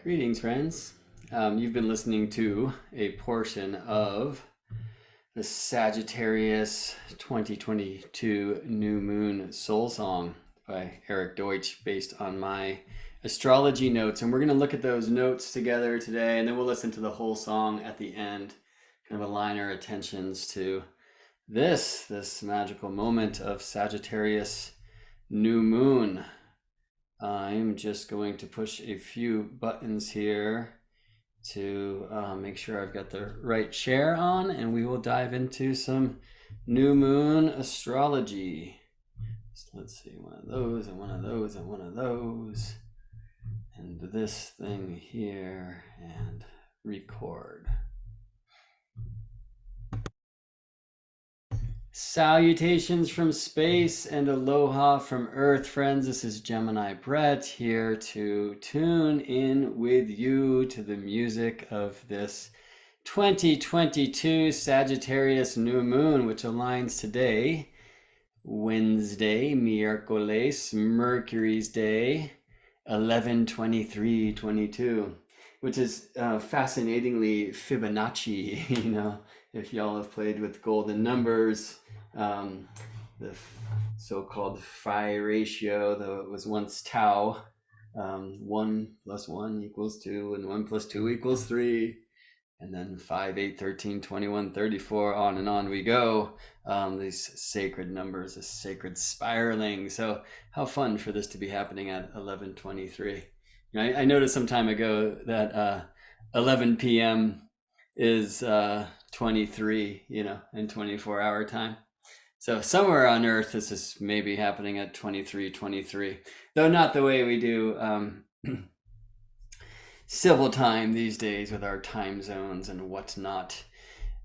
Greetings, friends. You've been listening to a portion of the Sagittarius 2022 New Moon Soul Song by Eric Deutsch based on my astrology notes. And we're going to look at those notes together today, and then we'll listen to the whole song at the end, kind of align our attentions to this magical moment of Sagittarius New Moon. I'm just going to push a few buttons here to make sure I've got the right share on, and we will dive into some new moon astrology. So let's see, one of those and one of those and one of those, and this thing here, and record. Salutations from space and aloha from Earth, friends. This is Gemini Brett here to tune in with you to the music of this 2022 Sagittarius new moon, which aligns today, Wednesday, miércoles, Mercury's day, 11/23/22, which is fascinatingly Fibonacci, if y'all have played with golden numbers, the so-called phi ratio, though it was once tau, 1 + 1 = 2, and 1 + 2 = 3, and then 5, 8, 13, 21, 34, on and on we go. These sacred numbers, a sacred spiraling. So how fun for this to be happening at 11:23. I noticed some time ago that 11 p.m. is 23, in 24-hour time. So somewhere on Earth, this is maybe happening at 23:23, though not the way we do civil time these days with our time zones and whatnot.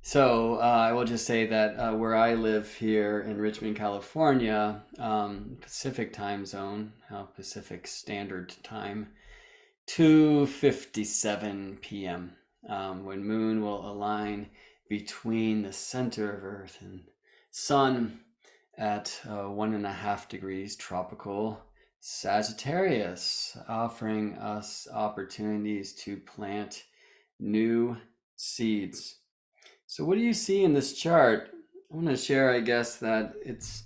So I will just say that where I live here in Richmond, California, Pacific time zone, Pacific Standard Time, 2:57 p.m. When moon will align between the center of Earth and Sun at 1.5 degrees tropical Sagittarius, offering us opportunities to plant new seeds. So what do you see in this chart? I want to share, I guess, that it's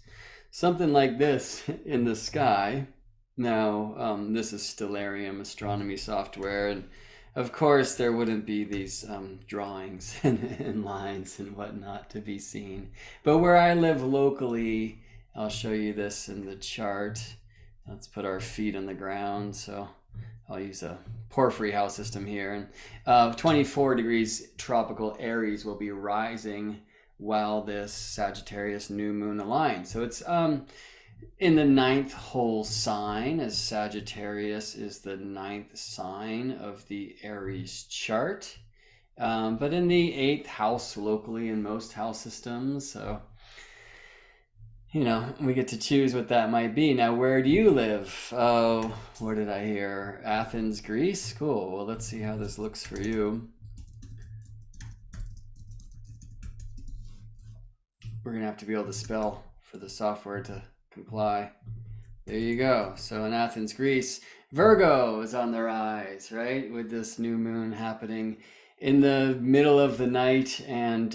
something like this in the sky. Now, this is Stellarium astronomy software, and of course, there wouldn't be these drawings and lines and whatnot to be seen. But where I live locally, I'll show you this in the chart. Let's put our feet on the ground. So I'll use a porphyry house system here. And 24 degrees tropical Aries will be rising while this Sagittarius new moon aligns. So it's in the 9th whole sign, as Sagittarius is the 9th sign of the Aries chart, but in the 8th house locally in most house systems. So, we get to choose what that might be. Now, where do you live? Oh, what did I hear? Athens, Greece? Cool. Well, let's see how this looks for you. We're going to have to be able to spell for the software to comply. There you go. So in Athens, Greece, Virgo is on the rise, right? With this new moon happening in the middle of the night, and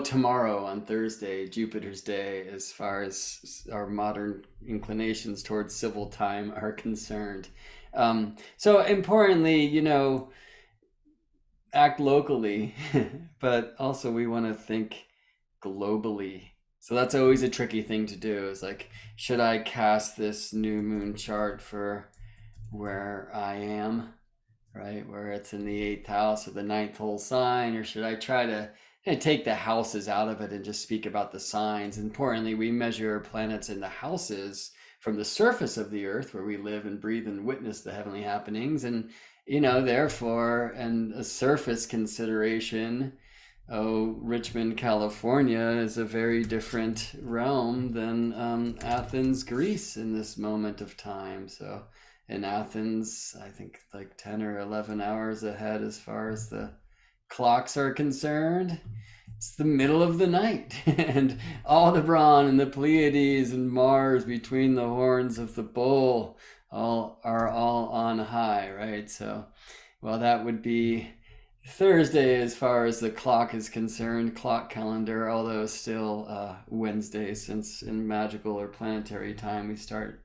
tomorrow on Thursday, Jupiter's day, as far as our modern inclinations towards civil time are concerned. So importantly, act locally, but also we want to think globally. So that's always a tricky thing to do, is like, should I cast this new moon chart for where I am, right? Where it's in the 8th house or the 9th whole sign, or should I try to take the houses out of it and just speak about the signs? Importantly, we measure planets in the houses from the surface of the Earth, where we live and breathe and witness the heavenly happenings. And, therefore, and a surface consideration, Richmond, California is a very different realm than Athens, Greece in this moment of time. So in Athens, I think like 10 or 11 hours ahead as far as the clocks are concerned. It's the middle of the night, and Aldebaran and the Pleiades and Mars between the horns of the bull all are all on high, right? So, well, that would be Thursday as far as the clock is concerned, clock calendar, although still Wednesday, since in magical or planetary time we start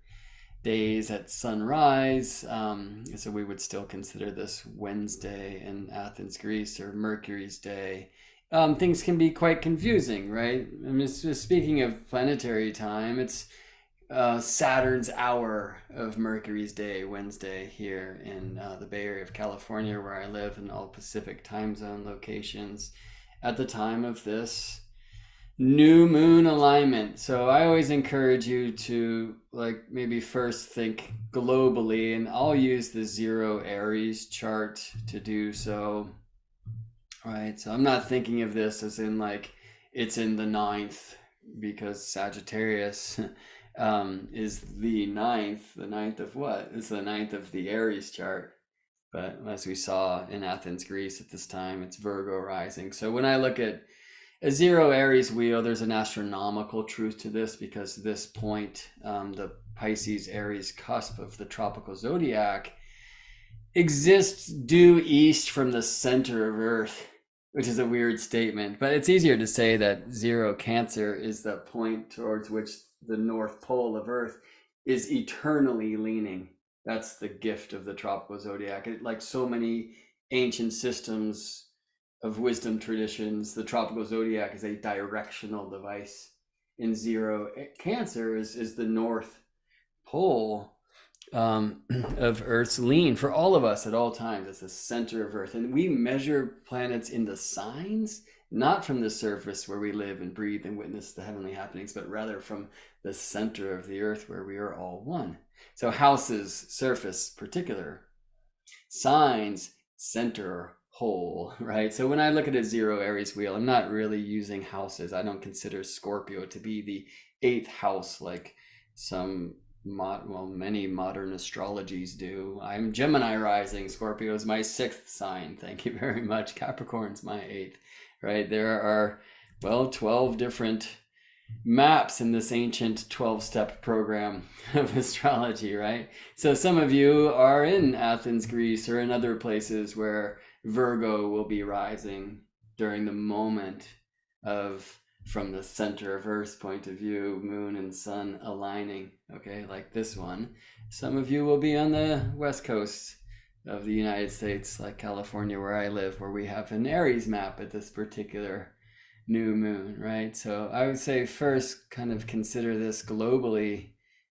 days at sunrise. So we would still consider this Wednesday in Athens, Greece, or Mercury's day. Things can be quite confusing, right? I mean, just speaking of planetary time, it's Saturn's hour of Mercury's day, Wednesday, here in the Bay Area of California, where I live, in all Pacific time zone locations at the time of this new moon alignment. So I always encourage you to like maybe first think globally, and I'll use the zero Aries chart to do so. Right. So I'm not thinking of this as in like it's in the ninth, because Sagittarius is the ninth. The ninth of what? It's the ninth of the Aries chart. But as we saw in Athens, Greece at this time, it's Virgo rising. So when I look at a zero Aries wheel, there's an astronomical truth to this, because this point, the Pisces Aries cusp of the tropical zodiac, exists due east from the center of Earth, which is a weird statement, but it's easier to say that zero Cancer is the point towards which the North Pole of Earth is eternally leaning. That's the gift of the tropical zodiac. Like so many ancient systems of wisdom traditions, the tropical zodiac is a directional device. In zero Cancer is the North Pole of Earth's lean for all of us at all times. It's the center of Earth. And we measure planets in the signs, not from the surface where we live and breathe and witness the heavenly happenings, but rather from the center of the Earth where we are all one. So houses, surface, particular. Signs, center, whole, right? So when I look at a zero Aries wheel, I'm not really using houses. I don't consider Scorpio to be the eighth house like many modern astrologies do. I'm Gemini rising. Scorpio is my sixth sign. Thank you very much. Capricorn's my eighth, right? There are, 12 different maps in this ancient 12-step program of astrology, right? So some of you are in Athens, Greece, or in other places where Virgo will be rising during the moment of, from the center of Earth's point of view, moon and sun aligning, okay, like this one. Some of you will be on the west coast of the United States, like California, where I live, where we have an Aries map at this particular new moon, right? So I would say first kind of consider this globally.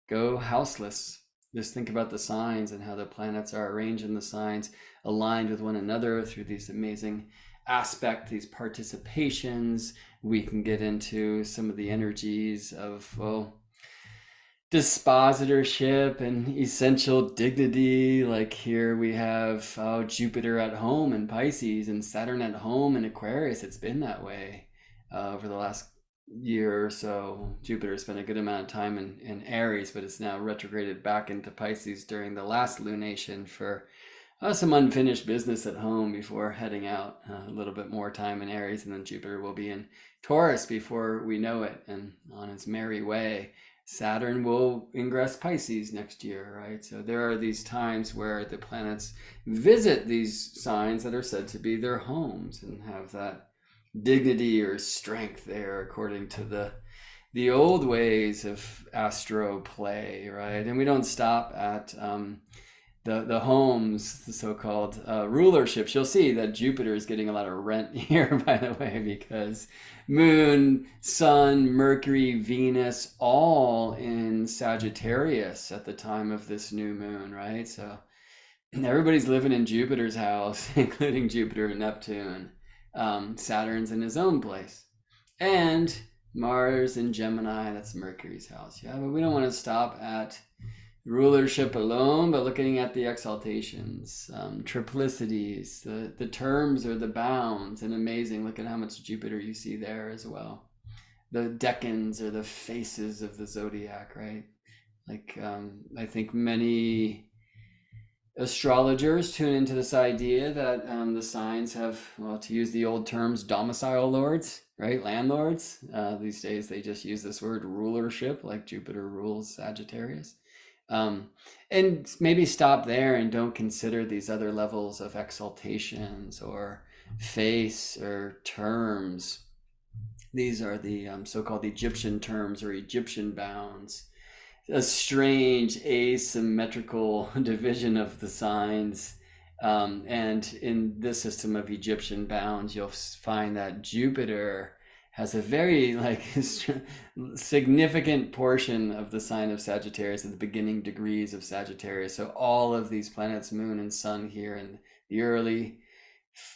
Go houseless. Just think about the signs and how the planets are arranged in the signs, aligned with one another through these amazing aspects, these participations. We can get into some of the energies of, dispositorship and essential dignity. Like here we have Jupiter at home in Pisces and Saturn at home in Aquarius. It's been that way over the last year or so. Jupiter spent a good amount of time in Aries, but it's now retrograded back into Pisces during the last lunation for some unfinished business at home before heading out. A little bit more time in Aries, and then Jupiter will be in Taurus before we know it, and on its merry way. Saturn will ingress Pisces next year, right? So there are these times where the planets visit these signs that are said to be their homes and have that dignity or strength there, according to the old ways of astro play, right? And we don't stop at the homes, the so-called rulerships. You'll see that Jupiter is getting a lot of rent here, by the way, because Moon, Sun, Mercury, Venus, all in Sagittarius at the time of this new moon, right? So everybody's living in Jupiter's house, including Jupiter and Neptune. Saturn's in his own place. And Mars in Gemini, that's Mercury's house. Yeah, but we don't want to stop at rulership alone, but looking at the exaltations, triplicities, the terms or the bounds, and amazing. Look at how much Jupiter you see there as well. The decans or the faces of the zodiac, right? Like I think many astrologers tune into this idea that the signs have, to use the old terms, domicile lords, right? Landlords. These days they just use this word rulership, like Jupiter rules Sagittarius. And maybe stop there and don't consider these other levels of exaltations or face or terms. These are the so-called Egyptian terms or Egyptian bounds, a strange asymmetrical division of the signs. And in this system of Egyptian bounds, you'll find that Jupiter has a very significant portion of the sign of Sagittarius at the beginning degrees of Sagittarius. So all of these planets, moon and sun here in the early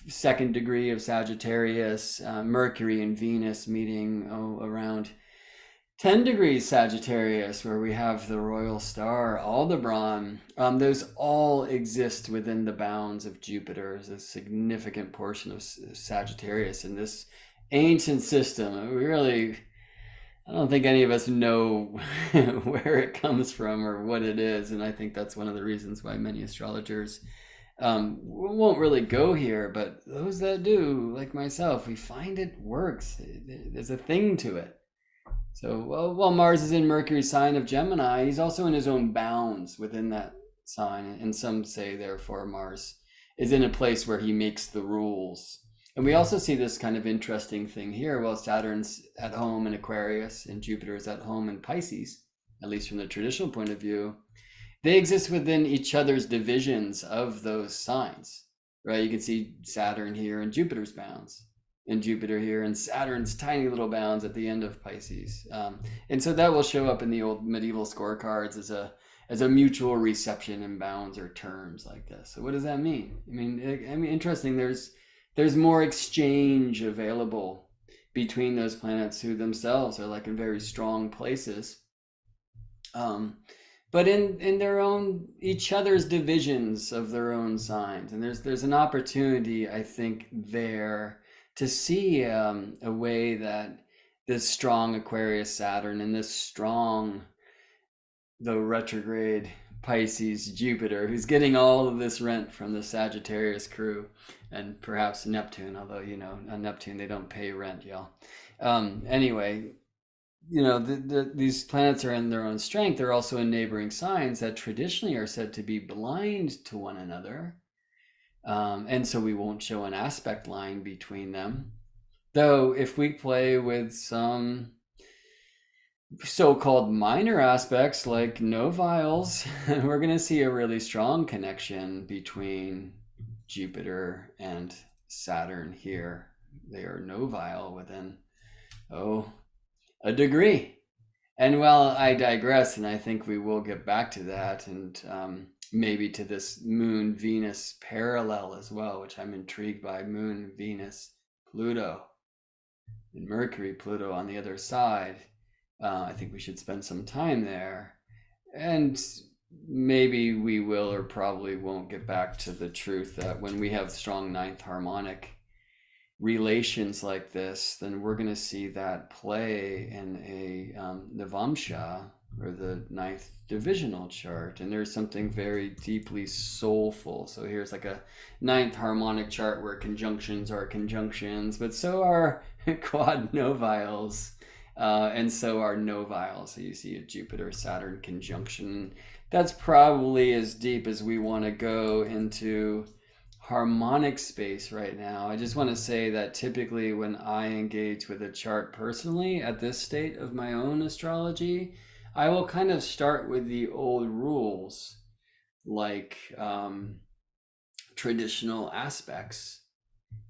second degree of Sagittarius, Mercury and Venus meeting around 10 degrees Sagittarius, where we have the royal star Aldebaran. Those all exist within the bounds of Jupiter as a significant portion of Sagittarius in this ancient system. I don't think any of us know where it comes from or what it is. And I think that's one of the reasons why many astrologers won't really go here. But those that do, like myself, we find it works. There's a thing to it. So while Mars is in Mercury's sign of Gemini, he's also in his own bounds within that sign. And some say, therefore, Mars is in a place where he makes the rules. And we also see this kind of interesting thing here. While Saturn's at home in Aquarius and Jupiter is at home in Pisces, at least from the traditional point of view, they exist within each other's divisions of those signs, right? You can see Saturn here in Jupiter's bounds, and Jupiter here and Saturn's tiny little bounds at the end of Pisces. And so that will show up in the old medieval scorecards as a mutual reception in bounds or terms like this. So what does that mean? I mean, interesting. There's more exchange available between those planets who themselves are like in very strong places. But in their own, each other's divisions of their own signs. And there's an opportunity, I think, there to see a way that this strong Aquarius Saturn and this strong, though retrograde, Pisces Jupiter, who's getting all of this rent from the Sagittarius crew, and perhaps Neptune, although, on Neptune they don't pay rent, y'all. Anyway, these planets are in their own strength. They're also in neighboring signs that traditionally are said to be blind to one another. And so we won't show an aspect line between them. Though if we play with some so-called minor aspects like noviles, we're going to see a really strong connection between Jupiter and Saturn here. They are novile within, a degree. And while I digress, and I think we will get back to that, and maybe to this Moon Venus parallel as well, which I'm intrigued by. Moon Venus Pluto and Mercury Pluto on the other side. I think we should spend some time there, and maybe we will or probably won't get back to the truth that when we have strong ninth harmonic relations like this, then we're going to see that play in a Navamsha, or the ninth divisional chart, and there's something very deeply soulful. So here's like a ninth harmonic chart where conjunctions are conjunctions, but so are quad noviles, and so are noviles. So you see a Jupiter Saturn conjunction. That's probably as deep as we want to go into harmonic space right now. I just want to say that typically when I engage with a chart personally at this state of my own astrology, I will kind of start with the old rules, like traditional aspects.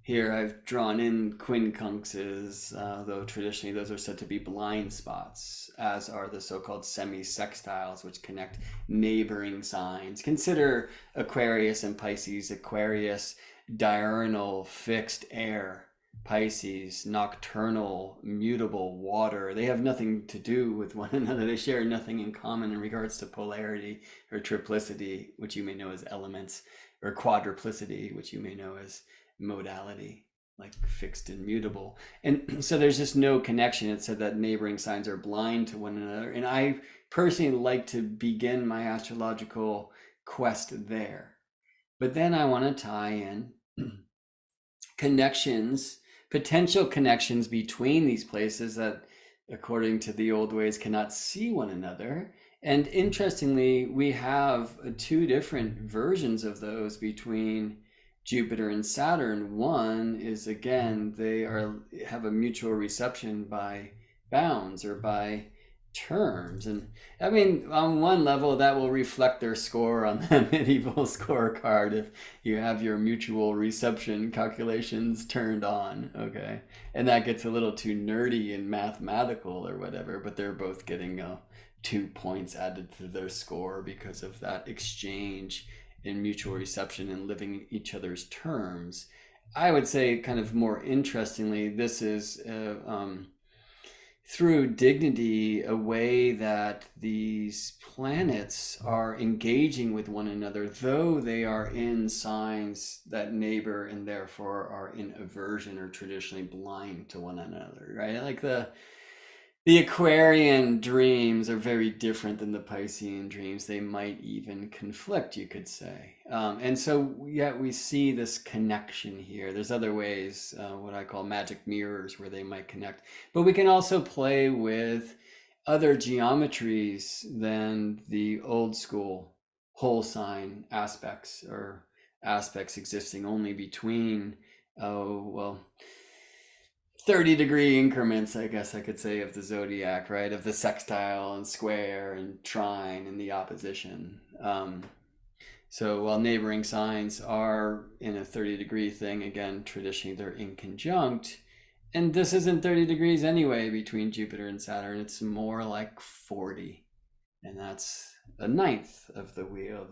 Here I've drawn in quincunxes, though traditionally those are said to be blind spots, as are the so-called semi-sextiles, which connect neighboring signs. Consider Aquarius and Pisces. Aquarius, diurnal, fixed air. Pisces, nocturnal, mutable water. They have nothing to do with one another. They share nothing in common in regards to polarity or triplicity, which you may know as elements, or quadruplicity, which you may know as modality, like fixed and mutable. And so there's just no connection. It said that neighboring signs are blind to one another. And I personally like to begin my astrological quest there. But then I want to tie in connections, potential connections between these places that, according to the old ways, cannot see one another. And interestingly, we have two different versions of those between Jupiter and Saturn. One is, again, they are have a mutual reception by bounds or by terms. And I mean, on one level, that will reflect their score on the medieval scorecard if you have your mutual reception calculations turned on. Okay. And that gets a little too nerdy and mathematical or whatever, but they're both getting 2 points added to their score because of that exchange in mutual reception and living each other's terms. I would say, kind of more interestingly, this is through dignity a way that these planets are engaging with one another, though they are in signs that neighbor and therefore are in aversion or traditionally blind to one another, right? Like the Aquarian dreams are very different than the Piscean dreams. They might even conflict, you could say. And so, yet we see this connection here. There's other ways, what I call magic mirrors, where they might connect. But we can also play with other geometries than the old school whole sign aspects, or aspects existing only between, 30-degree increments, I guess I could say, of the zodiac, right? Of the sextile and square and trine and the opposition. So while neighboring signs are in a 30-degree thing, again, traditionally they're in conjunct. And this isn't 30 degrees anyway between Jupiter and Saturn. It's more like 40. And that's a ninth of the wheel,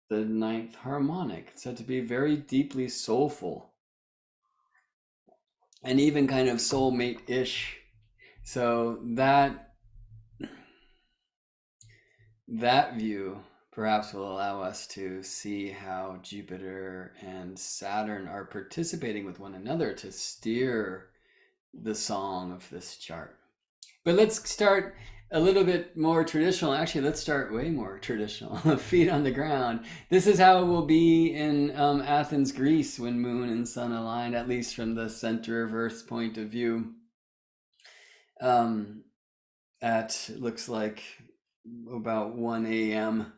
the ninth harmonic. It's said to be very deeply soulful and even kind of soulmate-ish. So that view perhaps will allow us to see how Jupiter and Saturn are participating with one another to steer the song of this chart. But let's start a little bit more traditional. Actually, let's start way more traditional. Feet on the ground. This is how it will be in Athens, Greece, when moon and sun align, at least from the center of Earth's point of view. At looks like about 1 a.m.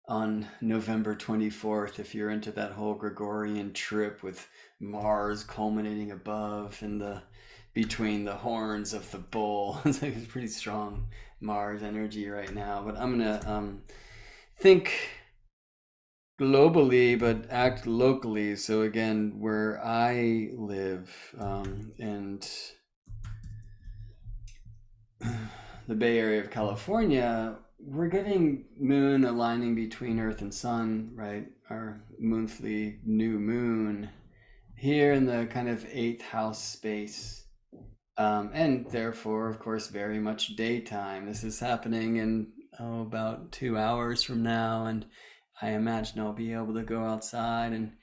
on November 24th, if you're into that whole Gregorian trip with Mars culminating above and between the horns of the bull. It's like it's pretty strong Mars energy right now. But I'm gonna think globally but act locally. So again, where I live, and the Bay Area of California, we're getting moon aligning between Earth and Sun, right? Our monthly new moon here in the kind of 8th house space. And therefore, of course, very much daytime. This is happening in about 2 hours from now, and I imagine I'll be able to go outside and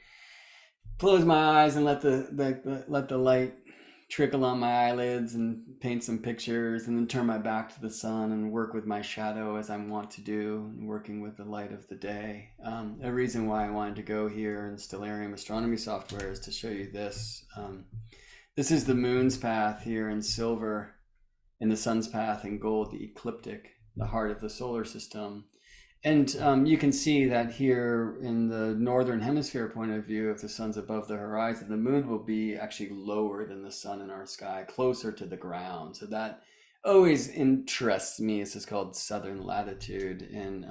close my eyes and let the light trickle on my eyelids and paint some pictures, and then turn my back to the sun and work with my shadow as I want to do, working with the light of the day. A reason why I wanted to go here in Stellarium astronomy software is to show you this. This is the moon's path here in silver, and the sun's path in gold, the ecliptic, the heart of the solar system. And you can see that here in the northern hemisphere point of view, if the sun's above the horizon, the moon will be actually lower than the sun in our sky, closer to the ground. So that always interests me. This is called southern latitude. And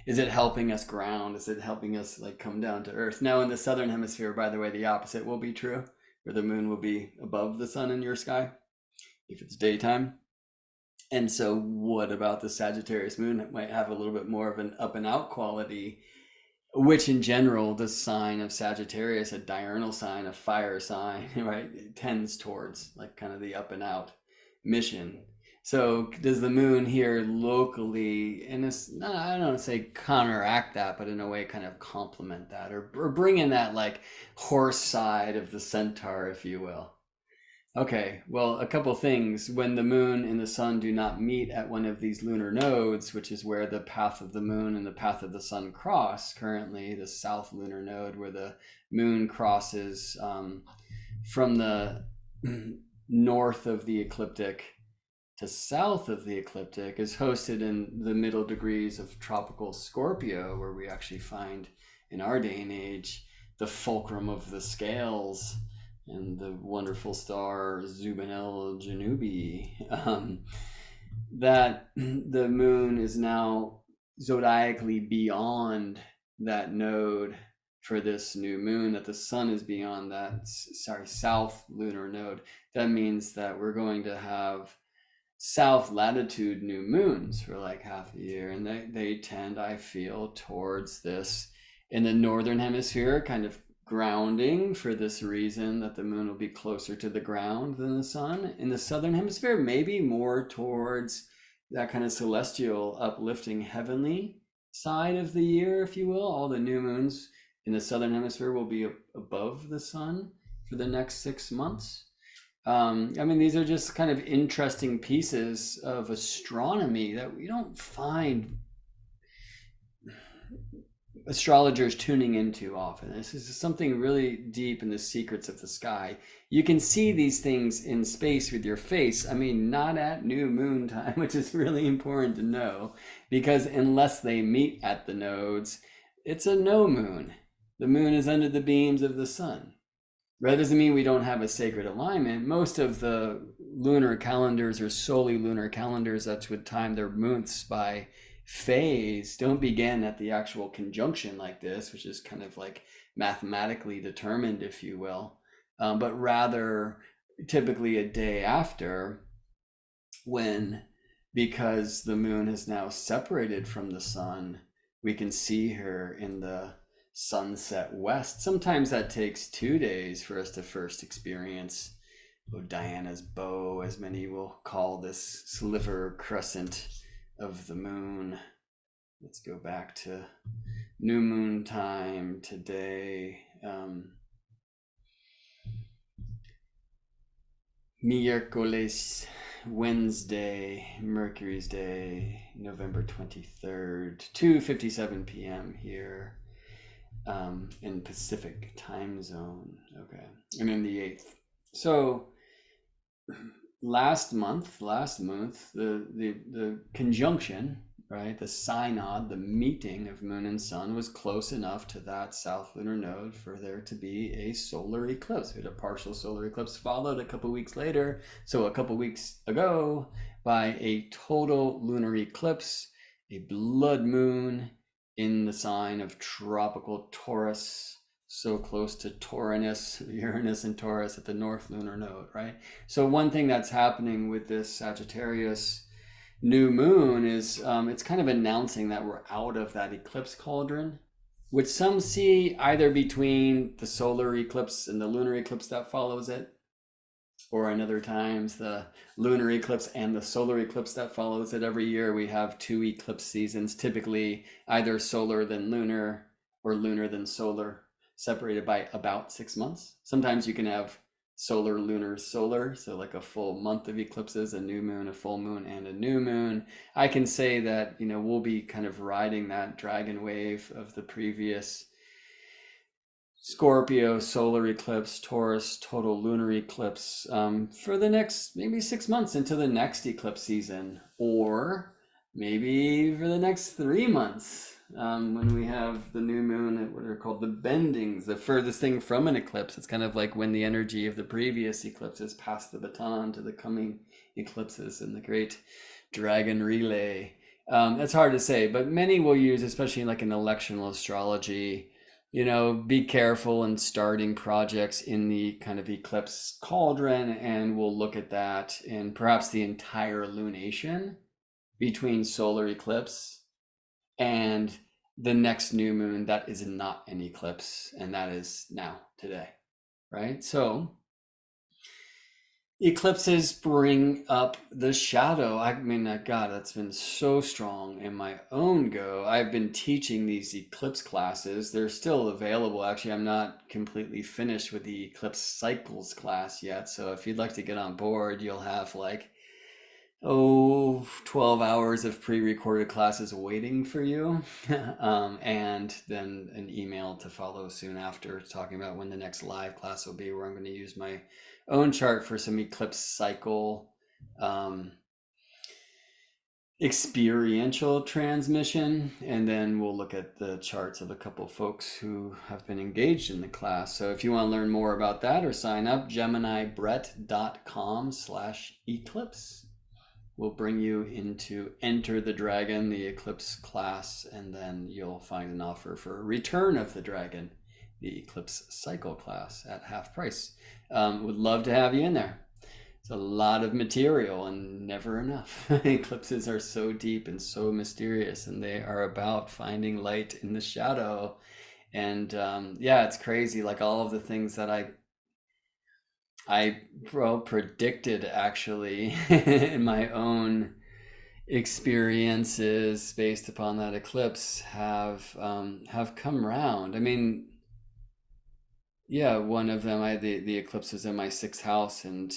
is it helping us ground? Is it helping us like come down to earth? Now in the southern hemisphere, by the way, the opposite will be true, where the moon will be above the sun in your sky if it's daytime. And so what about the Sagittarius moon? It might have a little bit more of an up and out quality, which in general, the sign of Sagittarius, a diurnal sign, a fire sign, right, it tends towards like kind of the up and out mission. So does the moon here locally, and it's not, I don't want to say counteract that, but in a way kind of complement that, or bring in that like horse side of the centaur, if you will? Okay, well, a couple things. When the moon and the sun do not meet at one of these lunar nodes, which is where the path of the moon and the path of the sun cross, currently the south lunar node, where the moon crosses from the north of the ecliptic to south of the ecliptic is hosted in the middle degrees of tropical Scorpio, where we actually find in our day and age the fulcrum of the scales and the wonderful star Zubin el-Janubi. That the moon is now zodiacally beyond that node for this new moon, that the sun is beyond that, south lunar node. That means that we're going to have south latitude new moons for like half a year, and they tend, I feel, towards this in the northern hemisphere, kind of grounding for this reason that the moon will be closer to the ground than the sun. In the southern hemisphere, maybe more towards that kind of celestial, uplifting, heavenly side of the year, if you will. All the new moons in the southern hemisphere will be above the sun for the next 6 months. I mean, these are just kind of interesting pieces of astronomy that we don't find astrologers tuning into often. This is something really deep in the secrets of the sky. You can see these things in space with your face. I mean, not at new moon time, which is really important to know, because unless they meet at the nodes, it's a no moon. The moon is under the beams of the sun. But that doesn't mean we don't have a sacred alignment. Most of the lunar calendars or solely lunar calendars that would time their months by phase don't begin at the actual conjunction like this, which is kind of like mathematically determined, if you will, but rather typically a day after, when, because the moon is now separated from the sun, we can see her in the sunset west. Sometimes that takes 2 days for us to first experience Diana's bow, as many will call this sliver crescent of the moon. Let's go back to new moon time today. Miércoles, Wednesday, Mercury's Day, November 23rd, 2:57 p.m. here in Pacific time zone. Okay, and in the 8th. So last month, the conjunction, right, the synod, the meeting of moon and sun was close enough to that south lunar node for there to be a solar eclipse. We had a partial solar eclipse followed a couple weeks later, so a couple weeks ago, by a total lunar eclipse, a blood moon in the sign of tropical Taurus, so close to Uranus and Taurus at the north lunar node, right? So one thing that's happening with this Sagittarius new moon is it's kind of announcing that we're out of that eclipse cauldron, which some see either between the solar eclipse and the lunar eclipse that follows it, or in other times the lunar eclipse and the solar eclipse that follows it. Every year we have 2 eclipse seasons, typically either solar then lunar or lunar then solar, separated by about 6 months. Sometimes you can have solar, lunar, solar, so like a full month of eclipses, a new moon, a full moon, and a new moon. I can say that, we'll be kind of riding that dragon wave of the previous Scorpio solar eclipse, Taurus total lunar eclipse for the next maybe 6 months into the next eclipse season, or maybe for the next 3 months when we have the new moon at what are called the bendings, the furthest thing from an eclipse. It's kind of like when the energy of the previous eclipses passed the baton to the coming eclipses in the great dragon relay. It's hard to say, but many will use, especially like in electional astrology, be careful in starting projects in the kind of eclipse cauldron, and we'll look at that in perhaps the entire lunation between solar eclipse and the next new moon that is not an eclipse, and that is now, today, right? So eclipses bring up the shadow. I mean, God, that's been so strong in my own go. I've been teaching these eclipse classes. They're still available. Actually, I'm not completely finished with the eclipse cycles class yet. So if you'd like to get on board, you'll have 12 hours of pre-recorded classes waiting for you. And then an email to follow soon after, talking about when the next live class will be, where I'm going to use my own chart for some eclipse cycle experiential transmission, and then we'll look at the charts of a couple folks who have been engaged in the class. So if you want to learn more about that or sign up, geminibrett.com/eclipse will bring you into Enter the Dragon, the Eclipse class, and then you'll find an offer for Return of the Dragon, the Eclipse Cycle class, at half price. Would love to have you in there. It's a lot of material and never enough. Eclipses are so deep and so mysterious, and they are about finding light in the shadow. And yeah, it's crazy. Like all of the things that I predicted actually in my own experiences based upon that eclipse have come around. I mean, yeah, one of them, the eclipse was in my sixth house, and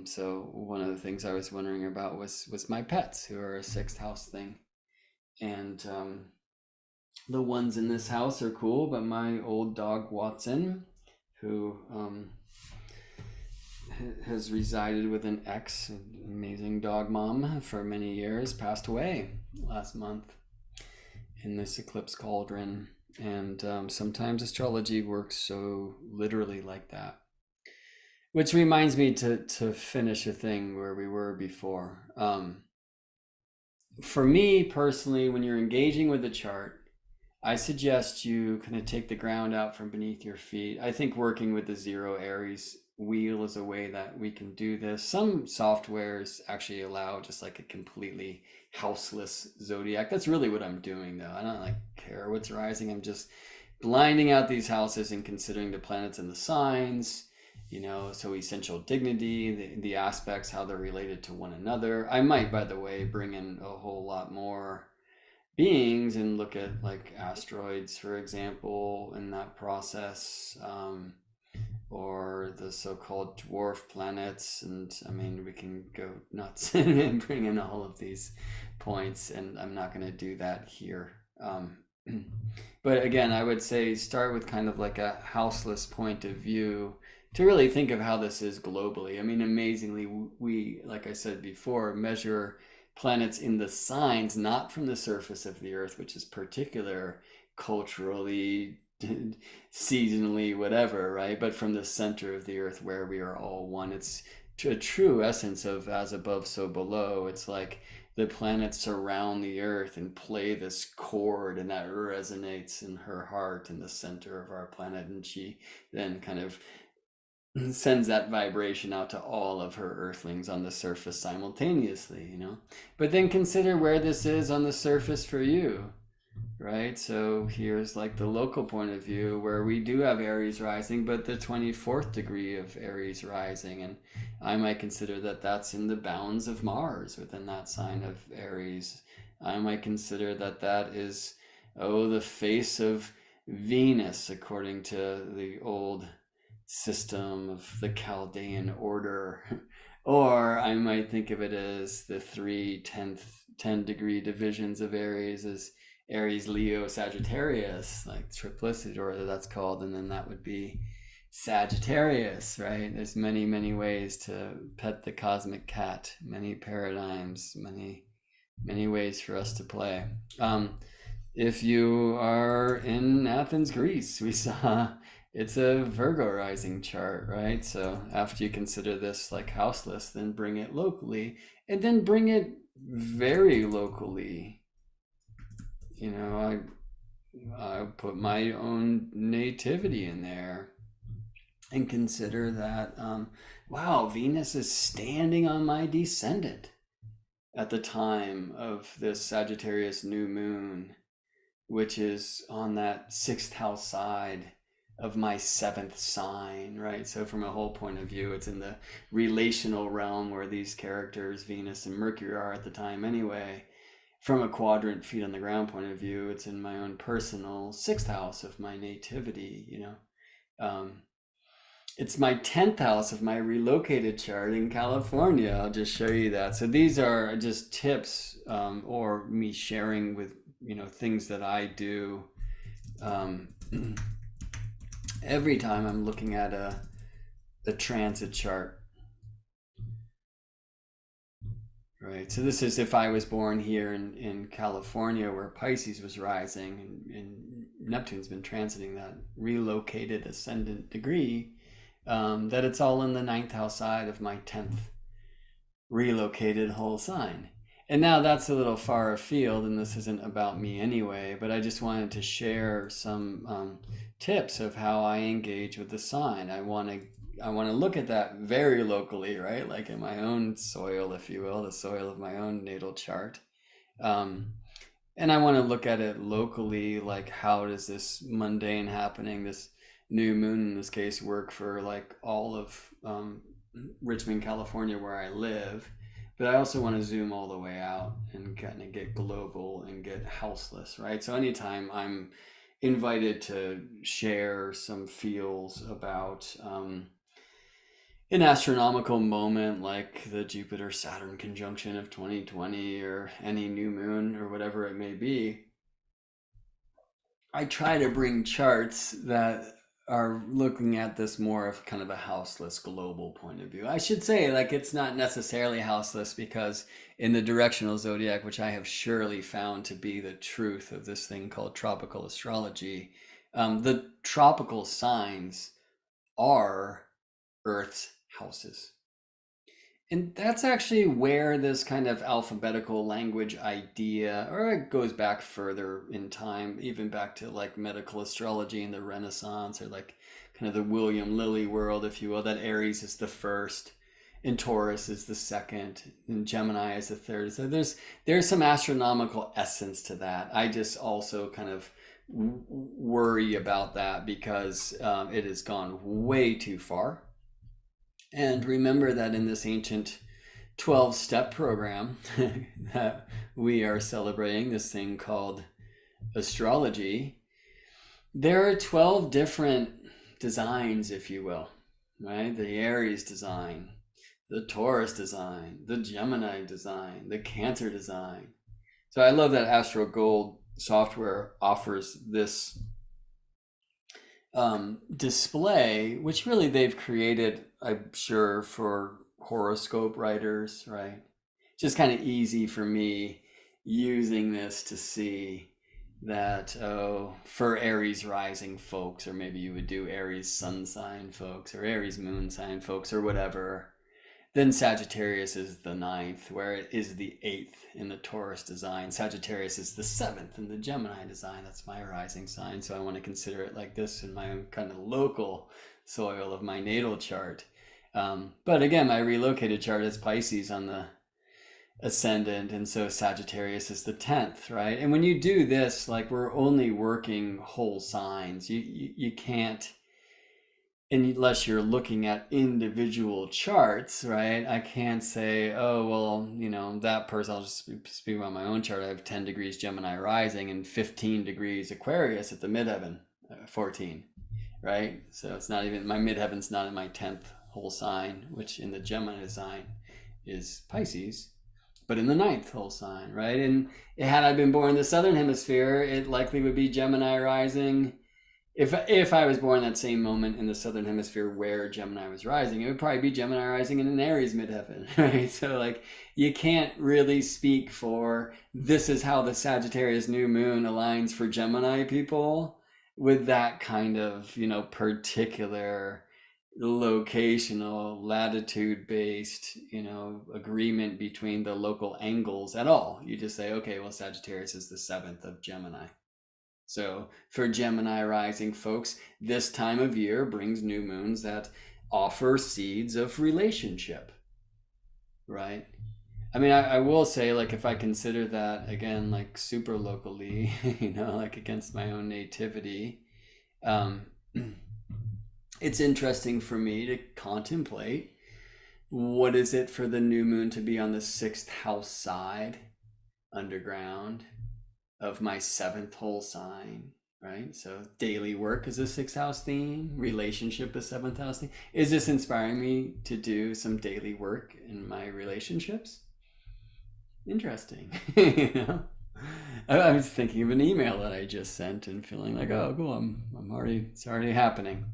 so one of the things I was wondering about was my pets, who are a sixth house thing, and the ones in this house are cool, but my old dog Watson, who has resided with an ex, an amazing dog mom, for many years, passed away last month in this eclipse cauldron. And sometimes astrology works so literally like that. Which reminds me to finish a thing where we were before. For me personally, when you're engaging with the chart, I suggest you kind of take the ground out from beneath your feet. I think working with the Zero Aries wheel is a way that we can do this. Some softwares actually allow just like a completely houseless zodiac. That's really what I'm doing though. I don't like care what's rising. I'm just blinding out these houses and considering the planets and the signs, so essential dignity, the aspects, how they're related to one another. I might, by the way, bring in a whole lot more beings and look at like asteroids, for example, in that process, or the so-called dwarf planets. And I mean, we can go nuts and bring in all of these points, and I'm not going to do that here. But again, I would say start with kind of like a houseless point of view to really think of how this is globally. I mean, amazingly, we, like I said before, measure planets in the signs, not from the surface of the earth, which is particular culturally, seasonally, whatever, right? But from the center of the earth where we are all one. It's a true essence of as above, so below. It's like the planets surround the earth and play this chord, and that resonates in her heart in the center of our planet. And she then kind of sends that vibration out to all of her earthlings on the surface simultaneously. But then consider where this is on the surface for you, right? So here's like the local point of view where we do have Aries rising, but the 24th degree of Aries rising, and I might consider that that's in the bounds of Mars within that sign of Aries. I might consider that that is, the face of Venus according to the old system of the Chaldean order. Or I might think of it as the 10-degree divisions of Aries as Aries, Leo, Sagittarius, like triplicity order that's called, and then that would be Sagittarius, right? There's many, many ways to pet the cosmic cat, many paradigms, many ways for us to play. If you are in Athens, Greece, we saw it's a Virgo rising chart, right? So after you consider this like houseless, then bring it locally, and then bring it very locally. I put my own nativity in there and consider that, wow, Venus is standing on my descendant at the time of this Sagittarius new moon, which is on that sixth house side of my seventh sign, right? So from a whole point of view, it's in the relational realm where these characters, Venus and Mercury, are at the time anyway. From a quadrant feet on the ground point of view, it's in my own personal sixth house of my nativity, it's my 10th house of my relocated chart in California. I'll just show you that. So these are just tips, or me sharing with, things that I do every time I'm looking at a transit chart, right? So this is if I was born here in California where Pisces was rising and Neptune's been transiting that relocated ascendant degree, that it's all in the ninth house side of my 10th relocated whole sign. And now that's a little far afield, and this isn't about me anyway, but I just wanted to share some tips of how I engage with the sign. I want to look at that very locally, right? Like in my own soil, if you will, the soil of my own natal chart. Um, and I want to look at it locally, like how does this mundane happening, this new moon in this case, work for like all of Richmond, California, where I live. But I also want to zoom all the way out and kind of get global and get houseless, right? So anytime I'm invited to share some feels about an astronomical moment like the Jupiter Saturn conjunction of 2020 or any new moon or whatever it may be, I try to bring charts that are looking at this more of kind of a houseless global point of view. I should say, like, it's not necessarily houseless because in the directional zodiac, which I have surely found to be the truth of this thing called tropical astrology, the tropical signs are Earth's houses. And that's actually where this kind of alphabetical language idea, or it goes back further in time, even back to like medical astrology in the Renaissance, or like kind of the William Lilly world, if you will, that Aries is the first, and Taurus is the second, and Gemini is the third. So there's some astronomical essence to that. I just also kind of worry about that because it has gone way too far. And remember that in this ancient 12-step program that we are celebrating, this thing called astrology, there are 12 different designs, if you will, right? The Aries design, the Taurus design, the Gemini design, the Cancer design. So I love that Astro Gold software offers this display, which really they've created, I'm sure, for horoscope writers, right? Just kind of easy for me using this to see that, oh, for Aries rising folks, or maybe you would do Aries sun sign folks, or Aries moon sign folks, or whatever. Then Sagittarius is the ninth, where it is the eighth in the Taurus design. Sagittarius is the seventh in the Gemini design. That's my rising sign. So I want to consider it like this in my own kind of local soil of my natal chart. But again, my relocated chart is Pisces on the ascendant. And so Sagittarius is the 10th, right? And when you do this, like we're only working whole signs. You can't, unless you're looking at individual charts, right? I can't say, oh, well, that person, I'll just speak about my own chart. I have 10 degrees Gemini rising and 15 degrees Aquarius at the midheaven, 14, right? So it's not even, my midheaven's not in my 10th whole sign, which in the Gemini sign is Pisces, but in the ninth whole sign, right? And had I been born in the southern hemisphere, it likely would be Gemini rising. If I was born that same moment in the southern hemisphere where Gemini was rising, it would probably be Gemini rising in an Aries midheaven, right? So like you can't really speak for this is how the Sagittarius new moon aligns for Gemini people with that kind of, particular locational latitude based, agreement between the local angles at all. You just say, okay, well, Sagittarius is the seventh of Gemini. So for Gemini rising folks, this time of year brings new moons that offer seeds of relationship, right? I mean, I will say, like, if I consider that, again, like super locally, like against my own nativity, it's interesting for me to contemplate what is it for the new moon to be on the sixth house side, underground, of my seventh whole sign, right? So daily work is a sixth house theme, relationship is seventh house theme. Is this inspiring me to do some daily work in my relationships? Interesting. I was thinking of an email that I just sent and feeling like, oh, cool, it's already happening.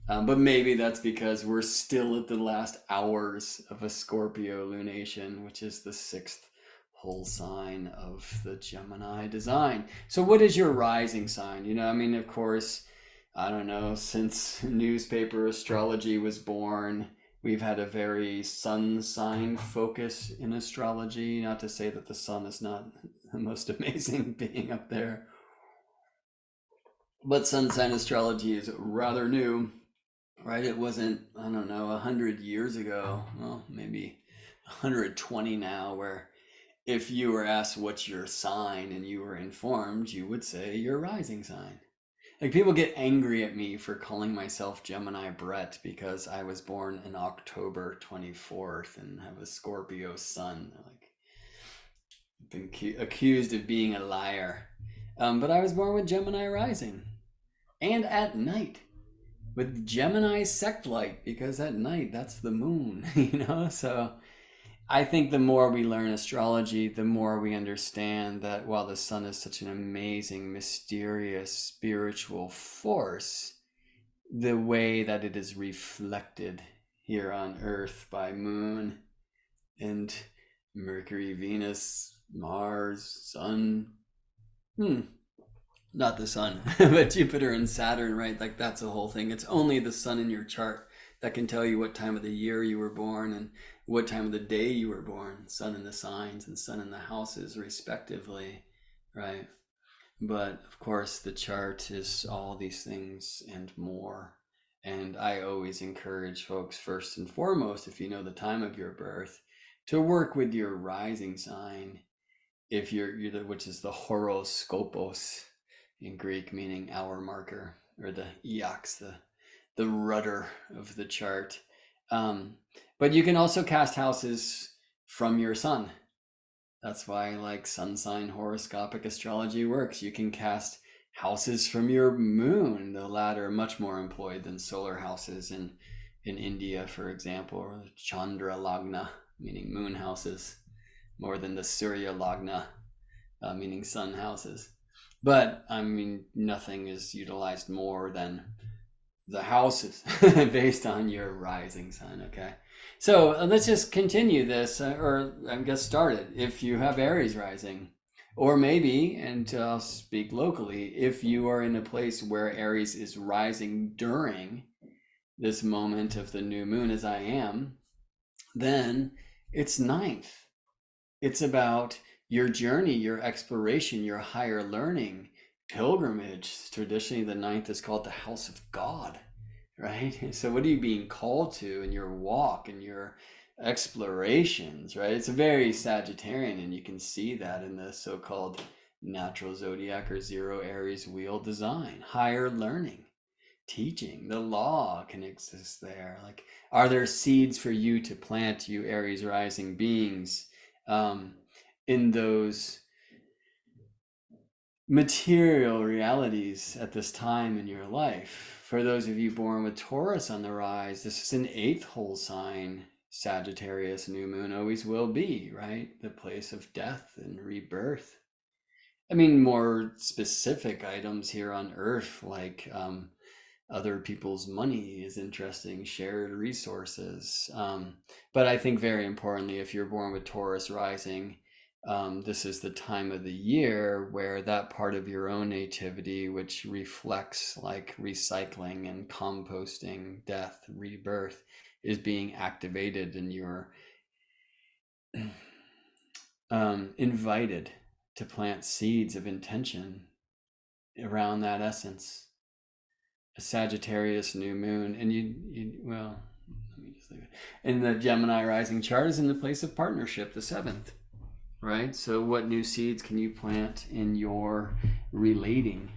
But maybe that's because we're still at the last hours of a Scorpio lunation, which is the sixth whole sign of the Gemini design. So what is your rising sign? You know, I mean, of course, I don't know, since newspaper astrology was born, we've had a very sun sign focus in astrology. Not to say that the sun is not the most amazing being up there, but sun sign astrology is rather new, right? It wasn't, I don't know, 100 years ago, well, maybe 120 now, where if you were asked what's your sign and you were informed, you would say your rising sign. Like, people get angry at me for calling myself Gemini Brett because I was born in October 24th and have a Scorpio sun. Like, I've been accused of being a liar. But I was born with Gemini rising and at night with Gemini sect light, because at night that's the moon, you know? So I think the more we learn astrology, the more we understand that while the sun is such an amazing, mysterious, spiritual force, the way that it is reflected here on Earth by moon and Mercury, Venus, Mars, Sun, not the sun, but Jupiter and Saturn, right? Like, that's the whole thing. It's only the sun in your chart that can tell you what time of the year you were born and what time of the day you were born. Sun in the signs and sun in the houses, respectively, right? But of course, the chart is all these things and more. And I always encourage folks, first and foremost, if you know the time of your birth, to work with your rising sign, if which is the horoscopos in Greek, meaning hour marker, or the eox, the rudder of the chart. But you can also cast houses from your sun. That's why, like, sun sign horoscopic astrology works. You can cast houses from your moon, the latter much more employed than solar houses in India, for example, or Chandra Lagna, meaning moon houses, more than the Surya Lagna, meaning sun houses. But I mean, nothing is utilized more than the houses based on your rising sign. Okay, so let's just continue this, or I guess start it. If you have Aries rising, or maybe, and I'll speak locally, if you are in a place where Aries is rising during this moment of the new moon, as I am, then it's ninth. It's about your journey, your exploration, your higher learning, pilgrimage. Traditionally, the ninth is called the house of God, right? So what are you being called to in your walk and your explorations, right? It's very Sagittarian, and you can see that in the so-called natural zodiac or zero Aries wheel design. Higher learning, teaching, the law can exist there. Like, are there seeds for you to plant, you Aries rising beings, in those material realities at this time in your life? For those of you born with Taurus on the rise, this is an eighth whole sign. Sagittarius new moon always will be, right? The place of death and rebirth. I mean, more specific items here on Earth, like other people's money is interesting, shared resources. But I think very importantly, if you're born with Taurus rising, this is the time of the year where that part of your own nativity, which reflects like recycling and composting, death, rebirth, is being activated, and you're invited to plant seeds of intention around that essence. A Sagittarius new moon, and well, let me just leave it. And the Gemini rising chart is in the place of partnership, the seventh, right? So what new seeds can you plant in your relating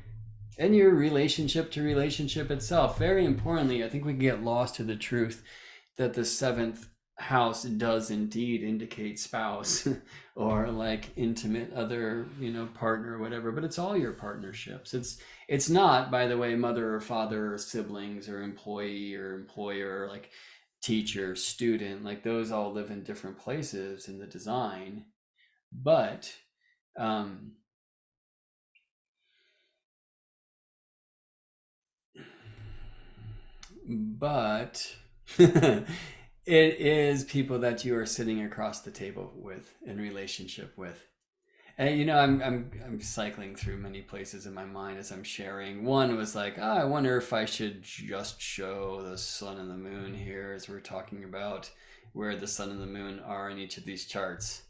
and your relationship to relationship itself? Very importantly, I think we can get lost to the truth that the seventh house does indeed indicate spouse or like intimate other, partner or whatever, but it's all your partnerships. It's not, by the way, mother or father or siblings or employee or employer, like teacher, student, like those all live in different places in the design. But It is people that you are sitting across the table with, in relationship with. And I'm cycling through many places in my mind as I'm sharing. One was like, I wonder if I should just show the sun and the moon here as we're talking about where the sun and the moon are in each of these charts.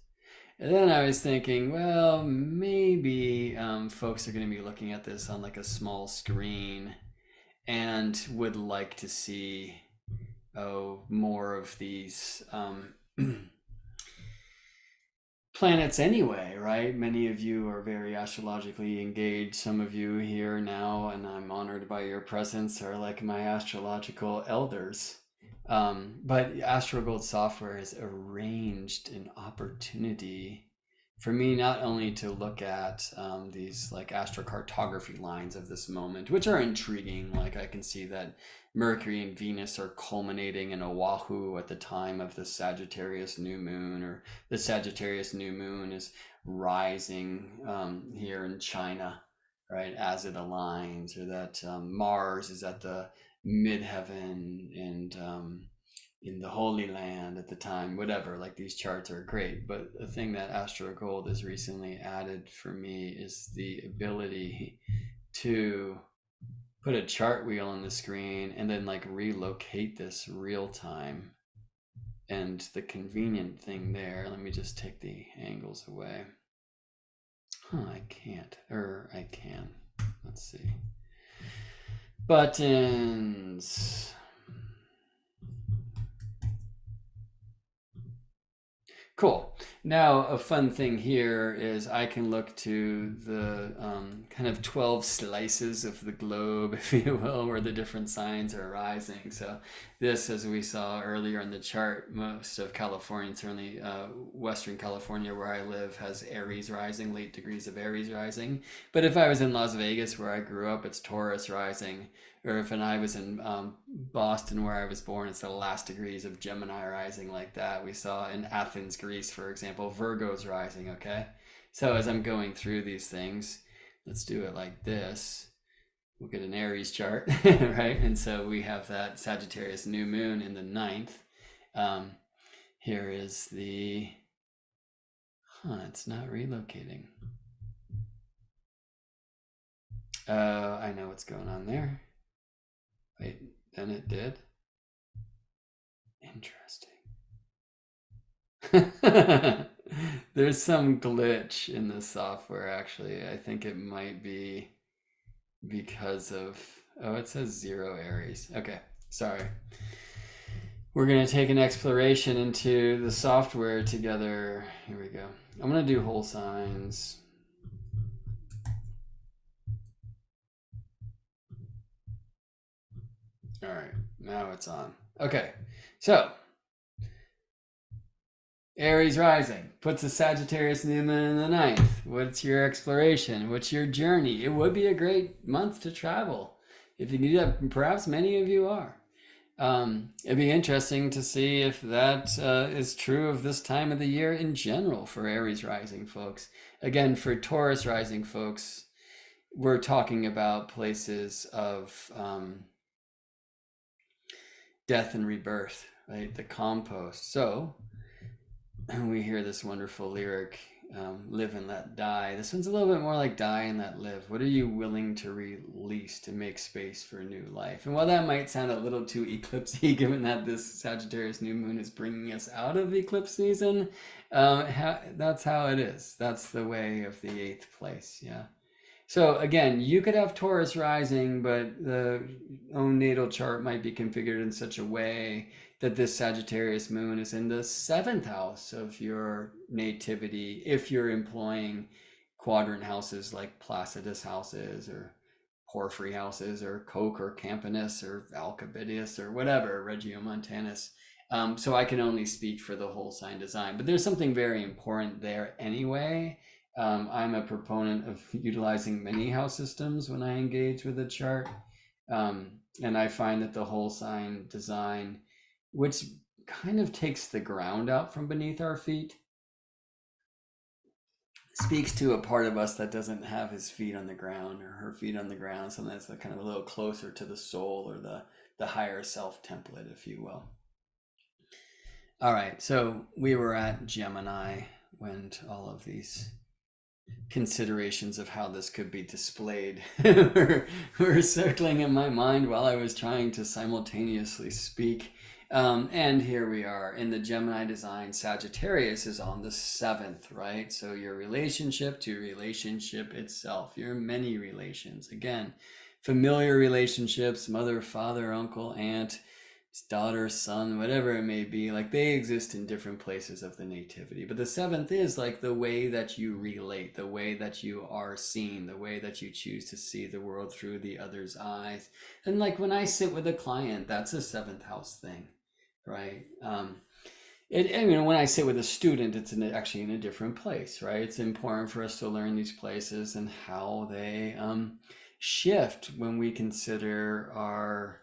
And then I was thinking, well, maybe folks are going to be looking at this on like a small screen and would like to see more of these planets anyway, right? Many of you are very astrologically engaged. Some of you here now, and I'm honored by your presence, are like my astrological elders. But Astro Gold software has arranged an opportunity for me not only to look at these like astrocartography lines of this moment, which are intriguing. Like I can see that Mercury and Venus are culminating in Oahu at the time of the Sagittarius new moon, or the Sagittarius new moon is rising here in China, right, as it aligns, or that Mars is at the midheaven and in the Holy Land at the time, whatever. Like these charts are great, but the thing that Astro Gold has recently added for me is the ability to put a chart wheel on the screen and then like relocate this real time. And the convenient thing there, let me just take the angles away. I can't, or I can. Let's see. Buttons. Cool. Now, a fun thing here is I can look to the kind of 12 slices of the globe, if you will, where the different signs are rising. So this, as we saw earlier in the chart, most of California, certainly Western California where I live, has Aries rising, late degrees of Aries rising. But if I was in Las Vegas where I grew up, it's Taurus rising. Or if I was in Boston where I was born, it's the last degrees of Gemini rising, like that. We saw in Athens, Greece, for example, Virgo's rising, okay? So as I'm going through these things, let's do it like this. We'll get an Aries chart, right? And so we have that Sagittarius new moon in the 9th. Here is the, it's not relocating. I know what's going on there. Wait, then it did? Interesting. There's some glitch in the software, actually. I think it might be because of... Oh, it says 0 Aries. Okay, sorry. We're going to take an exploration into the software together. Here we go. I'm going to do whole signs. All right, now it's on. Okay, so Aries rising puts a Sagittarius new moon in the 9th. What's your exploration? What's your journey? It would be a great month to travel if you do that. Perhaps many of you are. It'd be interesting to see if that is true of this time of the year in general for Aries rising folks. Again, for Taurus rising folks, we're talking about places of death and rebirth, right? The compost. So we hear this wonderful lyric, live and let die. This one's a little bit more like die and let live. What are you willing to release to make space for a new life? And while that might sound a little too eclipsy, given that this Sagittarius new moon is bringing us out of eclipse season, that's how it is. That's the way of the 8th place, yeah. So again, you could have Taurus rising, but the own natal chart might be configured in such a way that this Sagittarius moon is in the 7th house of your nativity, if you're employing quadrant houses like Placidus houses or Porphyry houses or Koch or Campanus or Alcibiades or whatever, Regiomontanus. So I can only speak for the whole sign design, but there's something very important there anyway. I'm a proponent of utilizing many house systems when I engage with a chart. And I find that the whole sign design, which kind of takes the ground out from beneath our feet, speaks to a part of us that doesn't have his feet on the ground or her feet on the ground, something that's kind of a little closer to the soul or the higher self template, if you will. All right, so we were at Gemini when all of these considerations of how this could be displayed were circling in my mind while I was trying to simultaneously speak. And here we are in the Gemini design. Sagittarius is on the 7th, right? So your relationship to relationship itself, your many relations. Again, familiar relationships, mother, father, uncle, aunt, daughter, son, whatever it may be, like they exist in different places of the nativity. But the 7th is like the way that you relate, the way that you are seen, the way that you choose to see the world through the other's eyes. And like when I sit with a client, that's a 7th house thing, right? When I sit with a student, it's actually in a different place, right? It's important for us to learn these places and how they shift when we consider our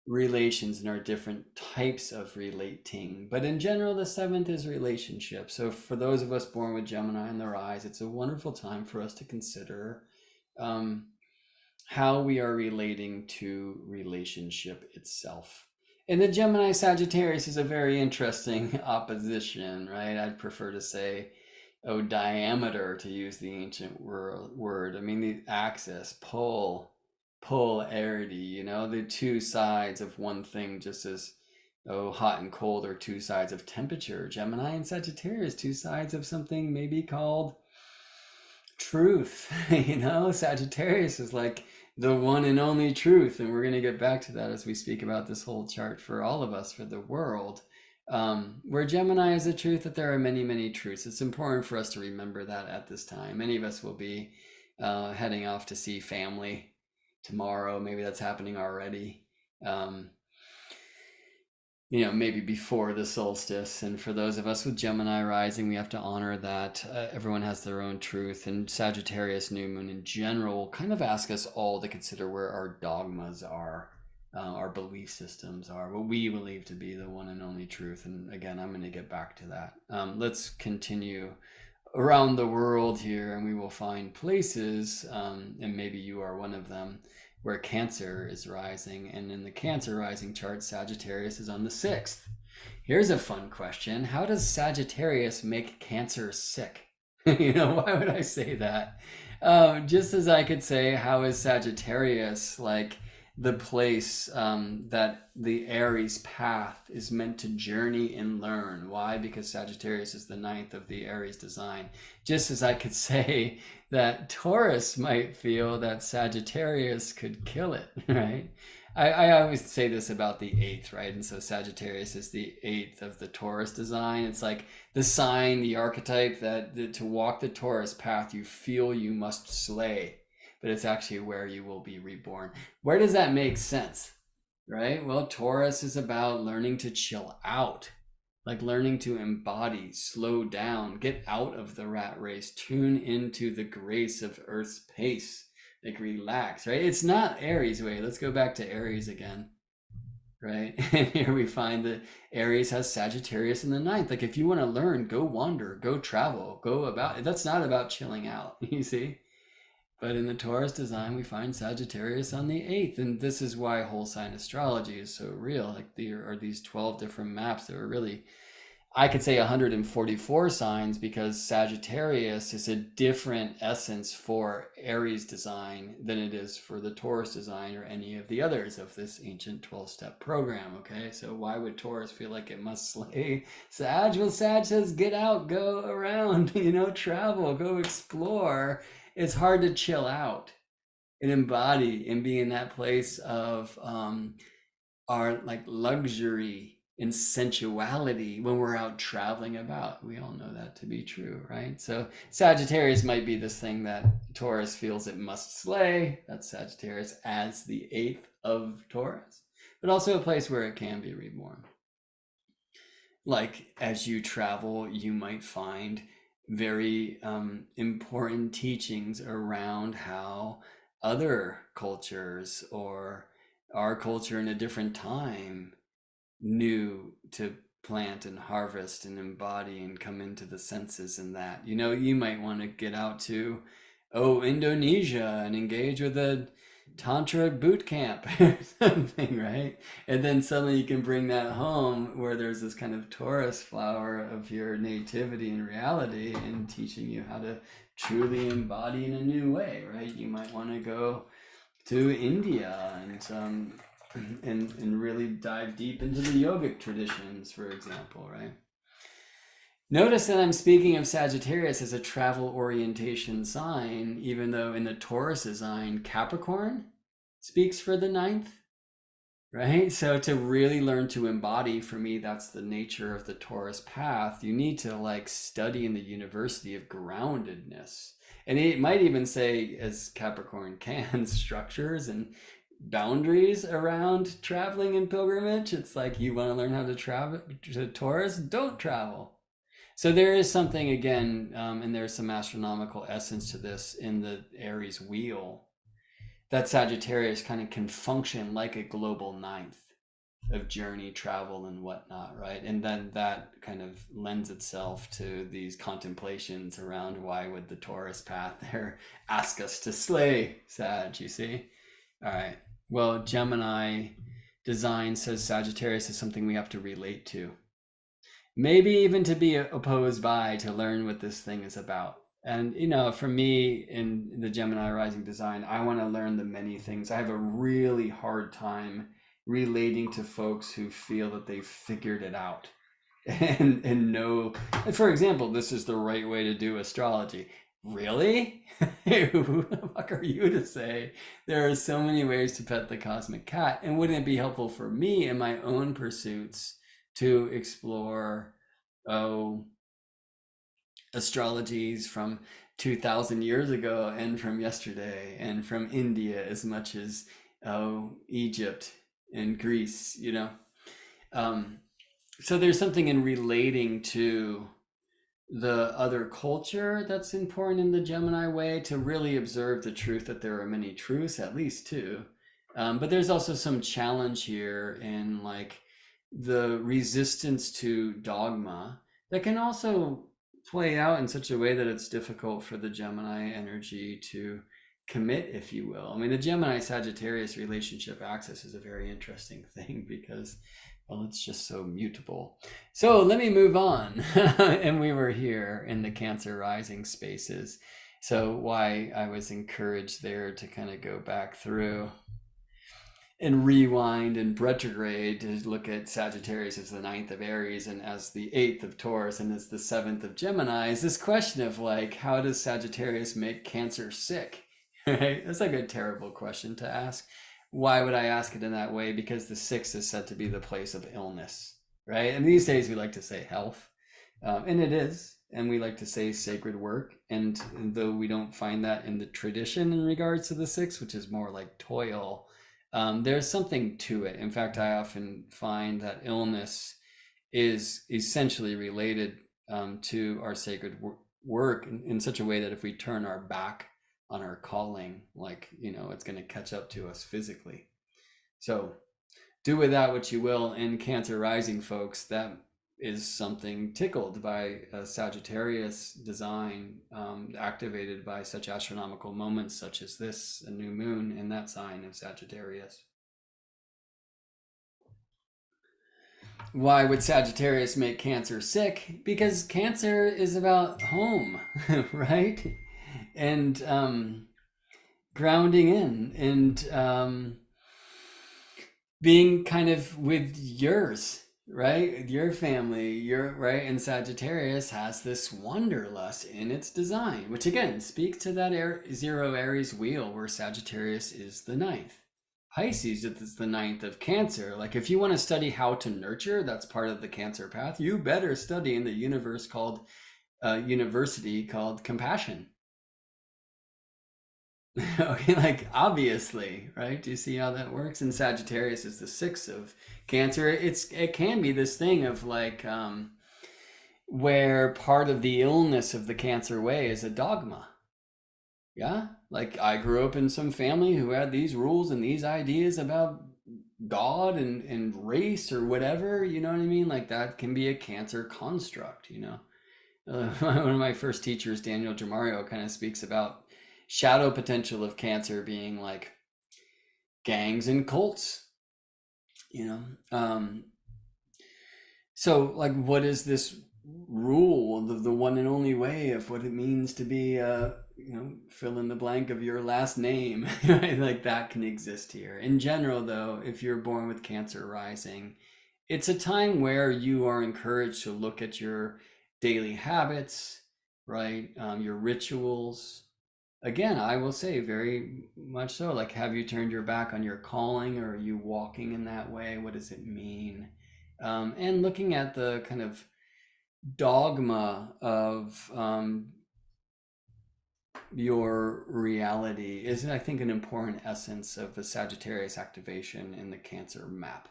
relations and our different types of relating. But in general, the 7th is relationship. So for those of us born with Gemini in the rise, it's a wonderful time for us to consider how we are relating to relationship itself. And the Gemini Sagittarius is a very interesting opposition, right? I'd prefer to say, diameter, to use the ancient word. I mean, the axis, polarity, the two sides of one thing, just as hot and cold are two sides of temperature. Gemini and Sagittarius, two sides of something maybe called truth. Sagittarius is like the one and only truth, and we're going to get back to that as we speak about this whole chart for all of us, for the world. Where Gemini is the truth that there are many, many truths. It's important for us to remember that at this time. Many of us will be heading off to see family tomorrow. Maybe that's happening already. Maybe before the solstice. And for those of us with Gemini rising, we have to honor that everyone has their own truth. And Sagittarius new moon in general will kind of ask us all to consider where our dogmas are, our belief systems are, what we believe to be the one and only truth. And again, I'm going to get back to that. Let's continue around the world here, and we will find places, and maybe you are one of them, where Cancer is rising. And in the Cancer rising chart, Sagittarius is on the 6th. Here's a fun question. How does Sagittarius make Cancer sick? Why would I say that? Just as I could say, how is Sagittarius like the place that the Aries path is meant to journey and learn? Why? Because Sagittarius is the 9th of the Aries design. Just as I could say that Taurus might feel that Sagittarius could kill it, right? I always say this about the 8th, right? And so Sagittarius is the 8th of the Taurus design. It's like the sign, the archetype that to walk the Taurus path, you feel you must slay, but it's actually where you will be reborn. Where does that make sense, right? Well, Taurus is about learning to chill out, like learning to embody, slow down, get out of the rat race, tune into the grace of Earth's pace, like relax, right? It's not Aries way. Let's go back to Aries again, right? And here we find that Aries has Sagittarius in the 9th. Like if you want to learn, go wander, go travel, go about. That's not about chilling out, you see? But in the Taurus design, we find Sagittarius on the 8th. And this is why whole sign astrology is so real. Like there are these 12 different maps that are really, I could say 144 signs, because Sagittarius is a different essence for Aries design than it is for the Taurus design or any of the others of this ancient 12-step program, okay? So why would Taurus feel like it must slay Sag? Well, Sag says, get out, go around, travel, go explore. It's hard to chill out and embody and be in that place of our like luxury and sensuality when we're out traveling about. We all know that to be true, right? So Sagittarius might be this thing that Taurus feels it must slay. That's Sagittarius as the 8th of Taurus, but also a place where it can be reborn. Like as you travel, you might find very important teachings around how other cultures or our culture in a different time knew to plant and harvest and embody and come into the senses in that. You might want to get out to Indonesia and engage with Tantra boot camp or something, right? And then suddenly you can bring that home where there's this kind of Taurus flower of your nativity and reality and teaching you how to truly embody in a new way, right? You might want to go to India and really dive deep into the yogic traditions, for example, right? Notice that I'm speaking of Sagittarius as a travel orientation sign, even though in the Taurus sign, Capricorn speaks for the ninth, right? So to really learn to embody, for me, that's the nature of the Taurus path. You need to like study in the university of groundedness. And it might even say, as Capricorn can, structures and boundaries around traveling and pilgrimage. It's like, you want to learn how to travel to Taurus, don't travel. So there is something again, and there's some astronomical essence to this in the Aries wheel, that Sagittarius kind of can function like a global ninth of journey, travel, and whatnot, right? And then that kind of lends itself to these contemplations around why would the Taurus path there ask us to slay Sag, you see? All right. Well, Gemini design says Sagittarius is something we have to relate to. Maybe even to be opposed by, to learn what this thing is about. And, you know, for me in the Gemini rising design, I want to learn the many things. I have a really hard time relating to folks who feel that they've figured it out and know, for example, this is the right way to do astrology. Really? Who the fuck are you to say there are so many ways to pet the cosmic cat? And wouldn't it be helpful for me in my own pursuits to explore, oh, astrologies from 2000 years ago and from yesterday and from India as much as, oh, Egypt and Greece, you know? Um, so there's something in relating to the other culture that's important in the Gemini way, to really observe the truth that there are many truths, at least two. But there's also some challenge here in like the resistance to dogma that can also play out in such a way that it's difficult for the Gemini energy to commit, if you will. I mean, the Gemini Sagittarius relationship axis is a very interesting thing because, well, it's just so mutable. So let me move on. And we were here in the Cancer rising spaces. So why I was encouraged there to kind of go back through and rewind and retrograde to look at Sagittarius as the ninth of Aries and as the eighth of Taurus and as the seventh of Gemini is this question of like, how does Sagittarius make Cancer sick? Right? That's like a terrible question to ask. Why would I ask it in that way? Because the sixth is said to be the place of illness, right? And these days we like to say health, and it is. And we like to say sacred work. And though we don't find that in the tradition in regards to the sixth, which is more like toil, there's something to it. In fact, I often find that illness is essentially related to our sacred work in such a way that if we turn our back on our calling, like, you know, it's going to catch up to us physically. So do with that what you will. In Cancer rising folks, that is something tickled by a Sagittarius design, activated by such astronomical moments such as this, a new moon in that sign of Sagittarius. Why would Sagittarius make Cancer sick? Because Cancer is about home, right? And grounding in and being kind of with yours, right? Your family, your right. And Sagittarius has this wanderlust in its design, which again speaks to that zero Aries wheel where Sagittarius is the ninth. Pisces is the ninth of Cancer. Like if you want to study how to nurture, that's part of the Cancer path. You better study in the university called compassion. Okay, like obviously, right? Do you see how that works? And Sagittarius is the sixth of Cancer. It can be this thing of like where part of the illness of the Cancer way is a dogma. Yeah, like I grew up in some family who had these rules and these ideas about God and race or whatever. You know what I mean? Like that can be a Cancer construct. You know, one of my first teachers, Daniel Jamario, kind of speaks about shadow potential of Cancer being like gangs and cults, you know. So, like, what is this rule, the one and only way of what it means to be, fill in the blank of your last name, right? Like, that can exist here. In general, though, if you're born with Cancer rising, it's a time where you are encouraged to look at your daily habits, right? Your rituals. Again, I will say very much so. Like, have you turned your back on your calling, or are you walking in that way? What does it mean? And looking at the kind of dogma of your reality is, I think, an important essence of the Sagittarius activation in the Cancer map.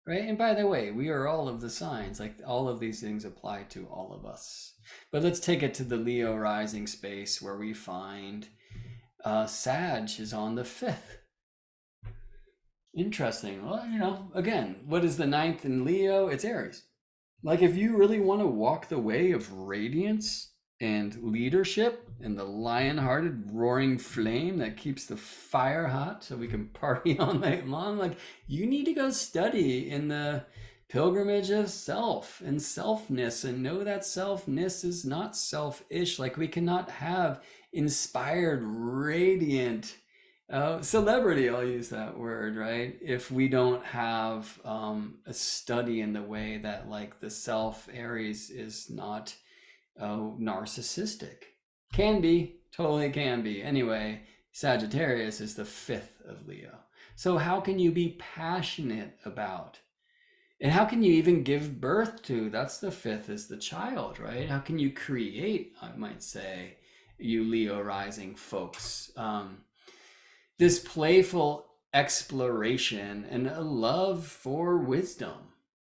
Right. And by the way, we are all of the signs, like all of these things apply to all of us. But let's take it to the Leo rising space where we find Sag is on the 5th. Interesting. Well, again, what is the 9th in Leo? It's Aries. Like, if you really want to walk the way of radiance and leadership and the lion-hearted roaring flame that keeps the fire hot so we can party all night long, like, you need to go study in the pilgrimage of self and selfness, and know that selfness is not selfish. Like, we cannot have inspired, radiant celebrity, I'll use that word, right? If we don't have a study in the way that, like, the self Aries is not narcissistic. Can be, totally can be. Anyway, Sagittarius is the 5th of Leo. So how can you be passionate about? And how can you even give birth to? That's the 5th, is the child, right? How can you create, I might say, you Leo rising folks? This playful exploration and a love for wisdom.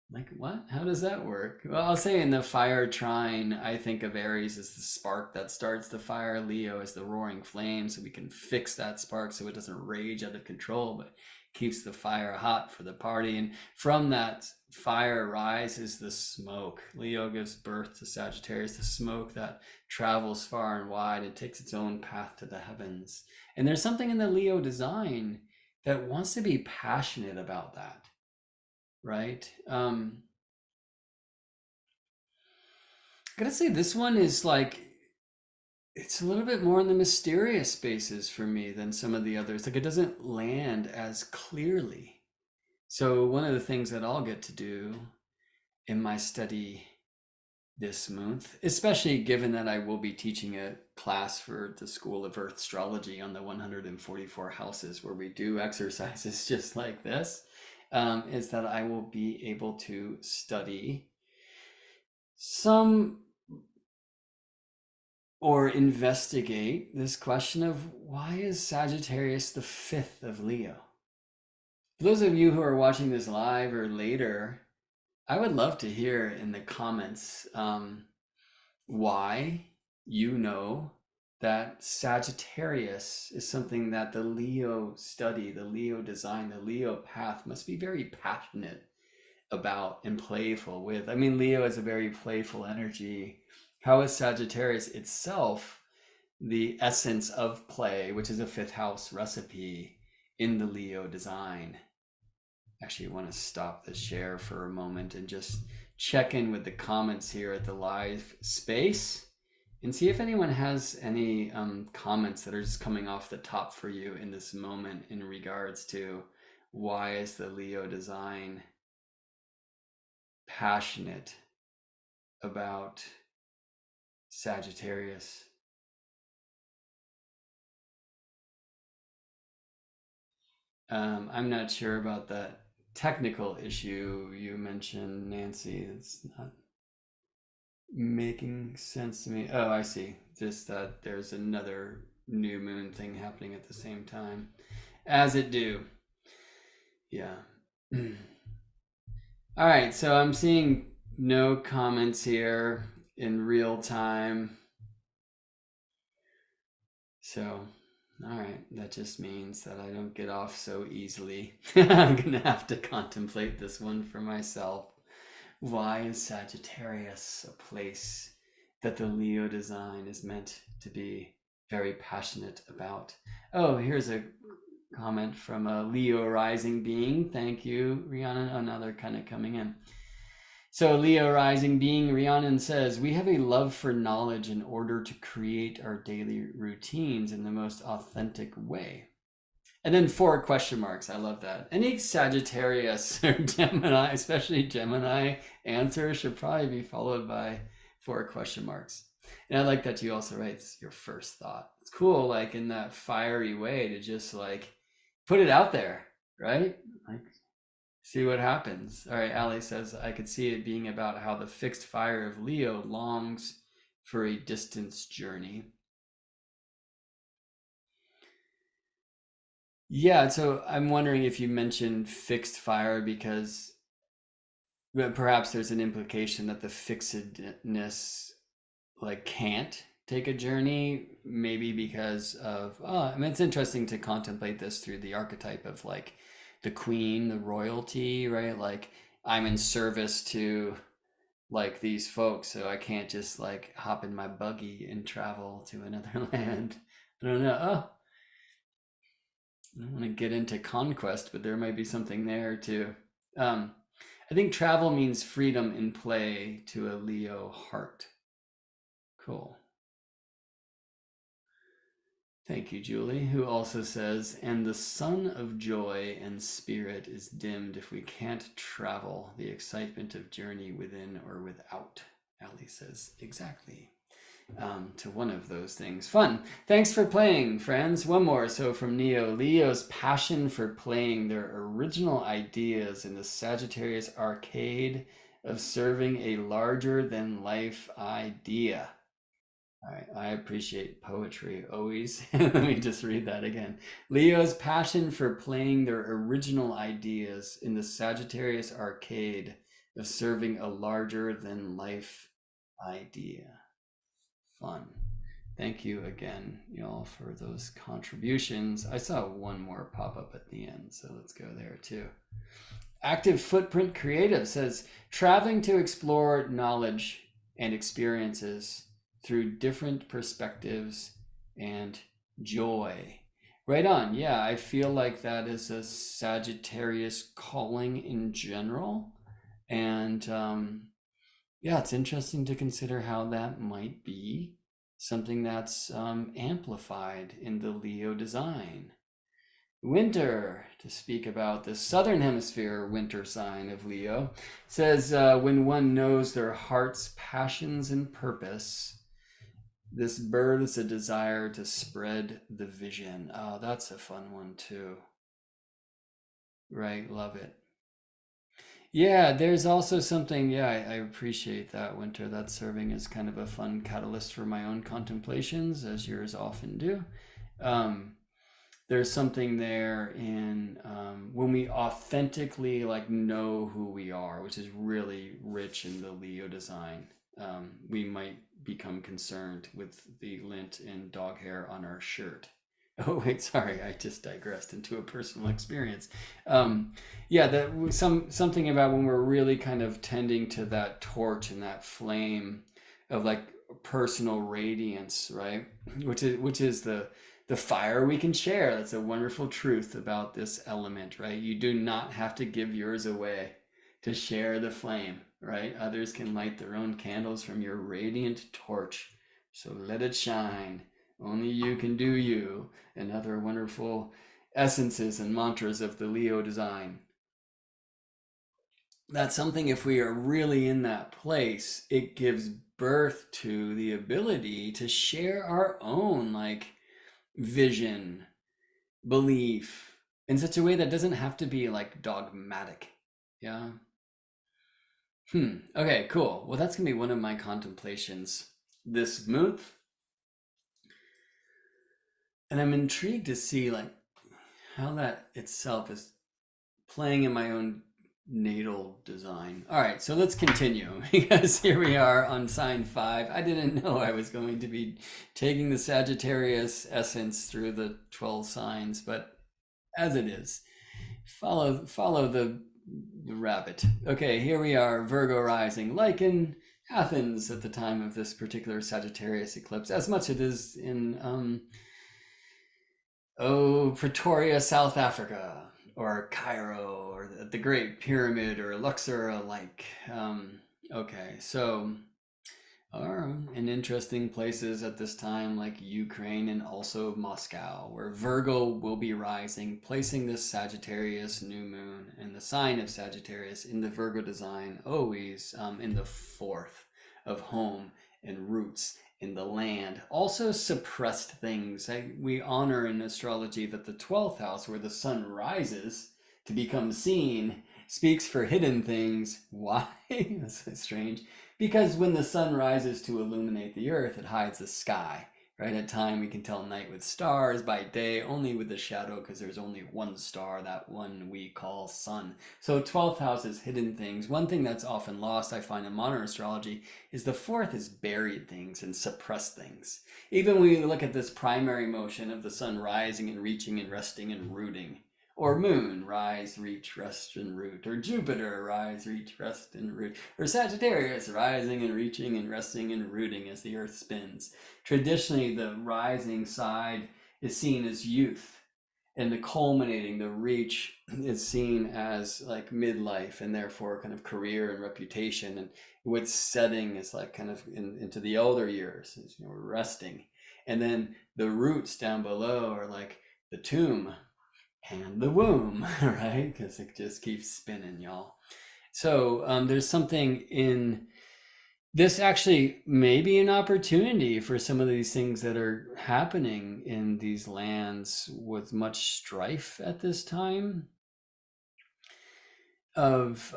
Like, what? How does that work? Well, I'll say in the fire trine, I think of Aries as the spark that starts the fire. Leo is the roaring flame, so we can fix that spark so it doesn't rage out of control, but keeps the fire hot for the party. And from that fire rises the smoke. Leo gives birth to Sagittarius, the smoke that travels far and wide and takes its own path to the heavens. And there's something in the Leo design that wants to be passionate about that, right? I gotta say, this one is like, it's a little bit more in the mysterious spaces for me than some of the others. Like, it doesn't land as clearly. So one of the things that I'll get to do in my study this month, especially given that I will be teaching a class for the School of Earth Astrology on the 144 houses where we do exercises just like this, is that I will be able to study some or investigate this question of, why is Sagittarius the 5th of Leo? For those of you who are watching this live or later, I would love to hear in the comments why you know that Sagittarius is something that the Leo study, the Leo design, the Leo path must be very passionate about and playful with. I mean, Leo is a very playful energy. How is Sagittarius itself the essence of play, which is a 5th house recipe in the Leo design? Actually, I want to stop the share for a moment and just check in with the comments here at the live space and see if anyone has any comments that are just coming off the top for you in this moment in regards to, why is the Leo design passionate about Sagittarius? I'm not sure about that technical issue you mentioned, Nancy. It's not making sense to me. Oh, I see. Just that there's another new moon thing happening at the same time. As it do. Yeah. All right, so I'm seeing no comments here in real time. So, all right, that just means that I don't get off so easily. I'm gonna have to contemplate this one for myself. Why is Sagittarius a place that the Leo design is meant to be very passionate about? Oh, here's a comment from a Leo rising being. Thank you, Rhiannon. Another kind of coming in. So Leo rising being, Rhiannon says, we have a love for knowledge in order to create our daily routines in the most authentic way. And then 4 question marks. I love that. Any Sagittarius or Gemini, especially Gemini answer should probably be followed by 4 question marks. And I like that you also write your first thought. It's cool, like in that fiery way to just like put it out there, right? Like see what happens. All right, Allie says, I could see it being about how the fixed fire of Leo longs for a distance journey. Yeah, so I'm wondering if you mentioned fixed fire because perhaps there's an implication that the fixedness like can't take a journey, maybe because of I mean it's interesting to contemplate this through the archetype of like the queen, the royalty, right? Like I'm in service to like these folks, so I can't just like hop in my buggy and travel to another land. I don't know. Oh, I don't want to get into conquest, but there might be something there too. Um, I think travel means freedom in play to a Leo heart. Cool. Thank you, Julie, who also says, and the sun of joy and spirit is dimmed if we can't travel, the excitement of journey within or without. Ali says, exactly. To one of those things. Fun. Thanks for playing, friends. One more. So from Neo, Leo's passion for playing their original ideas in the Sagittarius arcade of serving a larger than life idea. All right, I appreciate poetry always. Let me just read that again. Leo's passion for playing their original ideas in the Sagittarius arcade of serving a larger than life idea. Fun. Thank you again, y'all, for those contributions. I saw one more pop up at the end, so let's go there too. Active Footprint Creative says, traveling to explore knowledge and experiences through different perspectives and joy. Right on. Yeah, I feel like that is a Sagittarius calling in general. And yeah, it's interesting to consider how that might be something that's amplified in the Leo design. Winter, to speak about the southern hemisphere winter sign of Leo, says when one knows their heart's passions and purpose, this births a desire to spread the vision. Oh, that's a fun one too. Right, love it. Yeah, there's also something, yeah, I appreciate that, Winter. That's serving as kind of a fun catalyst for my own contemplations, as yours often do. Um, there's something there in when we authentically like know who we are, which is really rich in the Leo design. We might become concerned with the lint and dog hair on our shirt. Oh wait, sorry, I just digressed into a personal experience. Yeah, that something about when we're really kind of tending to that torch and that flame of like personal radiance, right? Which is the fire we can share. That's a wonderful truth about this element, right? You do not have to give yours away to share the flame, right? Others can light their own candles from your radiant torch. So let it shine. Only you can do you, and other wonderful essences and mantras of the Leo design. That's something, if we are really in that place, it gives birth to the ability to share our own like vision, belief in such a way that doesn't have to be like dogmatic. Yeah. Okay, cool. Well, that's gonna be one of my contemplations this month. And I'm intrigued to see like how that itself is playing in my own natal design. All right, so let's continue because here we are on sign 5. I didn't know I was going to be taking the Sagittarius essence through the 12 signs, but as it is, follow the rabbit. Okay, here we are, Virgo rising, like in Athens at the time of this particular Sagittarius eclipse, as much as it is in Oh, Pretoria, South Africa, or Cairo, or the Great Pyramid, or Luxor Lake. Okay, so are in interesting places at this time, like Ukraine and also Moscow, where Virgo will be rising, placing this Sagittarius new moon and the sign of Sagittarius in the Virgo design, always in the fourth of home and roots in the land. Also, suppressed things. We honor in astrology that the 12th house, where the sun rises to become seen, speaks for hidden things. Why? That's so strange, because when the sun rises to illuminate the earth, it hides the sky. Right, at time we can tell night with stars, by day only with the shadow, because there's only one star, that one we call sun. So 12th house is hidden things. One thing that's often lost, I find, in modern astrology is the fourth is buried things and suppressed things. Even when we look at this primary motion of the sun rising and reaching and resting and rooting, or moon, rise, reach, rest, and root, or Jupiter, rise, reach, rest, and root, or Sagittarius, rising and reaching and resting and rooting as the earth spins. Traditionally, the rising side is seen as youth, and the culminating, the reach, is seen as like midlife, and therefore kind of career and reputation. And what's setting is like kind of into the elder years, is, resting. And then the roots down below are like the tomb and the womb, right? Because it just keeps spinning, y'all. So there's something in this, actually maybe an opportunity for some of these things that are happening in these lands with much strife at this time, of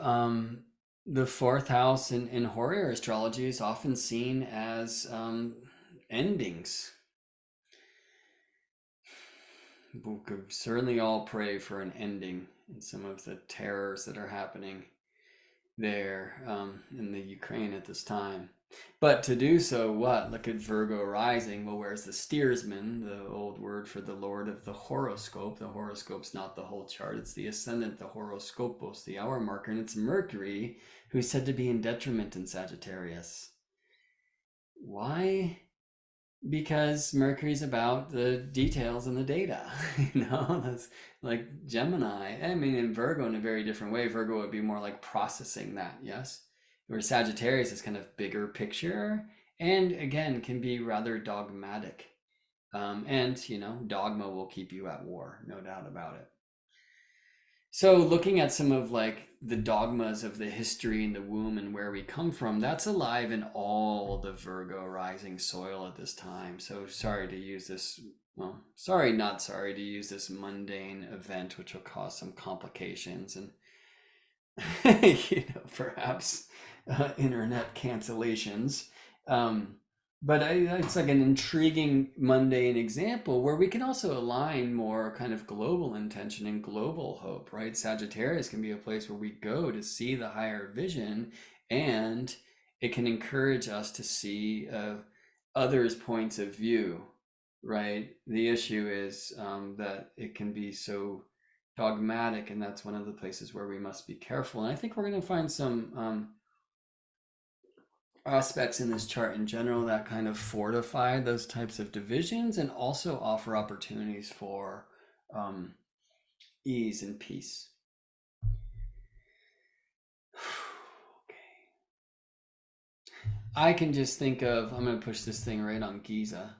the fourth house in Horary astrology is often seen as endings. We could certainly all pray for an ending in some of the terrors that are happening there in the Ukraine at this time. But to do so, what? Look at Virgo rising. Well, where's the steersman, the old word for the lord of the horoscope? The horoscope's not the whole chart, it's the ascendant, the horoscopos, the hour marker, and it's Mercury, who's said to be in detriment in Sagittarius. Why? Because Mercury's about the details and the data. That's like Gemini. I mean, in Virgo, in a very different way, Virgo would be more like processing that, yes? Where Sagittarius is kind of bigger picture, and again can be rather dogmatic. And dogma will keep you at war, no doubt about it. So looking at some of like the dogmas of the history in the womb and where we come from, that's alive in all the Virgo rising soil at this time. So sorry to use this, well, sorry, not sorry to use this mundane event, which will cause some complications and, perhaps internet cancellations. But it's like an intriguing mundane example where we can also align more kind of global intention and global hope, right? Sagittarius can be a place where we go to see the higher vision, and it can encourage us to see others' points of view, right? The issue is that it can be so dogmatic, and that's one of the places where we must be careful. And I think we're going to find some aspects in this chart in general that kind of fortify those types of divisions and also offer opportunities for ease and peace. Okay. I can just think of, I'm going to push this thing right on Giza.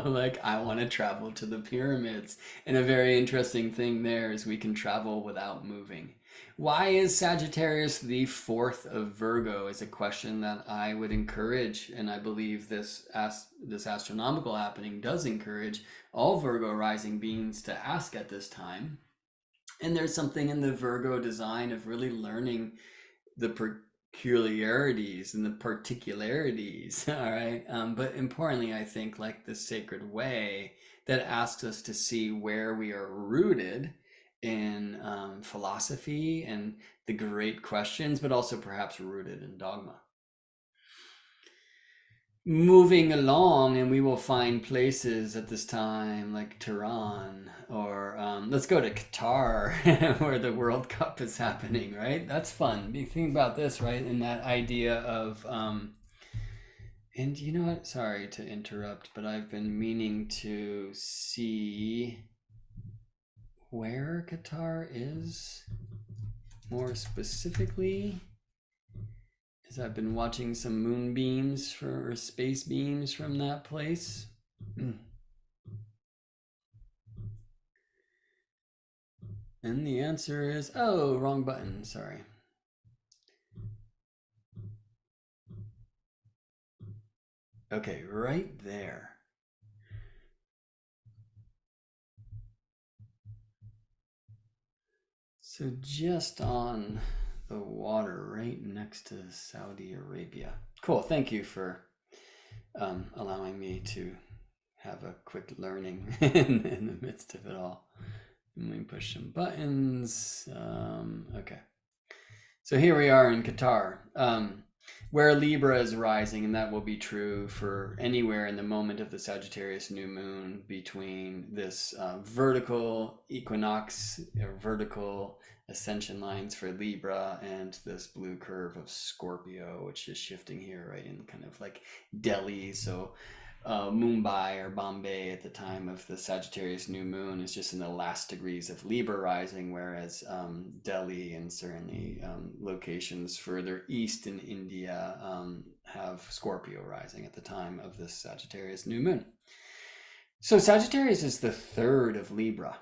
Like I want to travel to the pyramids. And a very interesting thing there is we can travel without moving. Why is Sagittarius the fourth of Virgo is a question that I would encourage, and I believe this astronomical happening does encourage all Virgo rising beings to ask at this time. And there's something in the Virgo design of really learning the peculiarities and the particularities, all right? But importantly, I think like the sacred way that asks us to see where we are rooted in philosophy and the great questions, but also perhaps rooted in dogma. Moving along, and we will find places at this time like Tehran, or let's go to Qatar where the World Cup is happening, right? That's fun. You think about this, right? And that idea of And you know what? Sorry to interrupt, but I've been meaning to see where Qatar is more specifically, as I've been watching some moonbeams or space beams from that place. And the answer is, oh, wrong button, sorry. Okay, right there. So just on the water right next to Saudi Arabia. Cool, thank you for allowing me to have a quick learning in the midst of it all. Let me push some buttons. Okay. So here we are in Qatar, where Libra is rising, and that will be true for anywhere in the moment of the Sagittarius new moon between this vertical equinox or vertical ascension lines for Libra and this blue curve of Scorpio, which is shifting here right in kind of like Delhi. So Mumbai or Bombay at the time of the Sagittarius new moon is just in the last degrees of Libra rising, whereas Delhi and certainly locations further east in India have Scorpio rising at the time of this Sagittarius new moon. So Sagittarius is the third of Libra,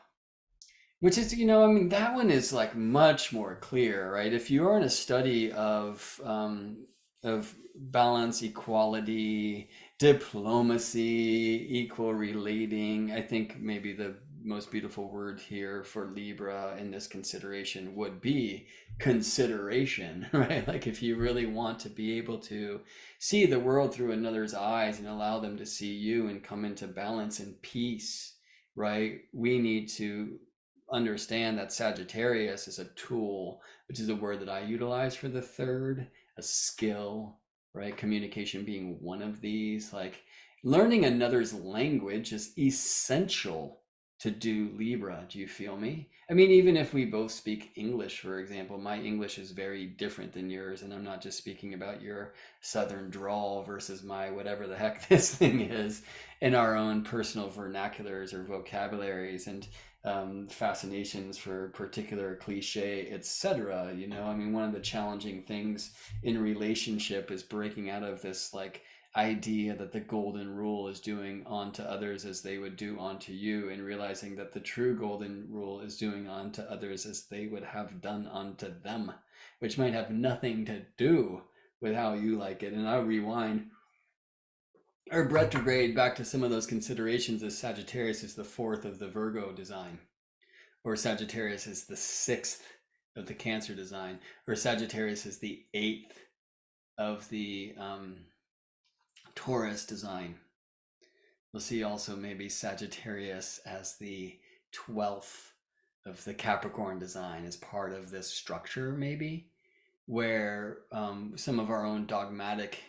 which is, you know, I mean, that one is like much more clear, right? If you're in a study of balance, equality, diplomacy, equal relating, I think maybe the most beautiful word here for Libra in this consideration would be consideration, right? Like if you really want to be able to see the world through another's eyes and allow them to see you and come into balance and peace, right? We need to understand that Sagittarius is a tool, which is a word that I utilize for the third, a skill, right? Communication being one of these. Like learning another's language is essential to do Libra. Do you feel me? I mean, even if we both speak English, for example, my English is very different than yours. And I'm not just speaking about your Southern drawl versus my whatever the heck this thing is in our own personal vernaculars or vocabularies and fascinations for particular cliche, etc. You know, I mean, one of the challenging things in relationship is breaking out of this like idea that the golden rule is doing onto others as they would do onto you, and realizing that the true golden rule is doing onto others as they would have done unto them, which might have nothing to do with how you like it. And I'll rewind or retrograde back to some of those considerations as Sagittarius is the fourth of the Virgo design, or Sagittarius is the sixth of the Cancer design, or Sagittarius is the eighth of the Taurus design. We'll see also maybe Sagittarius as the 12th of the Capricorn design as part of this structure, maybe, where some of our own dogmatic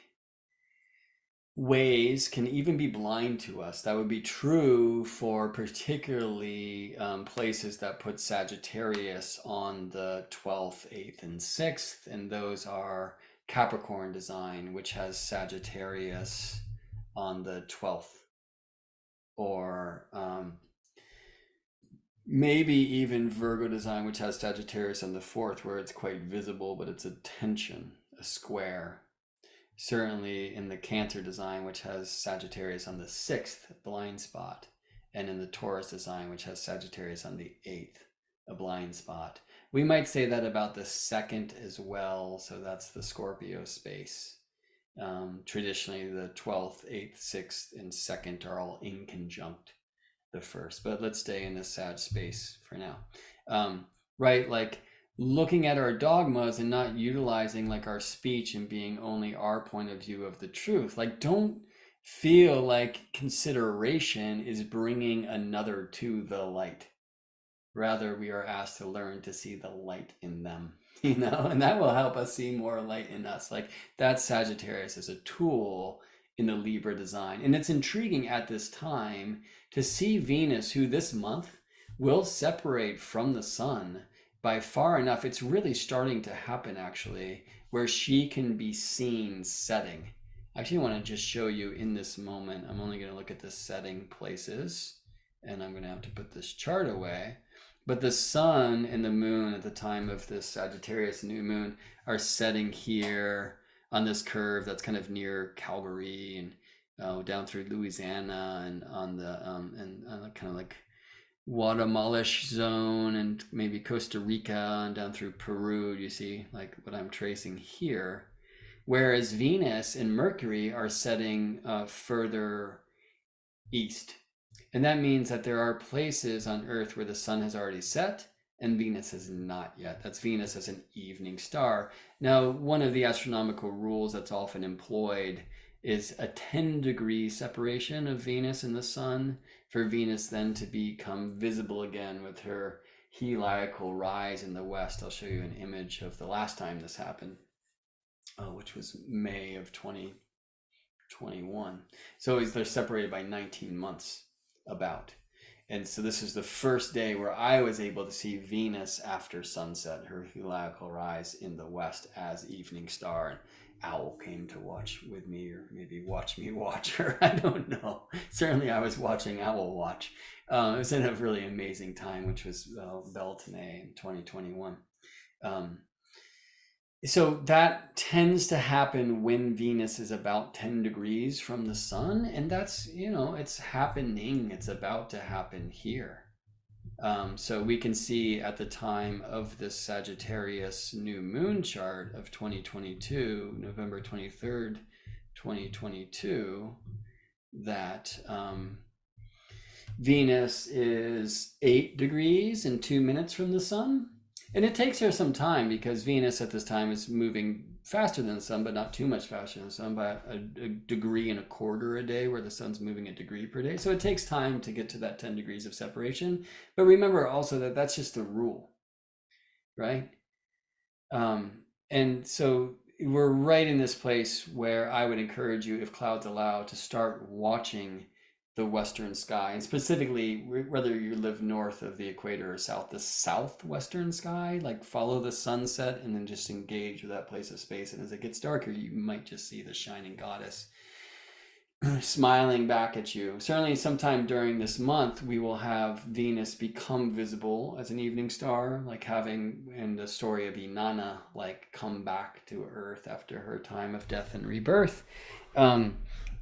ways can even be blind to us. That would be true for particularly places that put Sagittarius on the 12th, 8th, and 6th, and those are Capricorn design, which has Sagittarius on the 12th, or maybe even Virgo design, which has Sagittarius on the 4th, where it's quite visible, but it's a tension, a square. Certainly in the Cancer design, which has Sagittarius on the 6th, blind spot, and in the Taurus design, which has Sagittarius on the 8th, a blind spot. We might say that about the 2nd as well, so that's the Scorpio space. Traditionally, the 12th, 8th, 6th, and 2nd are all inconjunct the 1st, but let's stay in the Sag space for now. Right, like looking at our dogmas and not utilizing like our speech and being only our point of view of the truth. Like, don't feel like consideration is bringing another to the light. Rather, we are asked to learn to see the light in them, you know, and that will help us see more light in us. Like that Sagittarius is a tool in the Libra design. And it's intriguing at this time to see Venus, who this month will separate from the sun by far enough. It's really starting to happen actually, where she can be seen setting I actually want to just show you in this moment. I'm only going to look at the setting places, and I'm going to have to put this chart away. But the sun and the moon at the time of this Sagittarius new moon are setting here on this curve that's kind of near Calgary and down through Louisiana and on the kind of like Guatemala-ish zone and maybe Costa Rica and down through Peru. You see like what I'm tracing here. Whereas Venus and Mercury are setting further east. And that means that there are places on Earth where the sun has already set and Venus has not yet. That's Venus as an evening star. Now, one of the astronomical rules that's often employed is a 10-degree separation of Venus and the sun for Venus then to become visible again with her heliacal rise in the west. I'll show you an image of the last time this happened, which was May of 2021. So they're separated by 19 months about. And so this is the first day where I was able to see Venus after sunset, her heliacal rise in the west as evening star. And Owl came to watch with me, or maybe watch me watch her. I don't know. Certainly I was watching Owl watch. It was in a really amazing time, which was Beltane in 2021. So that tends to happen when Venus is about 10 degrees from the sun. And that's, it's happening. It's about to happen here. So we can see at the time of this Sagittarius new moon chart of 2022, November 23rd, 2022, that Venus is 8 degrees and 2 minutes from the sun. And it takes her some time because Venus at this time is moving faster than the sun, but not too much faster than the sun, by a degree and a quarter a day, where the sun's moving a degree per day. So it takes time to get to that 10 degrees of separation. But remember also that that's just the rule, right? And so we're right in this place where I would encourage you, if clouds allow, to start watching the western sky, and specifically whether you live north of the equator or south, the southwestern sky. Like follow the sunset and then just engage with that place of space. And as it gets darker, you might just see the shining goddess smiling back at you. Certainly sometime during this month, we will have Venus become visible as an evening star, like having in the story of Inanna, like come back to Earth after her time of death and rebirth.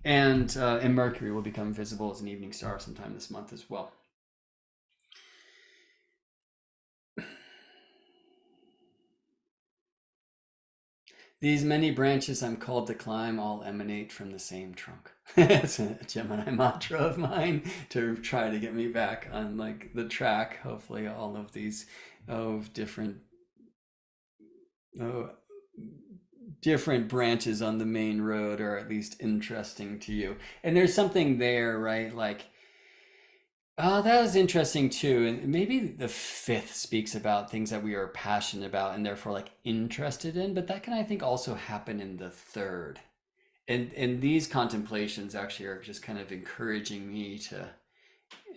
And Mercury will become visible as an evening star sometime this month as well. These many branches I'm called to climb all emanate from the same trunk. It's a Gemini mantra of mine to try to get me back on like the track. Hopefully all of these different branches on the main road are at least interesting to you. And there's something there, right? Like, that was interesting too. And maybe the fifth speaks about things that we are passionate about and therefore like interested in, but that can, I think, also happen in the third. And these contemplations actually are just kind of encouraging me to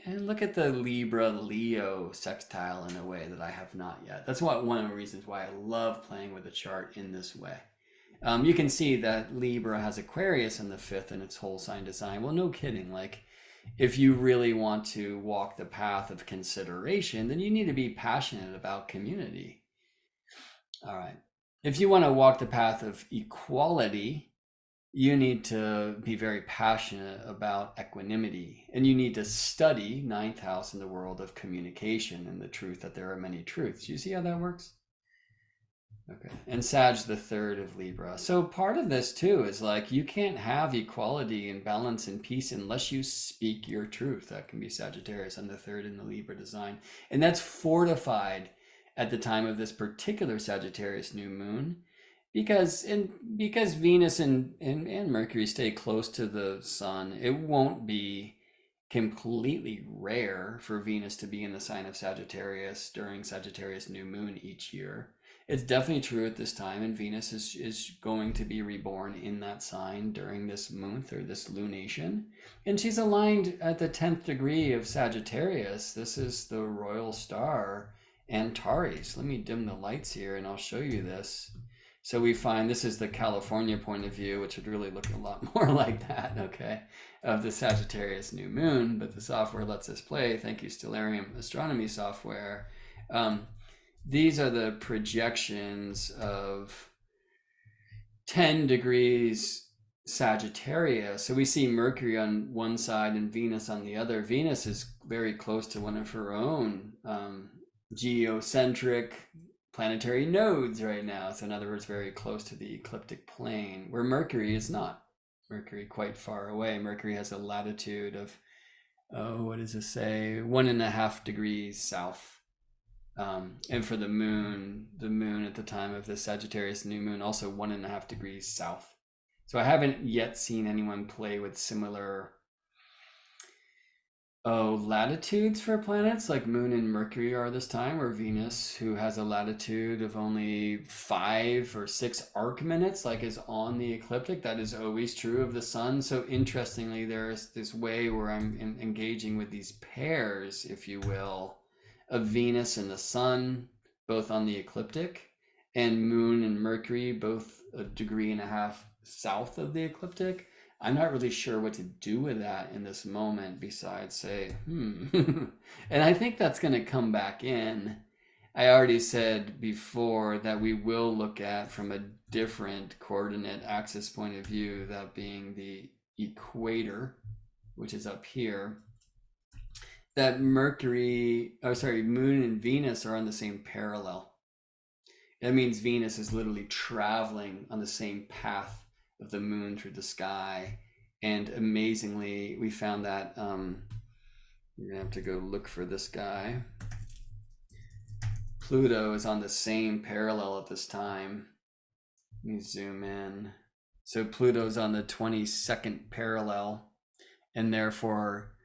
look at the Libra Leo sextile in a way that I have not yet. That's one of the reasons why I love playing with the chart in this way. You can see that Libra has Aquarius in the fifth in its whole sign design. Well, no kidding. Like, if you really want to walk the path of consideration, then you need to be passionate about community. All right. If you want to walk the path of equality, you need to be very passionate about equanimity. And you need to study ninth house in the world of communication and the truth that there are many truths. You see how that works? Okay. And Sag the third of Libra. So part of this too is like, you can't have equality and balance and peace unless you speak your truth. That can be Sagittarius on the third in the Libra design. And that's fortified at the time of this particular Sagittarius new moon, because Venus and Mercury stay close to the sun. It won't be completely rare for Venus to be in the sign of Sagittarius during Sagittarius new moon each year. It's definitely true at this time, and Venus is going to be reborn in that sign during this month or this lunation. And she's aligned at the 10th degree of Sagittarius. This is the royal star Antares. Let me dim the lights here and I'll show you this. So we find this is the California point of view, which would really look a lot more like that, okay, of the Sagittarius new moon. But the software lets us play. Thank you, Stellarium Astronomy software. These are the projections of 10 degrees Sagittarius. So we see Mercury on one side and Venus on the other. Venus is very close to one of her own geocentric planetary nodes right now. So in other words, very close to the ecliptic plane, where Mercury is not. Mercury quite far away. Mercury has a latitude of, what does it say? 1.5 degrees south. And for the moon at the time of the Sagittarius new moon, also 1.5 degrees south. So I haven't yet seen anyone play with similar latitudes for planets like Moon and Mercury are this time, or Venus, who has a latitude of only 5 or 6 arc minutes, like is on the ecliptic. That is always true of the sun. So interestingly, there's this way where I'm engaging with these pairs, if you will, of Venus and the sun, both on the ecliptic, and Moon and Mercury, both 1.5 degrees south of the ecliptic. I'm not really sure what to do with that in this moment besides say, and I think that's going to come back in. I already said before that we will look at from a different coordinate axis point of view, that being the equator, which is up here, that Moon and Venus are on the same parallel. That means Venus is literally traveling on the same path of the moon through the sky. And amazingly, we found that you're gonna have to go look for this guy. Pluto is on the same parallel at this time. Let me zoom in. So Pluto's on the 22nd parallel, and therefore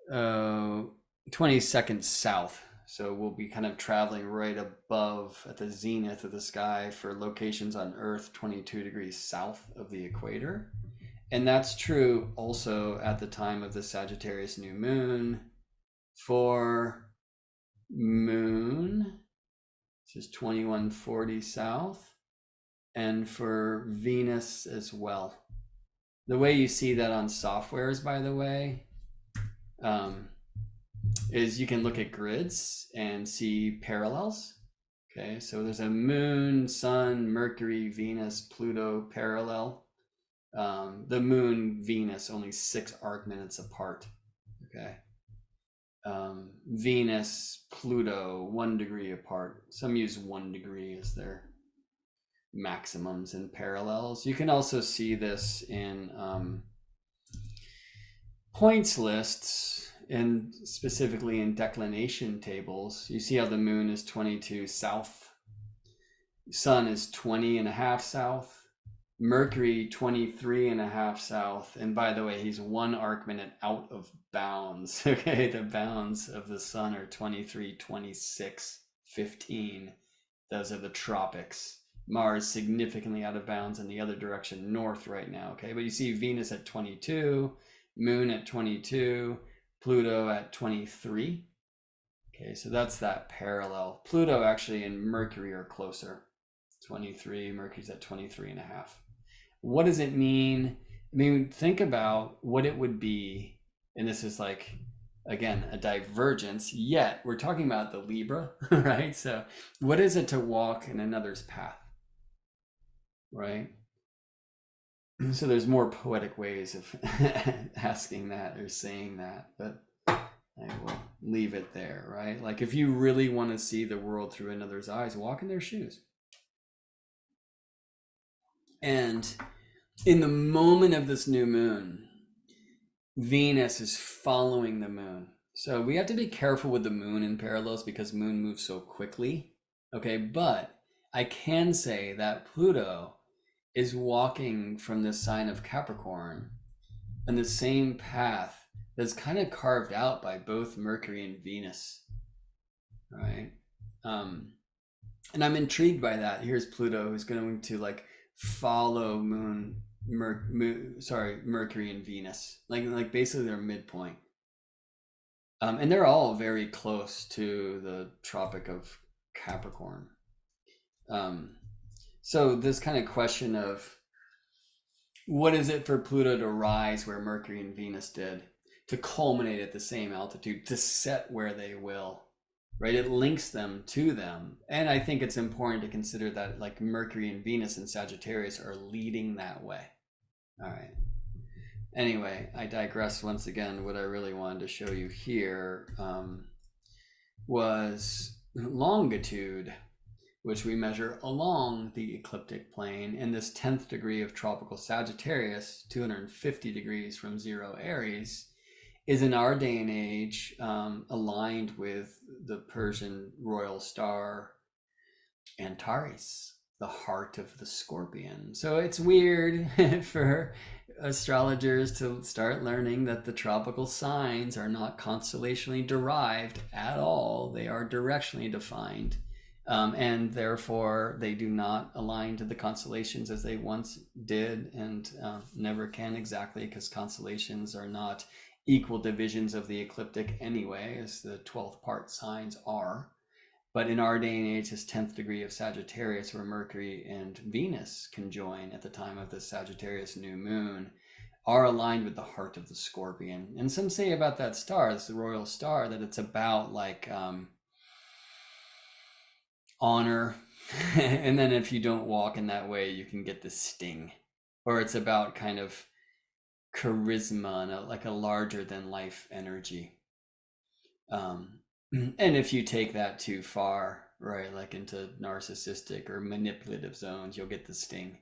22nd south. So we'll be kind of traveling right above at the zenith of the sky for locations on Earth 22 degrees south of the equator. And that's true also at the time of the Sagittarius new moon for Moon, this is 2140 south, and for Venus as well. The way you see that on softwares, by the way, is you can look at grids and see parallels. Okay, so there's a Moon, Sun, Mercury, Venus, Pluto parallel. The Moon, Venus, only 6 arc minutes apart. Okay. Venus, Pluto, 1 degree apart. Some use 1 degree as their maximums and parallels. You can also see this in points lists, and specifically in declination tables. You see how the moon is 22 south, sun is 20.5 south, Mercury 23.5 south, and by the way, he's 1 arc minute out of bounds. Okay, the bounds of the sun are 23, 26, 15. Those are the tropics. Mars significantly out of bounds in the other direction, north right now. Okay, but you see Venus at 22, Moon at 22, Pluto at 23. Okay, so that's that parallel. Pluto actually and Mercury are closer. 23, Mercury's at 23.5. What does it mean? I mean, think about what it would be, and this is like, again, a divergence, yet we're talking about the Libra, right? So what is it to walk in another's path, right? So there's more poetic ways of asking that or saying that, but I will leave it there, right? Like if you really want to see the world through another's eyes, walk in their shoes. And in the moment of this new moon, Venus is following the moon. So we have to be careful with the moon in parallels because moon moves so quickly. Okay, but I can say that Pluto is walking from the sign of Capricorn on the same path that's kind of carved out by both Mercury and Venus, right? And I'm intrigued by that. Here's Pluto, who's going to like follow Mercury and Venus, like basically their midpoint. And they're all very close to the Tropic of Capricorn. So this kind of question of what is it for Pluto to rise where Mercury and Venus did, to culminate at the same altitude, to set where they will, right? It links them to them. And I think it's important to consider that like Mercury and Venus and Sagittarius are leading that way. All right. Anyway, I digress once again. What I really wanted to show you here was longitude, which we measure along the ecliptic plane. And this 10th degree of tropical Sagittarius, 250 degrees from 0 Aries, is in our day and age aligned with the Persian royal star Antares, the heart of the scorpion. So it's weird for astrologers to start learning that the tropical signs are not constellationally derived at all. They are directionally defined. And therefore, they do not align to the constellations as they once did, and never can exactly, because constellations are not equal divisions of the ecliptic anyway, as the 12th part signs are. But in our day and age, this 10th degree of Sagittarius, where Mercury and Venus conjoin at the time of the Sagittarius new moon, are aligned with the heart of the scorpion. And some say about that star, it's the royal star, that it's about like honor. And then if you don't walk in that way, you can get the sting. Or it's about kind of charisma and like a larger than life energy. And if you take that too far, right, like into narcissistic or manipulative zones, you'll get the sting.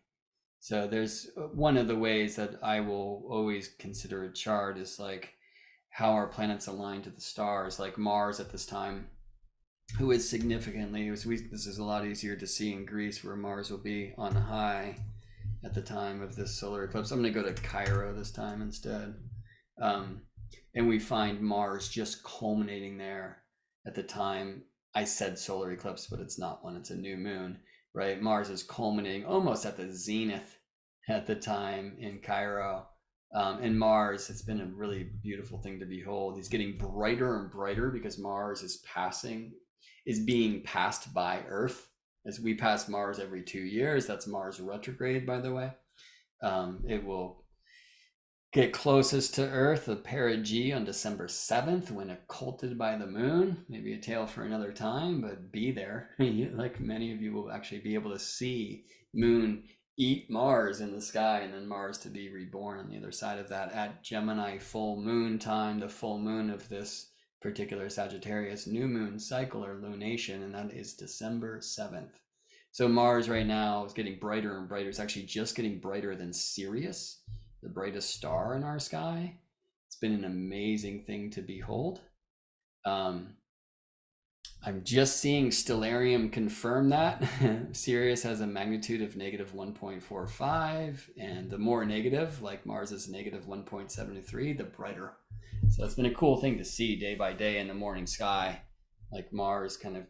So there's one of the ways that I will always consider a chart is like how our planets align to the stars, like Mars at this time, who is significantly, this is a lot easier to see in Greece, where Mars will be on high at the time of this solar eclipse. I'm going to go to Cairo this time instead. And we find Mars just culminating there at the time. I said solar eclipse, but it's not one, it's a new moon, right? Mars is culminating almost at the zenith at the time in Cairo. And Mars, it's been a really beautiful thing to behold. He's getting brighter and brighter because Mars is being passed by Earth. As we pass Mars every 2 years, that's Mars retrograde, by the way. It will get closest to Earth, the perigee, on December 7th, when occulted by the moon. Maybe a tale for another time, but be there. Like many of you will actually be able to see moon eat Mars in the sky, and then Mars to be reborn on the other side of that at Gemini full moon time, the full moon of this particular Sagittarius new moon cycle or lunation, and that is December 7th. So Mars right now is getting brighter and brighter. It's actually just getting brighter than Sirius, the brightest star in our sky. It's been an amazing thing to behold. I'm just seeing Stellarium confirm that. Sirius has a magnitude of negative 1.45, and the more negative, like Mars is negative 1.73, the brighter. So it's been a cool thing to see day by day in the morning sky, like Mars kind of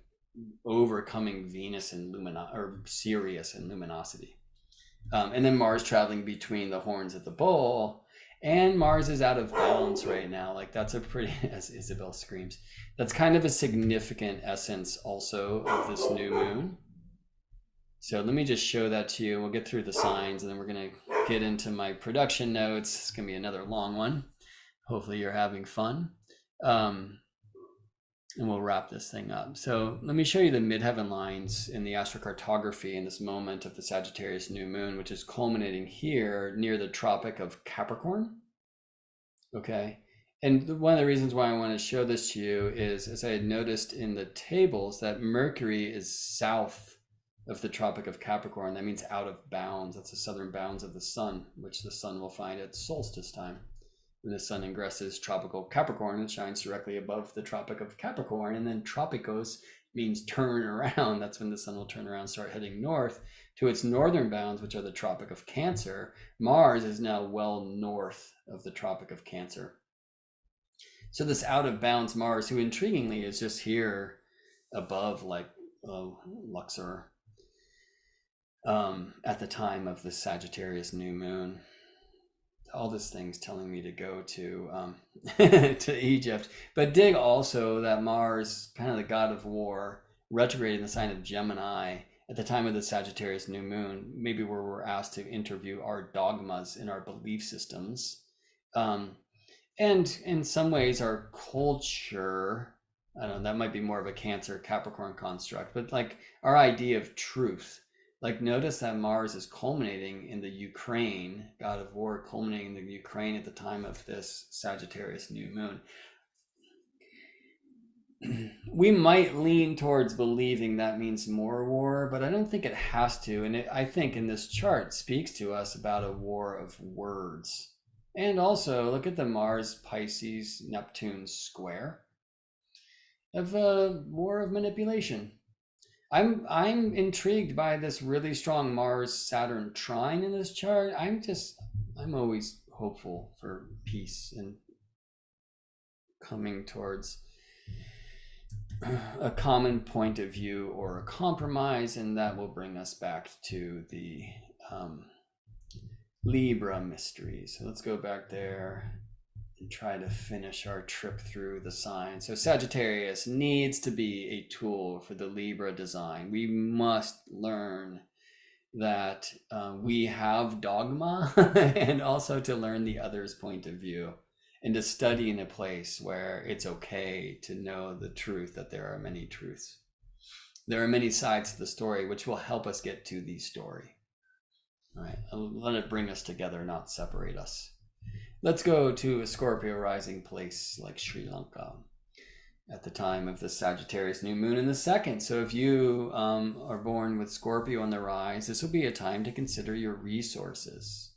overcoming Venus and Sirius in luminosity. And then Mars traveling between the horns of the bull, and Mars is out of balance right now. Like that's a pretty, as Isabel screams, that's kind of a significant essence also of this new moon. So let me just show that to you. We'll get through the signs, and then we're going to get into my production notes. It's going to be another long one. Hopefully you're having fun. And we'll wrap this thing up. So let me show you the midheaven lines in the astrocartography in this moment of the Sagittarius new moon, which is culminating here near the Tropic of Capricorn. Okay. And one of the reasons why I want to show this to you is, as I had noticed in the tables, that Mercury is south of the Tropic of Capricorn. That means out of bounds. That's the southern bounds of the sun, which the sun will find at solstice time. When the sun ingresses tropical Capricorn, it shines directly above the Tropic of Capricorn. And then tropicos means turn around. That's when the sun will turn around, start heading north to its northern bounds, which are the Tropic of Cancer. Mars is now well north of the Tropic of Cancer. So this out of bounds Mars, who intriguingly is just here above like Luxor at the time of the Sagittarius new moon. All this thing's telling me to go to to Egypt, but dig also that Mars, kind of the god of war, retrograde in the sign of Gemini, at the time of the Sagittarius new moon, maybe where we're asked to interview our dogmas in our belief systems. And in some ways, our culture, I don't know, that might be more of a Cancer Capricorn construct, but like our idea of truth. Like, notice that Mars is culminating in the Ukraine, god of war, culminating in the Ukraine at the time of this Sagittarius new moon. We might lean towards believing that means more war, but I don't think it has to. And I think in this chart speaks to us about a war of words. And also look at the Mars Pisces Neptune square of a war of manipulation. I'm intrigued by this really strong Mars Saturn trine in this chart. I'm always hopeful for peace and coming towards a common point of view or a compromise, and that will bring us back to the Libra mystery. So let's go back there and try to finish our trip through the signs. So Sagittarius needs to be a tool for the Libra design. We must learn that we have dogma and also to learn the other's point of view and to study in a place where it's okay to know the truth, that there are many truths. There are many sides to the story which will help us get to the story. All right, let it bring us together, not separate us. Let's go to a Scorpio rising place like Sri Lanka at the time of the Sagittarius new moon in the second. So if you are born with Scorpio on the rise, this will be a time to consider your resources.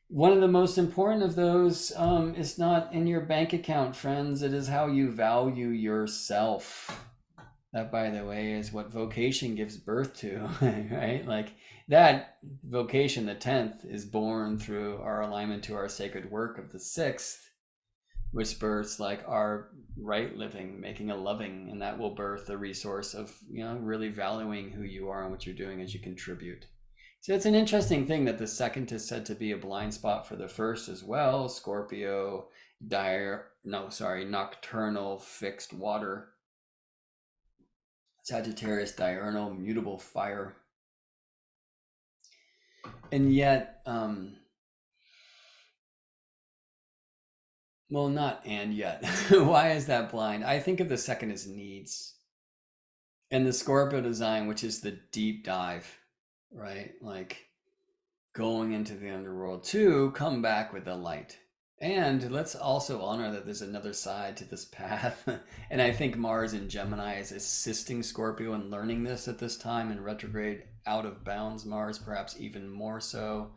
One of the most important of those is not in your bank account, friends. It is how you value yourself. That, by the way, is what vocation gives birth to, right? Like that vocation, the 10th, is born through our alignment to our sacred work of the 6th, which births like our right living, making a loving, and that will birth the resource of, really valuing who you are and what you're doing as you contribute. So it's an interesting thing that the 2nd is said to be a blind spot for the 1st as well. Scorpio, nocturnal fixed water. Sagittarius, diurnal, mutable fire. And yet, not and yet. Why is that blind? I think of the 2nd as needs. And the Scorpio design, which is the deep dive, right? Like going into the underworld to come back with the light. And let's also honor that there's another side to this path. And I think Mars in Gemini is assisting Scorpio in learning this at this time in retrograde out of bounds Mars, perhaps even more so.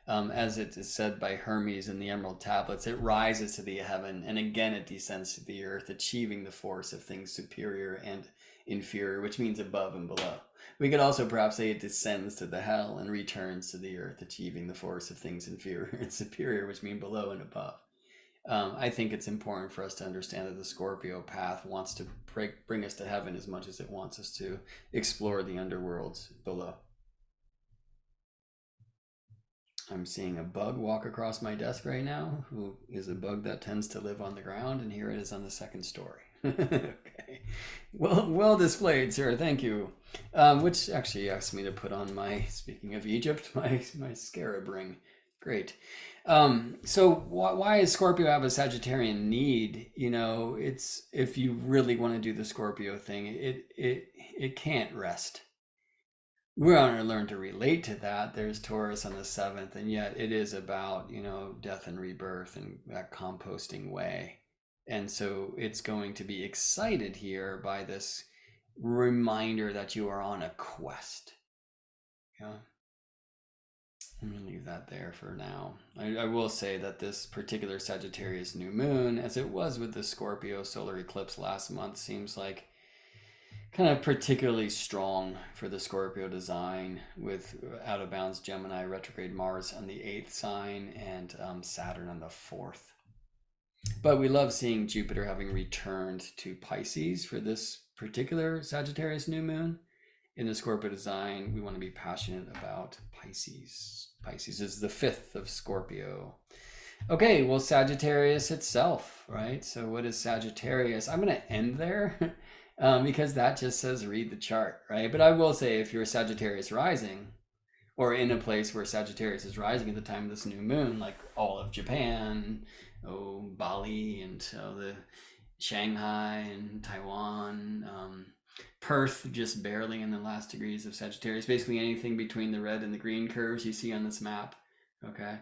As it is said by Hermes in the Emerald Tablets, it rises to the heaven and again it descends to the earth, achieving the force of things superior and inferior, which means above and below. We could also perhaps say it descends to the hell and returns to the earth, achieving the force of things inferior and superior, which mean below and above. I think it's important for us to understand that the Scorpio path wants to bring us to heaven as much as it wants us to explore the underworlds below. I'm seeing a bug walk across my desk right now, who is a bug that tends to live on the ground, and here it is on the 2nd story. Okay, well displayed, sir. Thank you. Which actually asked me to put on my, speaking of Egypt, my scarab ring. Great. So why does Scorpio have a Sagittarian need? It's, if you really want to do the Scorpio thing, it can't rest. We're going to learn to relate to that. There's Taurus on the 7th, and yet it is about, death and rebirth and that composting way. And so it's going to be excited here by this reminder that you are on a quest. Yeah. I'm going to leave that there for now. I will say that this particular Sagittarius new moon, as it was with the Scorpio solar eclipse last month, seems like kind of particularly strong for the Scorpio design, with out of bounds Gemini retrograde Mars on the 8th sign and Saturn on the 4th. But we love seeing Jupiter having returned to Pisces for this particular Sagittarius new moon. In the Scorpio design, we want to be passionate about Pisces. Pisces is the 5th of Scorpio. Okay, well, Sagittarius itself, right? So what is Sagittarius? I'm going to end there. because that just says read the chart, right? But I will say, if you're a Sagittarius rising, or in a place where Sagittarius is rising at the time of this new moon, like all of Japan, Bali, and the Shanghai and Taiwan, Perth just barely in the last degrees of Sagittarius, basically anything between the red and the green curves you see on this map, okay?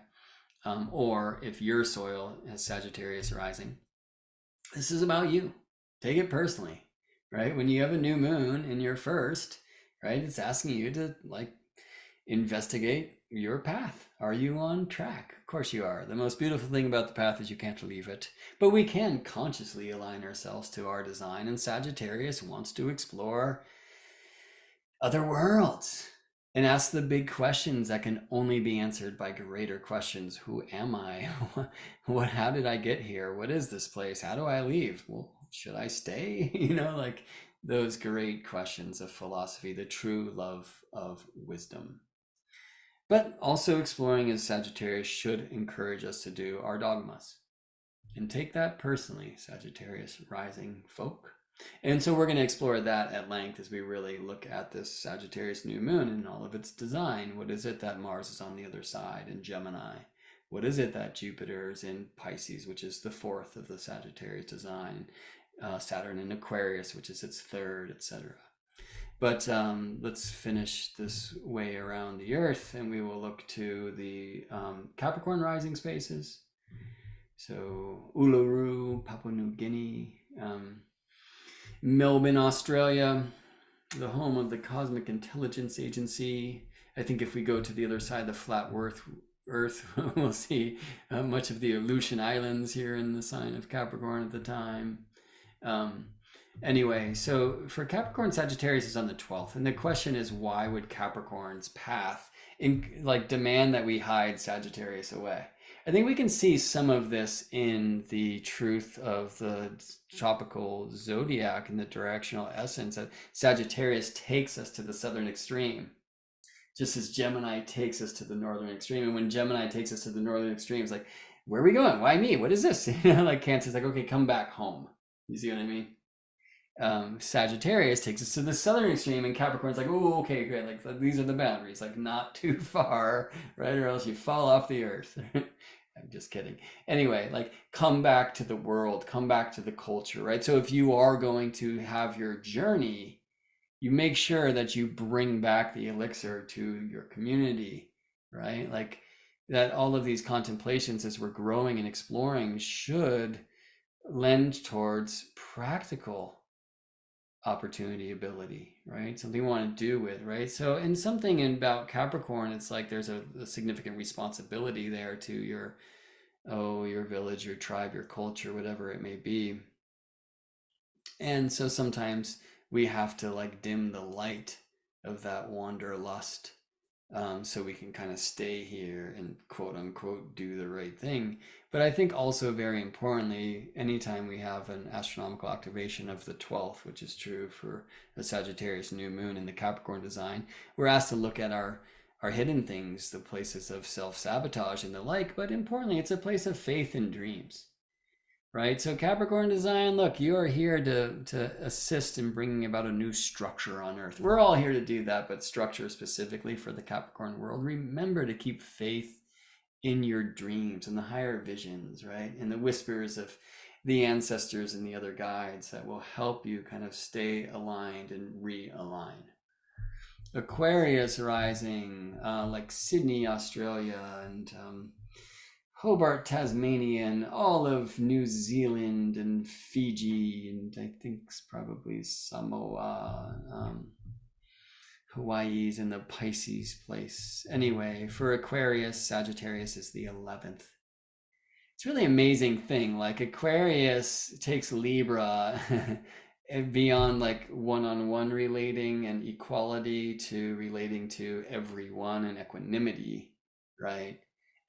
Or if your soil has Sagittarius rising, this is about you. Take it personally, right? When you have a new moon in your first, right, it's asking you to investigate your path. Are you on track? Of course you are. The most beautiful thing about the path is you can't leave it. But we can consciously align ourselves to our design, and Sagittarius wants to explore other worlds and ask the big questions that can only be answered by greater questions. Who am I? How did I get here? What is this place? How do I leave? Well, should I stay? Like those great questions of philosophy, the true love of wisdom. But also exploring as Sagittarius should encourage us to do our dogmas. And take that personally, Sagittarius rising folk. And so we're going to explore that at length as we really look at this Sagittarius new moon and all of its design. What is it that Mars is on the other side in Gemini? What is it that Jupiter is in Pisces, which is the fourth of the Sagittarius design? Saturn in Aquarius, which is its third, etc. But let's finish this way around the Earth, and we will look to the Capricorn rising spaces. So Uluru, Papua New Guinea, Melbourne, Australia, the home of the Cosmic Intelligence Agency. I think if we go to the other side, the flat Earth, we'll see much of the Aleutian Islands here in the sign of Capricorn at the time. Anyway, so for Capricorn, Sagittarius is on the 12th. And the question is, why would Capricorn's path demand that we hide Sagittarius away? I think we can see some of this in the truth of the tropical zodiac and the directional essence that Sagittarius takes us to the southern extreme, just as Gemini takes us to the northern extreme. And when Gemini takes us to the northern extreme, it's like, where are we going? Why me? What is this? Like Cancer's like, okay, come back home. You see what I mean? Sagittarius takes us to the southern extreme, and Capricorn's like, oh, okay, great. Like these are the boundaries, like not too far, right? Or else you fall off the earth. I'm just kidding. Anyway, like come back to the world, come back to the culture, right? So if you are going to have your journey, you make sure that you bring back the elixir to your community, right? Like that all of these contemplations as we're growing and exploring should lend towards practical opportunity, ability, right? Something you want to do with, right? So in something about Capricorn, it's like there's a significant responsibility there to your village, your tribe, your culture, whatever it may be. And so sometimes we have to like dim the light of that wanderlust, so we can kind of stay here and quote unquote do the right thing. But I think also very importantly, anytime we have an astronomical activation of the 12th, which is true for the Sagittarius new moon in the Capricorn design, we're asked to look at our hidden things, the places of self-sabotage and the like. But importantly, it's a place of faith and dreams, right? So Capricorn design, look, you are here to assist in bringing about a new structure on Earth. We're all here to do that, but structure specifically for the Capricorn world. Remember to keep faith in your dreams and the higher visions, right? And the whispers of the ancestors and the other guides that will help you kind of stay aligned and realign. Aquarius rising, like Sydney, Australia, and Hobart, Tasmania, and all of New Zealand and Fiji, and I think probably Samoa, Hawaii's in the Pisces place. Anyway, for Aquarius, Sagittarius is the 11th. It's really amazing thing. Like Aquarius takes Libra beyond like one-on-one relating and equality to relating to everyone and equanimity, right?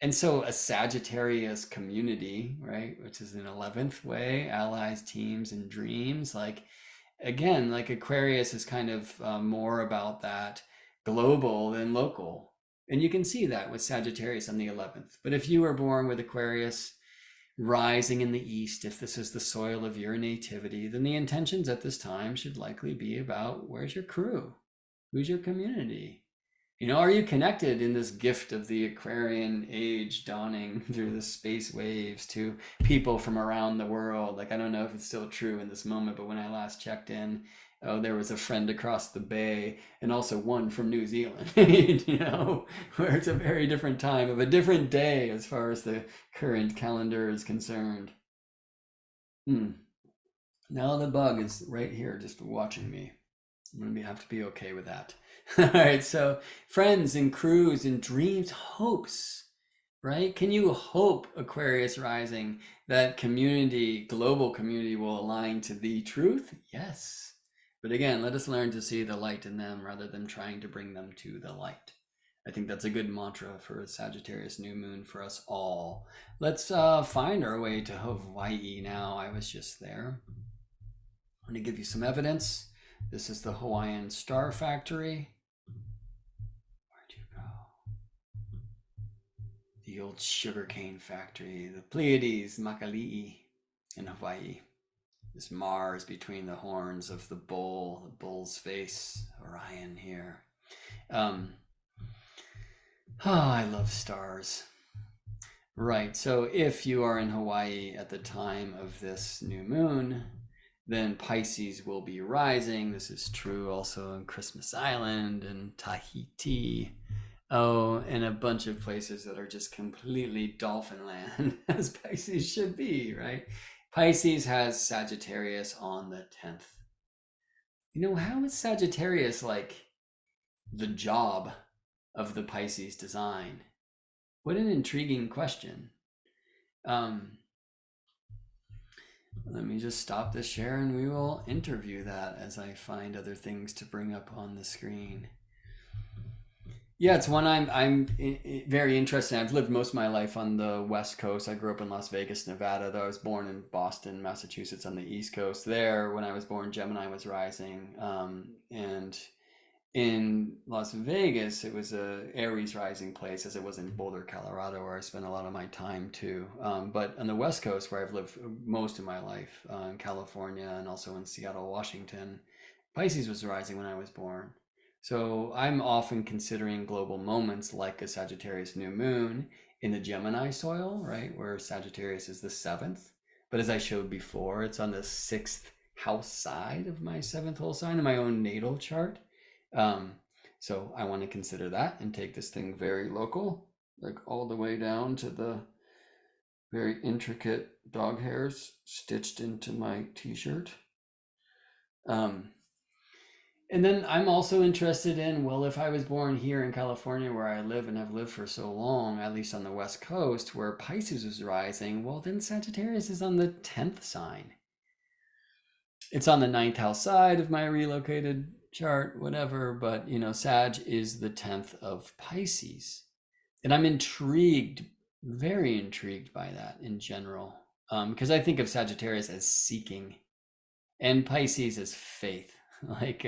And so a Sagittarius community, right, which is an 11th way, allies, teams, and dreams, like again, like Aquarius is kind of more about that global than local. And you can see that with Sagittarius on the 11th. But if you were born with Aquarius rising in the east, if this is the soil of your nativity, then the intentions at this time should likely be about where's your crew? Who's your community? Are you connected in this gift of the Aquarian age dawning through the space waves to people from around the world? Like, I don't know if it's still true in this moment, but when I last checked in, oh, there was a friend across the bay and also one from New Zealand, where it's a very different time of a different day as far as the current calendar is concerned. Now the bug is right here just watching me. I'm going to have to be okay with that. All right, so friends and crews and dreams, hopes, right? Can you hope, Aquarius rising, that community, global community will align to the truth? Yes. But again, let us learn to see the light in them rather than trying to bring them to the light. I think that's a good mantra for a Sagittarius new moon for us all. Let's find our way to Hawaii now. I was just there. I'm going to give you some evidence. This is the Hawaiian Star Factory. Where'd you go? The old sugarcane factory, the Pleiades, Makali'i in Hawaii. This Mars between the horns of the bull's face, Orion here. I love stars. Right, so if you are in Hawaii at the time of this new moon, then Pisces will be rising. This is true also in Christmas Island and Tahiti. Oh, and a bunch of places that are just completely dolphin land, as Pisces should be, right? Pisces has Sagittarius on the 10th. How is Sagittarius like the job of the Pisces design? What an intriguing question. Let me just stop the share and we will interview that as I find other things to bring up on the screen. Yeah, it's one I'm very interested in. I've lived most of my life on the West Coast. I grew up in Las Vegas, Nevada, though I was born in Boston, Massachusetts on the East Coast. There, when I was born, Gemini was rising. And in Las Vegas, it was a Aries rising place, as it was in Boulder, Colorado, where I spent a lot of my time too. But on the West Coast, where I've lived most of my life, in California and also in Seattle, Washington, Pisces was rising when I was born. So I'm often considering global moments like a Sagittarius new moon in the Gemini soil, right, where Sagittarius is the 7th. But as I showed before, it's on the 6th house side of my 7th whole sign in my own natal chart. So I want to consider that and take this thing very local, like all the way down to the very intricate dog hairs stitched into my t-shirt. And then I'm also interested in, well, if I was born here in California where I live and have lived for so long, at least on the West Coast where Pisces is rising, well, then Sagittarius is on the 10th sign. It's on the 9th house side of my relocated chart, whatever, but Sag is the 10th of Pisces. And I'm intrigued, very intrigued by that in general, because I think of Sagittarius as seeking and Pisces as faith, like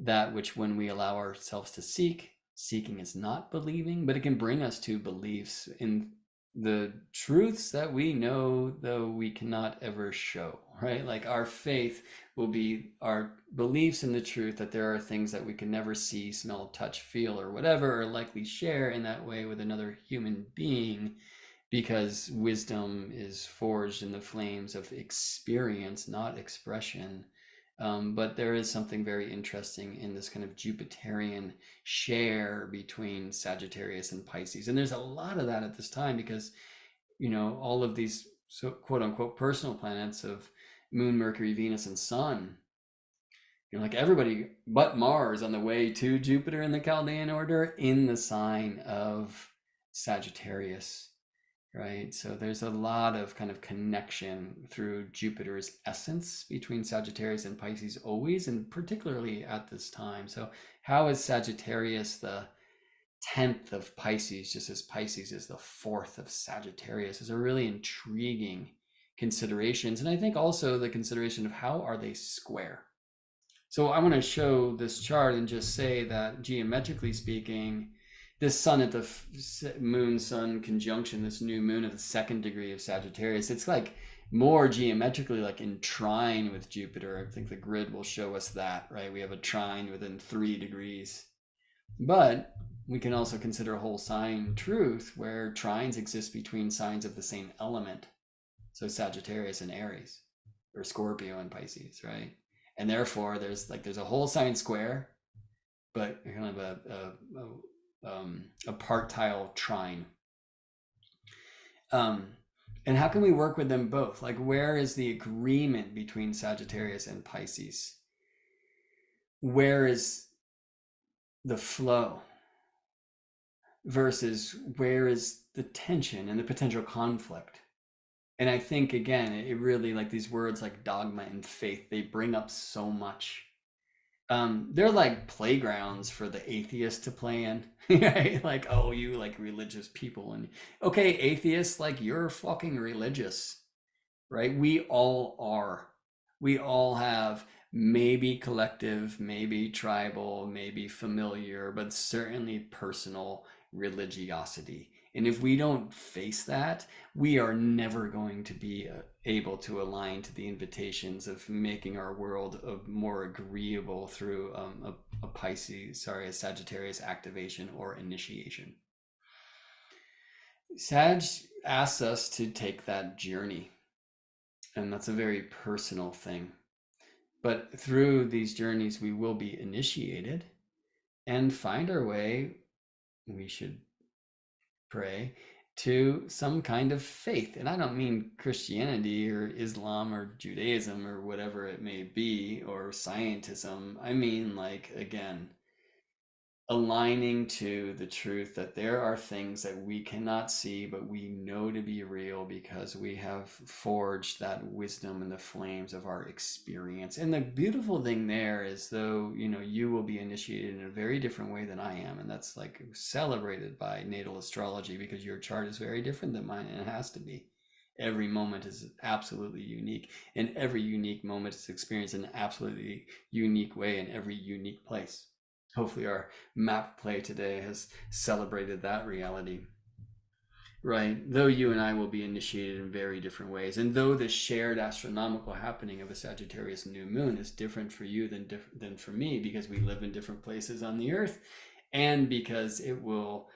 that which when we allow ourselves to seeking is not believing, but it can bring us to beliefs in the truths that we know, though we cannot ever show, right? Like our faith will be our beliefs in the truth that there are things that we can never see, smell, touch, feel, or whatever, or likely share in that way with another human being, because wisdom is forged in the flames of experience, not expression. But there is something very interesting in this kind of Jupiterian share between Sagittarius and Pisces. And there's a lot of that at this time because, all of these so quote unquote personal planets of Moon, Mercury, Venus, and Sun, like everybody but Mars on the way to Jupiter in the Chaldean order in the sign of Sagittarius. Right, so there's a lot of kind of connection through Jupiter's essence between Sagittarius and Pisces always, and particularly at this time. So how is Sagittarius the 10th of Pisces, just as Pisces is the 4th of Sagittarius? Is a really intriguing considerations. And I think also the consideration of how are they square? So I want to show this chart and just say that geometrically speaking, this sun at the moon sun conjunction, this new moon at the 2nd degree of Sagittarius, it's like more geometrically like in trine with Jupiter. I think the grid will show us that, right? We have a trine within 3 degrees. But we can also consider whole sign truth where trines exist between signs of the same element. So Sagittarius and Aries, or Scorpio and Pisces, right? And therefore there's a whole sign square, but kind of a partile trine. And how can we work with them both? Like, where is the agreement between Sagittarius and Pisces? Where is the flow versus where is the tension and the potential conflict? And I think, again, it really, like these words like dogma and faith, they bring up so much. They're like playgrounds for the atheist to play in, right? Like, oh, you like religious people, and okay, atheists, like you're fucking religious, right? We all are. We all have maybe collective, maybe tribal, maybe familiar, but certainly personal religiosity. And if we don't face that, we are never going to be able to align to the invitations of making our world more agreeable through a Sagittarius activation or initiation. Sag asks us to take that journey, and that's a very personal thing. But through these journeys, we will be initiated and find our way, we should pray, to some kind of faith. And I don't mean Christianity or Islam or Judaism or whatever it may be, or scientism. I mean, like, again, aligning to the truth that there are things that we cannot see, but we know to be real because we have forged that wisdom in the flames of our experience. And the beautiful thing there is, though, you know, you will be initiated in a very different way than I am. And that's like celebrated by natal astrology because your chart is very different than mine, and it has to be. Every moment is absolutely unique, and every unique moment is experienced in an absolutely unique way in every unique place. Hopefully our map play today has celebrated that reality, right? Though you and I will be initiated in very different ways, and though the shared astronomical happening of a Sagittarius new moon is different for you than for me, because we live in different places on the earth, and because it will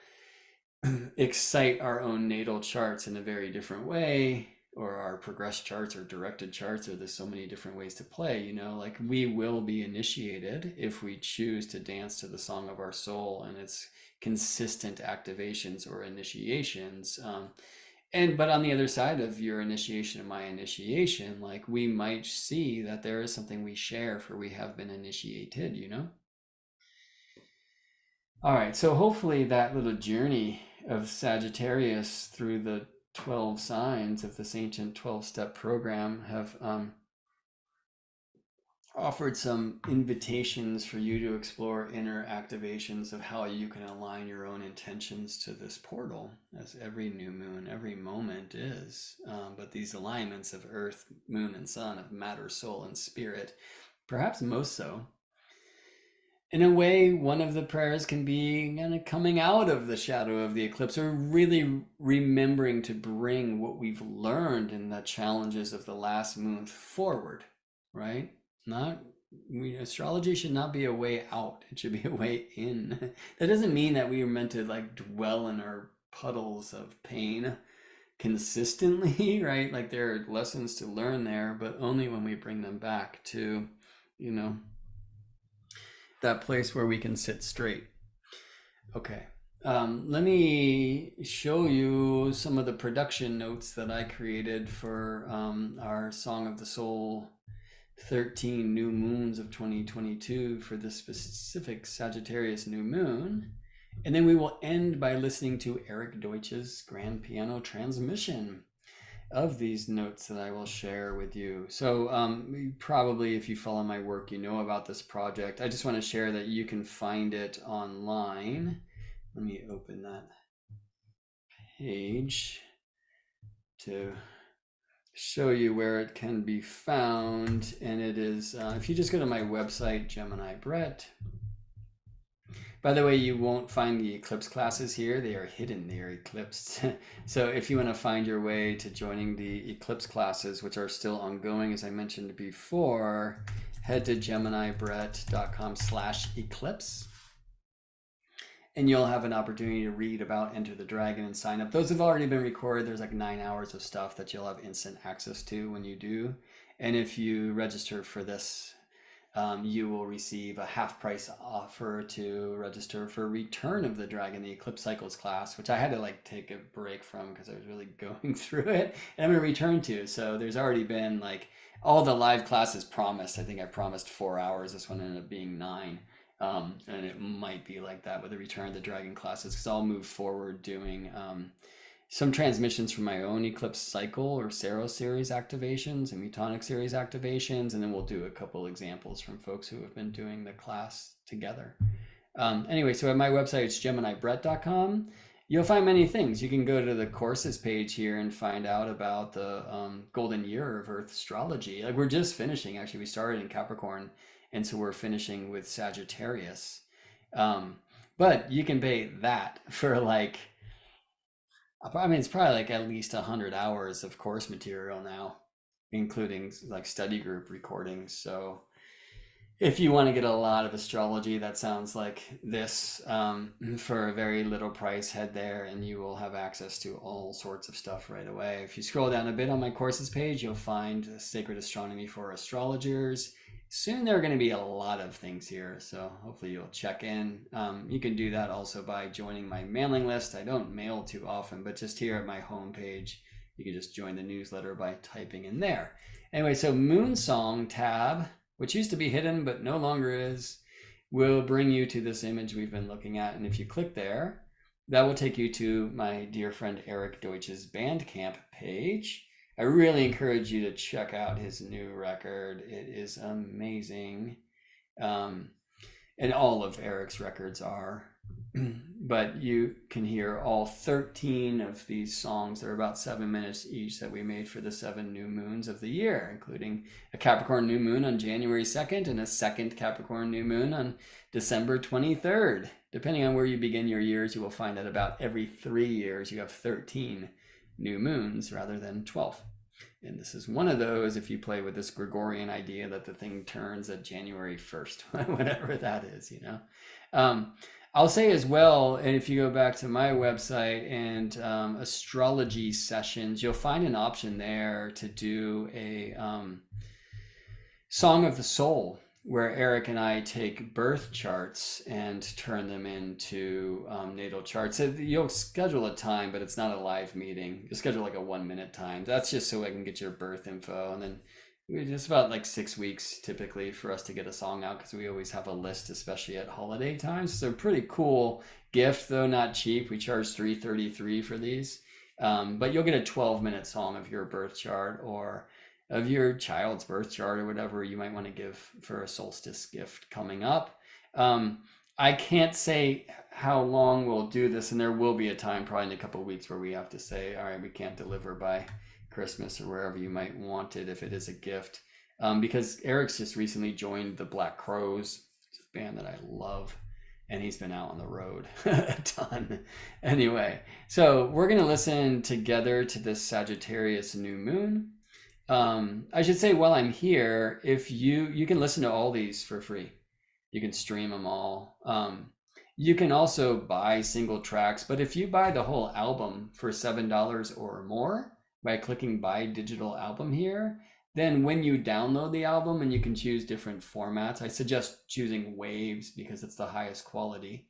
excite our own natal charts in a very different way, or our progress charts or directed charts, or there's so many different ways to play, you know, like we will be initiated if we choose to dance to the song of our soul and its consistent activations or initiations. But on the other side of your initiation and my initiation, like we might see that there is something we share, for we have been initiated, you know? All right, so hopefully that little journey of Sagittarius through the 12 signs of this ancient 12-step program have offered some invitations for you to explore inner activations of how you can align your own intentions to this portal, as every new moon, every moment is. But these alignments of earth, moon, and sun, of matter, soul, and spirit, perhaps most so. In a way, one of the prayers can be kind of coming out of the shadow of the eclipse, or really remembering to bring what we've learned in the challenges of the last moon forward, right? Astrology should not be a way out. It should be a way in. That doesn't mean that we are meant to like dwell in our puddles of pain consistently, right? Like there are lessons to learn there, but only when we bring them back to, you know, that place where we can sit straight. Okay. Let me show you some of the production notes that I created for our Song of the Soul 13 new moons of 2022 for this specific Sagittarius new moon. And then we will end by listening to Eric Deutsch's grand piano transmission of these notes that I will share with you. So probably if you follow my work, you know about this project. I just want to share that you can find it online. Let me open that page to show you where it can be found. And it is, if you just go to my website, Gemini Brett, By the way, you won't find the eclipse classes here. They are hidden, they are eclipsed. So if you want to find your way to joining the eclipse classes, which are still ongoing, as I mentioned before, head to geminibrett.com/eclipse. And you'll have an opportunity to read about Enter the Dragon and sign up. Those have already been recorded. There's like 9 hours of stuff that you'll have instant access to when you do. And if you register for this, you will receive a half price offer to register for Return of the Dragon, the Eclipse Cycles class, which I had to like take a break from because I was really going through it. And I'm going to return to. So there's already been like all the live classes promised. I think I promised 4 hours. This one ended up being 9. And it might be like that with the Return of the Dragon classes because I'll move forward doing some transmissions from my own Eclipse Cycle or Saros series activations and Mutonic series activations, and then we'll do a couple examples from folks who have been doing the class together. Anyway, so at my website, it's geminibrett.com. You'll find many things. You can go to the courses page here and find out about the golden year of Earth astrology. Like we're just finishing, actually, we started in Capricorn, and so we're finishing with Sagittarius. But you can pay that for like, I mean, it's probably like at least 100 hours of course material now, including like study group recordings. So if you want to get a lot of astrology, that sounds like this, for a very little price, head there and you will have access to all sorts of stuff right away. If you scroll down a bit on my courses page, you'll find Sacred Astronomy for Astrologers. Soon there are going to be a lot of things here, so hopefully you'll check in. You can do that also by joining my mailing list. I don't mail too often, but just here at my homepage, you can just join the newsletter by typing in there. Anyway, so Moon Song tab, which used to be hidden but no longer is, will bring you to this image we've been looking at. And if you click there, that will take you to my dear friend Eric Deutsch's Bandcamp page. I really encourage you to check out his new record. It is amazing. And all of Eric's records are. But you can hear all 13 of these songs. They're about 7 minutes each that we made for the 7 new moons of the year, including a Capricorn new moon on January 2nd and a second Capricorn new moon on December 23rd. Depending on where you begin your years, you will find that about every 3 years you have 13 new moons rather than 12. And this is one of those if you play with this Gregorian idea that the thing turns at January 1st, whatever that is, you know. I'll say as well, and if you go back to my website and astrology sessions, you'll find an option there to do a Song of the Soul, where Eric and I take birth charts and turn them into natal charts. So you'll schedule a time, but it's not a live meeting. You'll schedule like a 1-minute time. That's just so I can get your birth info. And then it's about like 6 weeks typically for us to get a song out because we always have a list, especially at holiday times. So pretty cool gift, though not cheap. We charge $333 for these. But you'll get a 12-minute song of your birth chart or of your child's birth chart or whatever you might want to give for a solstice gift coming up. I can't say how long we'll do this, and there will be a time probably in a couple of weeks where we have to say, all right, we can't deliver by Christmas or wherever you might want it if it is a gift. Because Eric's just recently joined the Black Crows, it's a band that I love, and he's been out on the road a ton. Anyway, so we're going to listen together to this Sagittarius new moon. I should say while I'm here, if you can listen to all these for free. You can stream them all. You can also buy single tracks, but if you buy the whole album for $7 or more by clicking buy digital album here, then when you download the album, and you can choose different formats, I suggest choosing waves because it's the highest quality.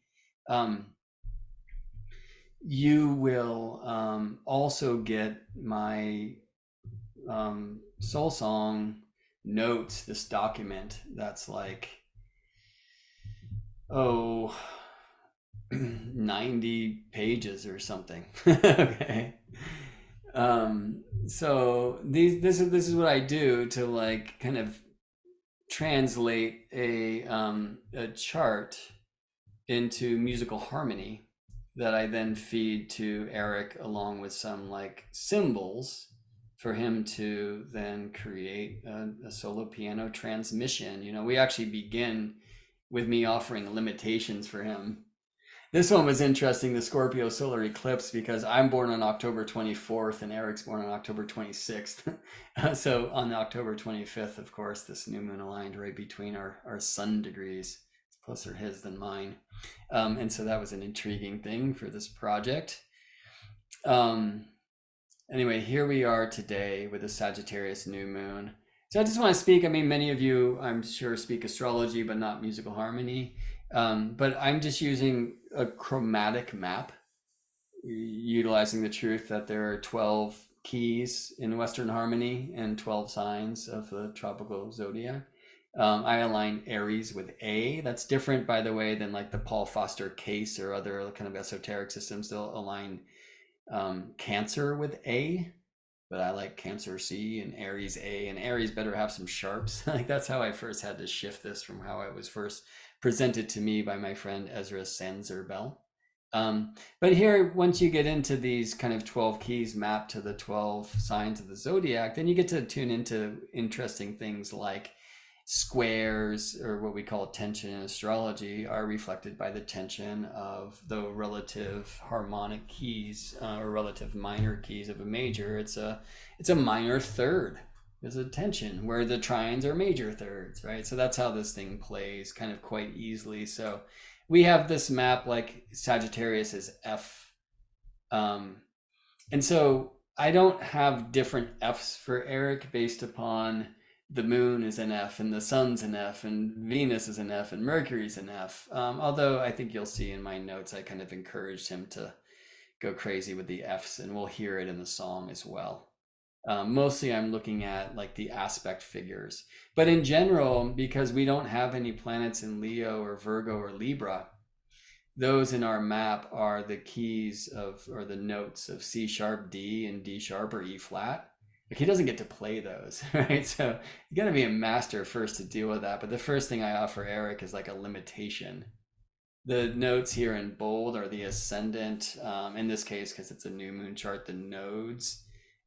You will also get my soul song notes, this document that's like 90 pages or something. Okay. So this is what I do to like kind of translate a chart into musical harmony that I then feed to Eric along with some like symbols for him to then create a solo piano transmission. You know, we actually begin with me offering limitations for him. This one was interesting, the Scorpio solar eclipse, because I'm born on October 24th and Eric's born on October 26th. So on October 25th, of course, this new moon aligned right between our sun degrees. It's closer his than mine. And so that was an intriguing thing for this project. Anyway, here we are today with the Sagittarius new moon. So I just want to speak. I mean, many of you, I'm sure, speak astrology, but not musical harmony. But I'm just using a chromatic map, utilizing the truth that there are 12 keys in Western harmony and 12 signs of the tropical zodiac. I align Aries with A. That's different, by the way, than like the Paul Foster case or other kind of esoteric systems. They'll align Cancer with A, but I like Cancer C and Aries A, and Aries better have some sharps. Like that's how I first had to shift this from how it was first presented to me by my friend Ezra Sanzer-Bell. But here, once you get into these kind of 12 keys mapped to the 12 signs of the zodiac, then you get to tune into interesting things like squares, or what we call tension in astrology, are reflected by the tension of the relative harmonic keys or relative minor keys of a major. It's a minor third. There's a tension where the trines are major thirds, right? So that's how this thing plays kind of quite easily. So we have this map like Sagittarius is F. And so I don't have different Fs for Eric based upon the moon is an F and the sun's an F and Venus is an F and Mercury's an F. Although I think you'll see in my notes, I kind of encouraged him to go crazy with the Fs, and we'll hear it in the song as well. Mostly I'm looking at like the aspect figures, but in general, because we don't have any planets in Leo or Virgo or Libra, those in our map are the keys of, or the notes of C sharp, D, and D sharp or E flat. Like he doesn't get to play those, right? So you got to be a master first to deal with that. But the first thing I offer Eric is like a limitation. The notes here in bold are the ascendant, in this case, because it's a new moon chart, the nodes,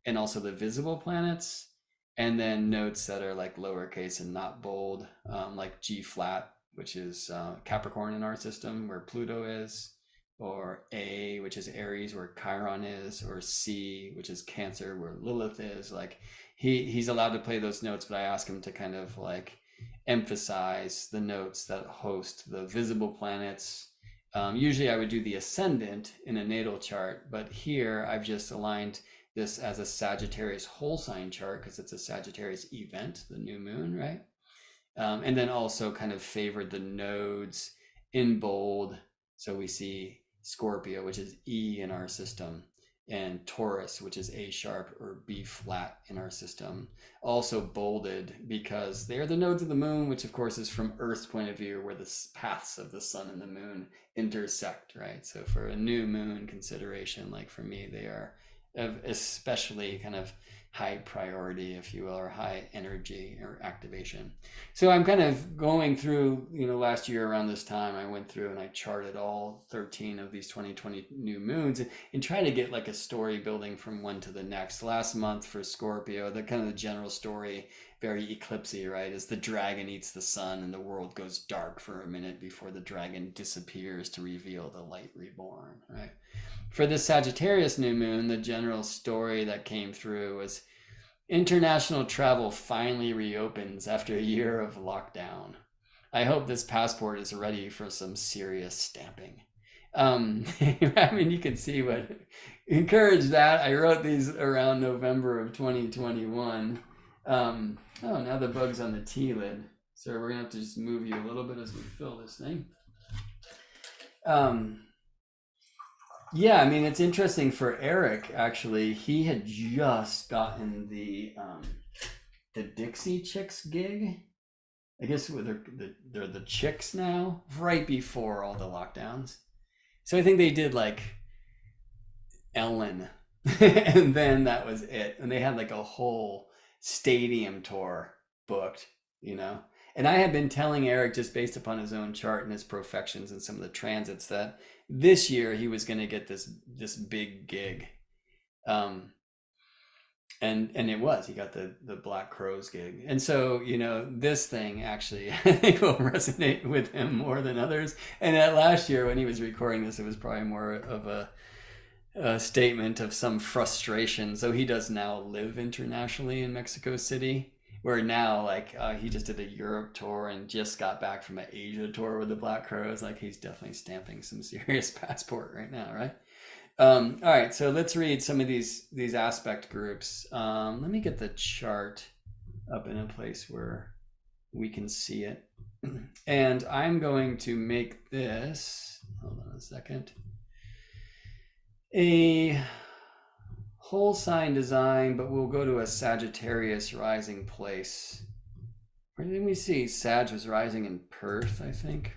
and also the visible planets. And then notes that are like lowercase and not bold, like G flat, which is Capricorn in our system, where Pluto is, or A, which is Aries, where Chiron is, or C, which is Cancer, where Lilith is. Like he's allowed to play those notes, but I ask him to kind of like emphasize the notes that host the visible planets. Usually I would do the ascendant in a natal chart, but here I've just aligned this as a Sagittarius whole sign chart because it's a Sagittarius event, the new moon, right? And then also kind of favored the nodes in bold. So we see Scorpio, which is E in our system, and Taurus, which is A sharp or B flat in our system, also bolded because they're the nodes of the moon, which of course is from Earth's point of view where the paths of the sun and the moon intersect, right? So for a new moon consideration, like for me, they are especially kind of high priority, if you will, or high energy or activation. So I'm kind of going through, last year around this time, I went through and I charted all 13 of these 2020 new moons and try to get like a story building from one to the next. Last month for Scorpio, the kind of the general story, very eclipsy, right, is the dragon eats the sun and the world goes dark for a minute before the dragon disappears to reveal the light reborn, right? For the Sagittarius new moon, the general story that came through was international travel finally reopens after a year of lockdown. I hope this passport is ready for some serious stamping. I mean, you can see what encouraged that. I wrote these around November of 2021. Now the bug's on the T lid. So we're going to have to just move you a little bit as we fill this thing. Yeah, I mean, it's interesting for Eric, actually. He had just gotten the Dixie Chicks gig. I guess they're the Chicks now, right before all the lockdowns. So I think they did like Ellen, and then that was it. And they had like a whole stadium tour booked, And I had been telling Eric, just based upon his own chart and his profections and some of the transits, that this year he was going to get this big gig. and it was, he got the Black Crows gig. And so, this thing actually I think will resonate with him more than others. And that last year when he was recording this, it was probably more of a statement of some frustration. So he does now live internationally in Mexico City, where now, like, he just did a Europe tour and just got back from an Asia tour with the Black Crows. Like, he's definitely stamping some serious passport right now, right? All right, so let's read some of these aspect groups. Let me get the chart up in a place where we can see it. And I'm going to make this, hold on a second, a whole sign design, but we'll go to a Sagittarius rising place. Where did we see Sag was rising in Perth, I think?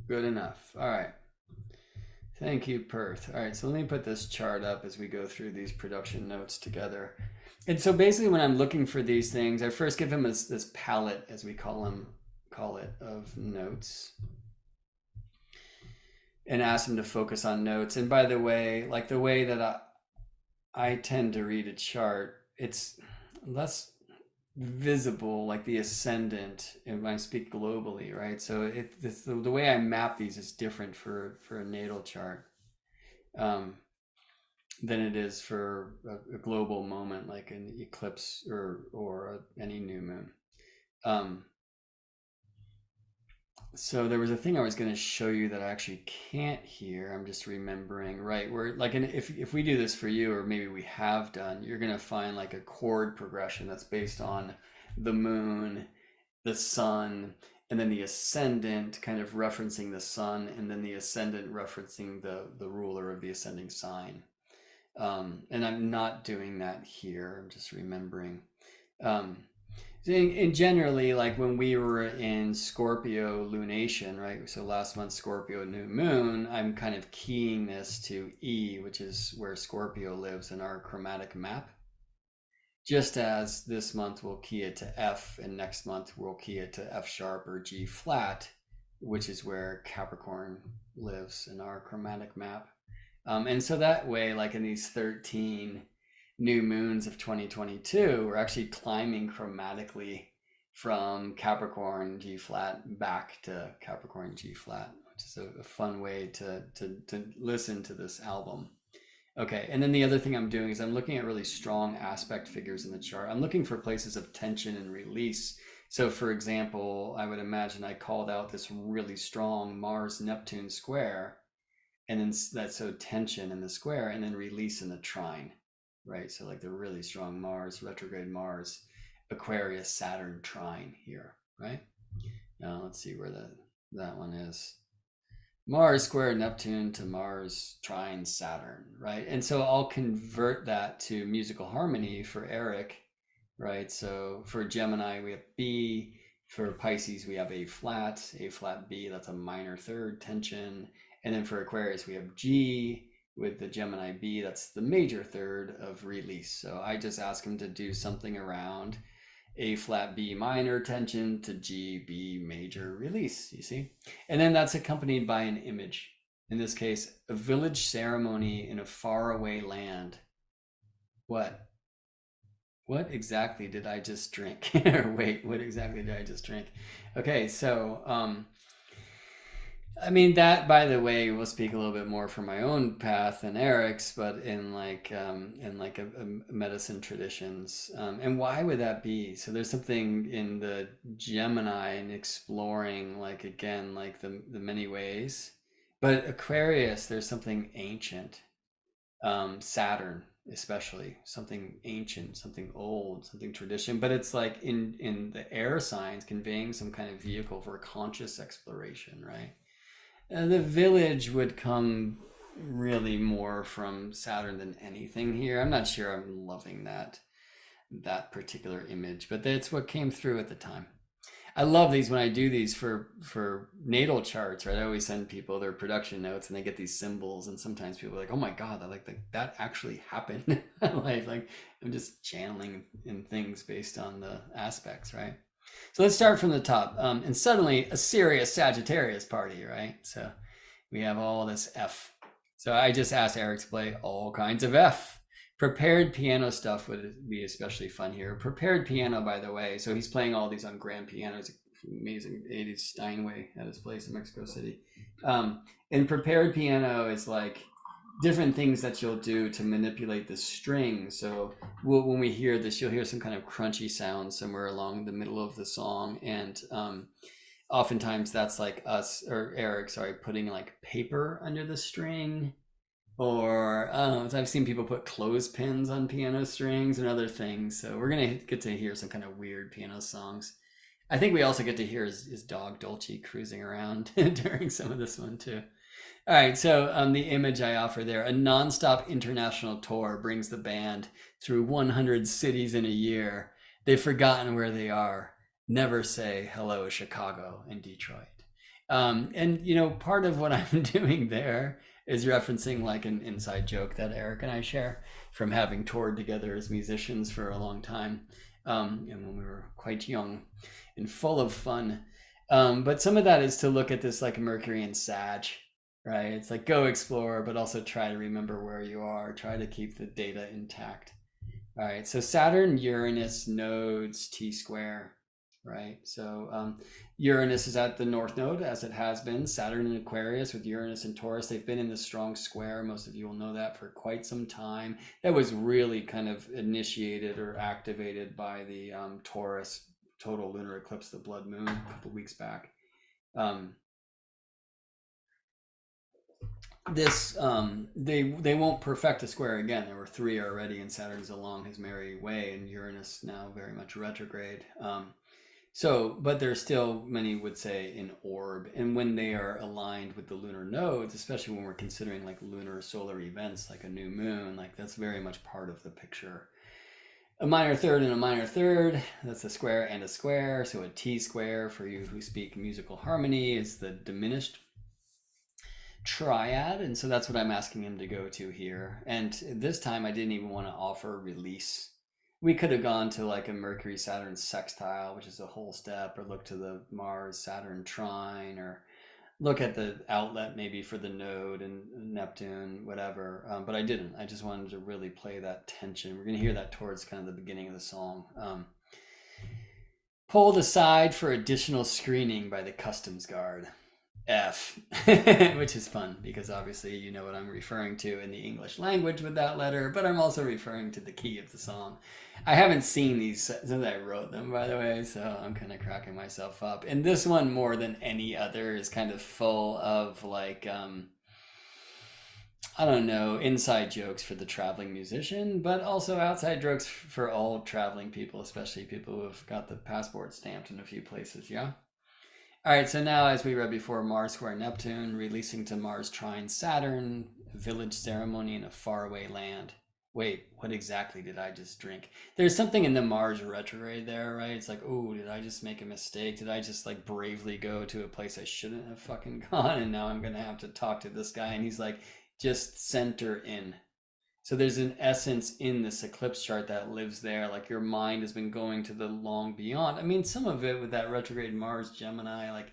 Good enough. All right. Thank you, Perth. All right, so let me put this chart up as we go through these production notes together. And so basically when I'm looking for these things, I first give him this palette, as we call it, of notes, and ask him to focus on notes. And by the way, like the way that I tend to read a chart, it's less visible, like the ascendant, and when I speak globally, right? So the way I map these is different for a natal chart um, than it is for a global moment, like an eclipse or any new moon. So there was a thing I was going to show you that I actually can't hear. I'm just remembering, right? Where like, if we do this for you, or maybe we have done, you're going to find like a chord progression that's based on the moon, the sun, and then the ascendant kind of referencing the sun, and then the ascendant referencing the ruler of the ascending sign. And I'm not doing that here. I'm just remembering. Um, and generally, like when we were in Scorpio lunation, right? So last month, Scorpio new moon, I'm kind of keying this to E, which is where Scorpio lives in our chromatic map. Just as this month we'll key it to F, and next month we'll key it to F sharp or G flat, which is where Capricorn lives in our chromatic map. And so that way, like in these 13 new moons of 2022, we're actually climbing chromatically from Capricorn G flat back to Capricorn G flat, which is a fun way to listen to this album. Okay, and then the other thing I'm doing is I'm looking at really strong aspect figures in the chart. I'm looking for places of tension and release. So for example, I would imagine I called out this really strong Mars-Neptune square, and then that's so tension in the square, and then release in the trine, right? So like the really strong Mars, retrograde Mars, Aquarius, Saturn trine here, right? Now let's see where that one is. Mars square Neptune to Mars trine Saturn, right? And so I'll convert that to musical harmony for Eric, right? So for Gemini, we have B. For Pisces, we have A flat B, that's a minor third tension. And then for Aquarius, we have G with the Gemini B, that's the major third of release. So I just ask him to do something around A flat B minor tension to G B major release, you see? And then that's accompanied by an image. In this case, a village ceremony in a faraway land. What exactly did I just drink? Or wait, what exactly did I just drink? Okay, so I mean, that, by the way, will speak a little bit more for my own path than Eric's, but in like a medicine traditions. And why would that be? So there's something in the Gemini and exploring, like, again, like the many ways. But Aquarius, there's something ancient. Saturn, especially something ancient, something old, something tradition. But it's like in the air signs, conveying some kind of vehicle for conscious exploration, right? The village would come really more from Saturn than anything here. I'm not sure I'm loving that particular image, but that's what came through at the time. I love these when I do these for natal charts, right? I always send people their production notes and they get these symbols, and sometimes people are like, "Oh my God, that actually happened." like I'm just channeling in things based on the aspects, right? So let's start from the top. And suddenly a serious Sagittarius party, right? So we have all this F. So I just asked Eric to play all kinds of F. Prepared piano stuff would be especially fun here. Prepared piano, by the way. So he's playing all these on grand pianos. Amazing 80s Steinway at his place in Mexico City. And prepared piano is like different things that you'll do to manipulate the string. So when we hear this, you'll hear some kind of crunchy sound somewhere along the middle of the song. And oftentimes that's like us, or Eric, sorry, putting like paper under the string. Or I've seen people put clothespins on piano strings and other things. So we're going to get to hear some kind of weird piano songs. I think we also get to hear his dog Dolce cruising around during some of this one too. All right, so the image I offer there, a nonstop international tour brings the band through 100 cities in a year. They've forgotten where they are. Never say hello, Chicago and Detroit. And you know, part of what I'm doing there is referencing like an inside joke that Eric and I share from having toured together as musicians for a long time, and when we were quite young and full of fun. But some of that is to look at this like Mercury and Sag, right? It's like go explore, but also try to remember where you are, try to keep the data intact. All right, so Saturn, Uranus, nodes, T square, right? So Uranus is at the North Node, as it has been. Saturn in Aquarius with Uranus and Taurus, they've been in this strong square. Most of you will know that for quite some time. That was really kind of initiated or activated by the Taurus total lunar eclipse, the blood moon, a couple weeks back. They won't perfect a square again. There were 3 already, and Saturn's along his merry way, and Uranus now very much retrograde. But they're still, many would say, in orb. And when they are aligned with the lunar nodes, especially when we're considering like lunar solar events, like a new moon, like that's very much part of the picture. A minor third and a minor third, that's a square and a square. So a T square, for you who speak musical harmony, is the diminished triad. And so that's what I'm asking him to go to here. And this time I didn't even want to offer release. We could have gone to like a Mercury Saturn sextile, which is a whole step, or look to the Mars Saturn trine, or look at the outlet maybe for the node and Neptune, whatever. But I didn't. I just wanted to really play that tension. We're going to hear that towards kind of the beginning of the song. Pulled aside for additional screening by the Customs Guard. F, which is fun because obviously you know what I'm referring to in the English language with that letter, but I'm also referring to the key of the song. I haven't seen these since I wrote them, by the way, so I'm kind of cracking myself up. And this one, more than any other, is kind of full of like, I don't know, inside jokes for the traveling musician, but also outside jokes for all traveling people, especially people who have got the passport stamped in a few places, yeah? All right, so now, as we read before, Mars square Neptune, releasing to Mars trine Saturn, a village ceremony in a faraway land. Wait, what exactly did I just drink? There's something in the Mars retrograde there, right? It's like, oh, did I just make a mistake? Did I just like bravely go to a place I shouldn't have fucking gone? And now I'm going to have to talk to this guy. And he's like, just center in. So there's an essence in this eclipse chart that lives there. Like your mind has been going to the long beyond. I mean, some of it with that retrograde Mars Gemini, like,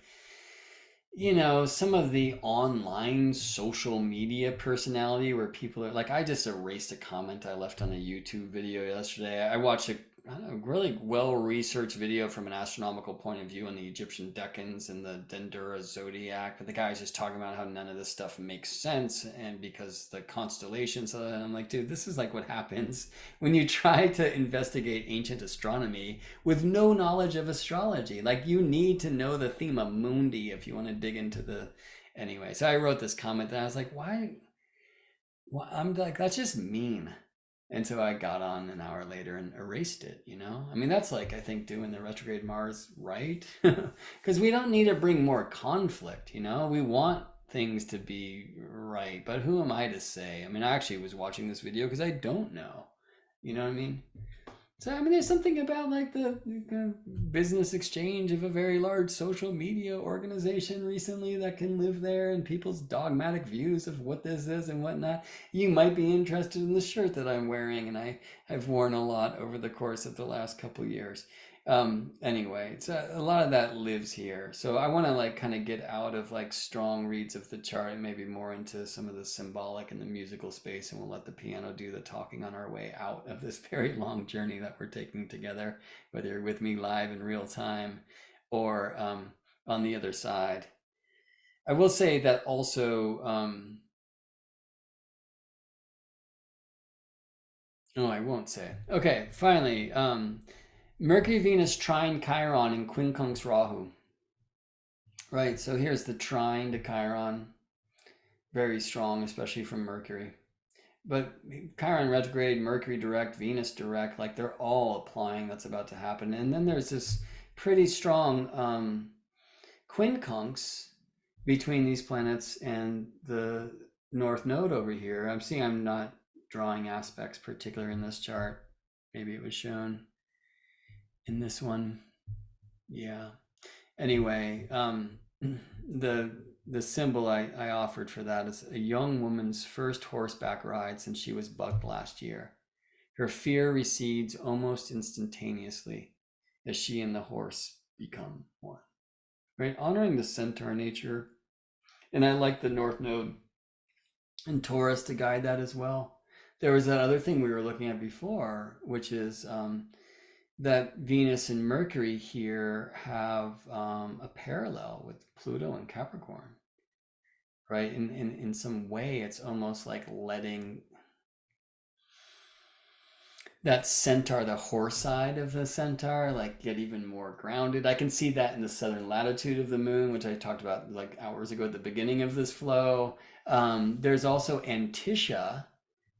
you know, some of the online social media personality where people are like, I just erased a comment I left on a YouTube video yesterday. I watched a really well-researched video from an astronomical point of view on the Egyptian Decans and the Dendera Zodiac, but the guy's just talking about how none of this stuff makes sense, and because the constellations, and I'm like, dude, this is like what happens when you try to investigate ancient astronomy with no knowledge of astrology. Like, you need to know the thema mundi if you want to dig into the... Anyway, so I wrote this comment and I was like, why? I'm like, that's just mean. And so I got on an hour later and erased it, you know? I mean, that's like, I think, doing the retrograde Mars right. Because we don't need to bring more conflict, you know? We want things to be right. But who am I to say? I mean, I actually was watching this video because I don't know. You know what I mean? So, I mean, there's something about like the business exchange of a very large social media organization recently that can live there, and people's dogmatic views of what this is and whatnot. You might be interested in the shirt that I'm wearing, and I've worn a lot over the course of the last couple years. Anyway, it's a lot of that lives here. So I want to like kind of get out of like strong reads of the chart and maybe more into some of the symbolic and the musical space, and we'll let the piano do the talking on our way out of this very long journey that we're taking together, whether you're with me live in real time or on the other side. I will say that also, no, I won't say it. Okay, finally, Mercury, Venus, trine Chiron in quincunx Rahu. Right, so here's the trine to Chiron, very strong, especially from Mercury. But Chiron retrograde, Mercury direct, Venus direct, like they're all applying that's about to happen. And then there's this pretty strong quincunx between these planets and the North Node over here. I'm seeing I'm not drawing aspects particular in this chart. Maybe it was shown in this one. Yeah. Anyway, the symbol I offered for that is a young woman's first horseback ride since she was bucked last year. Her fear recedes almost instantaneously as she and the horse become one. Right? Honoring the centaur nature. And I like the North Node in Taurus to guide that as well. There was that other thing we were looking at before, which is that Venus and Mercury here have a parallel with Pluto and Capricorn, right? In some way, it's almost like letting that centaur, the horse side of the centaur, like get even more grounded. I can see that in the southern latitude of the moon, which I talked about like hours ago at the beginning of this flow. There's also Antiscia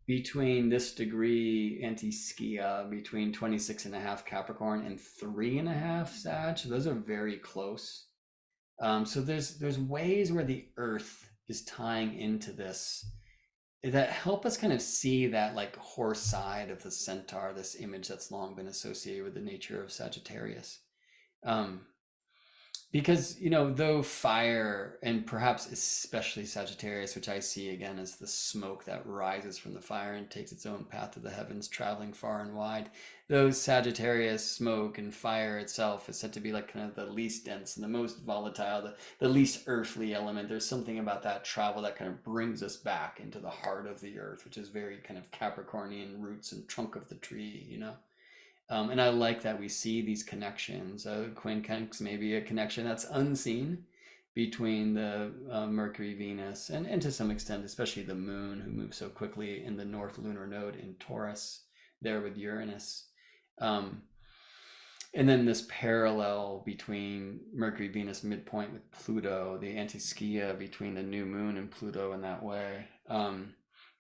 between this degree anti-skia between 26.5 Capricorn and 3.5 Sag. So those are very close. So there's ways where the Earth is tying into this that help us kind of see that like horse side of the centaur, this image that's long been associated with the nature of Sagittarius. Because, you know, though fire, and perhaps especially Sagittarius, which I see again as the smoke that rises from the fire and takes its own path to the heavens, traveling far and wide, though Sagittarius smoke and fire itself is said to be like kind of the least dense and the most volatile, the least earthly element. There's something about that travel that kind of brings us back into the heart of the earth, which is very kind of Capricornian roots and trunk of the tree, you know. And I like that we see these connections. Quincunx may be a connection that's unseen between the Mercury, Venus, and to some extent, especially the moon, who moves so quickly in the North Lunar Node in Taurus, there with Uranus. And then this parallel between Mercury, Venus midpoint with Pluto, the anti-skia between the new moon and Pluto in that way.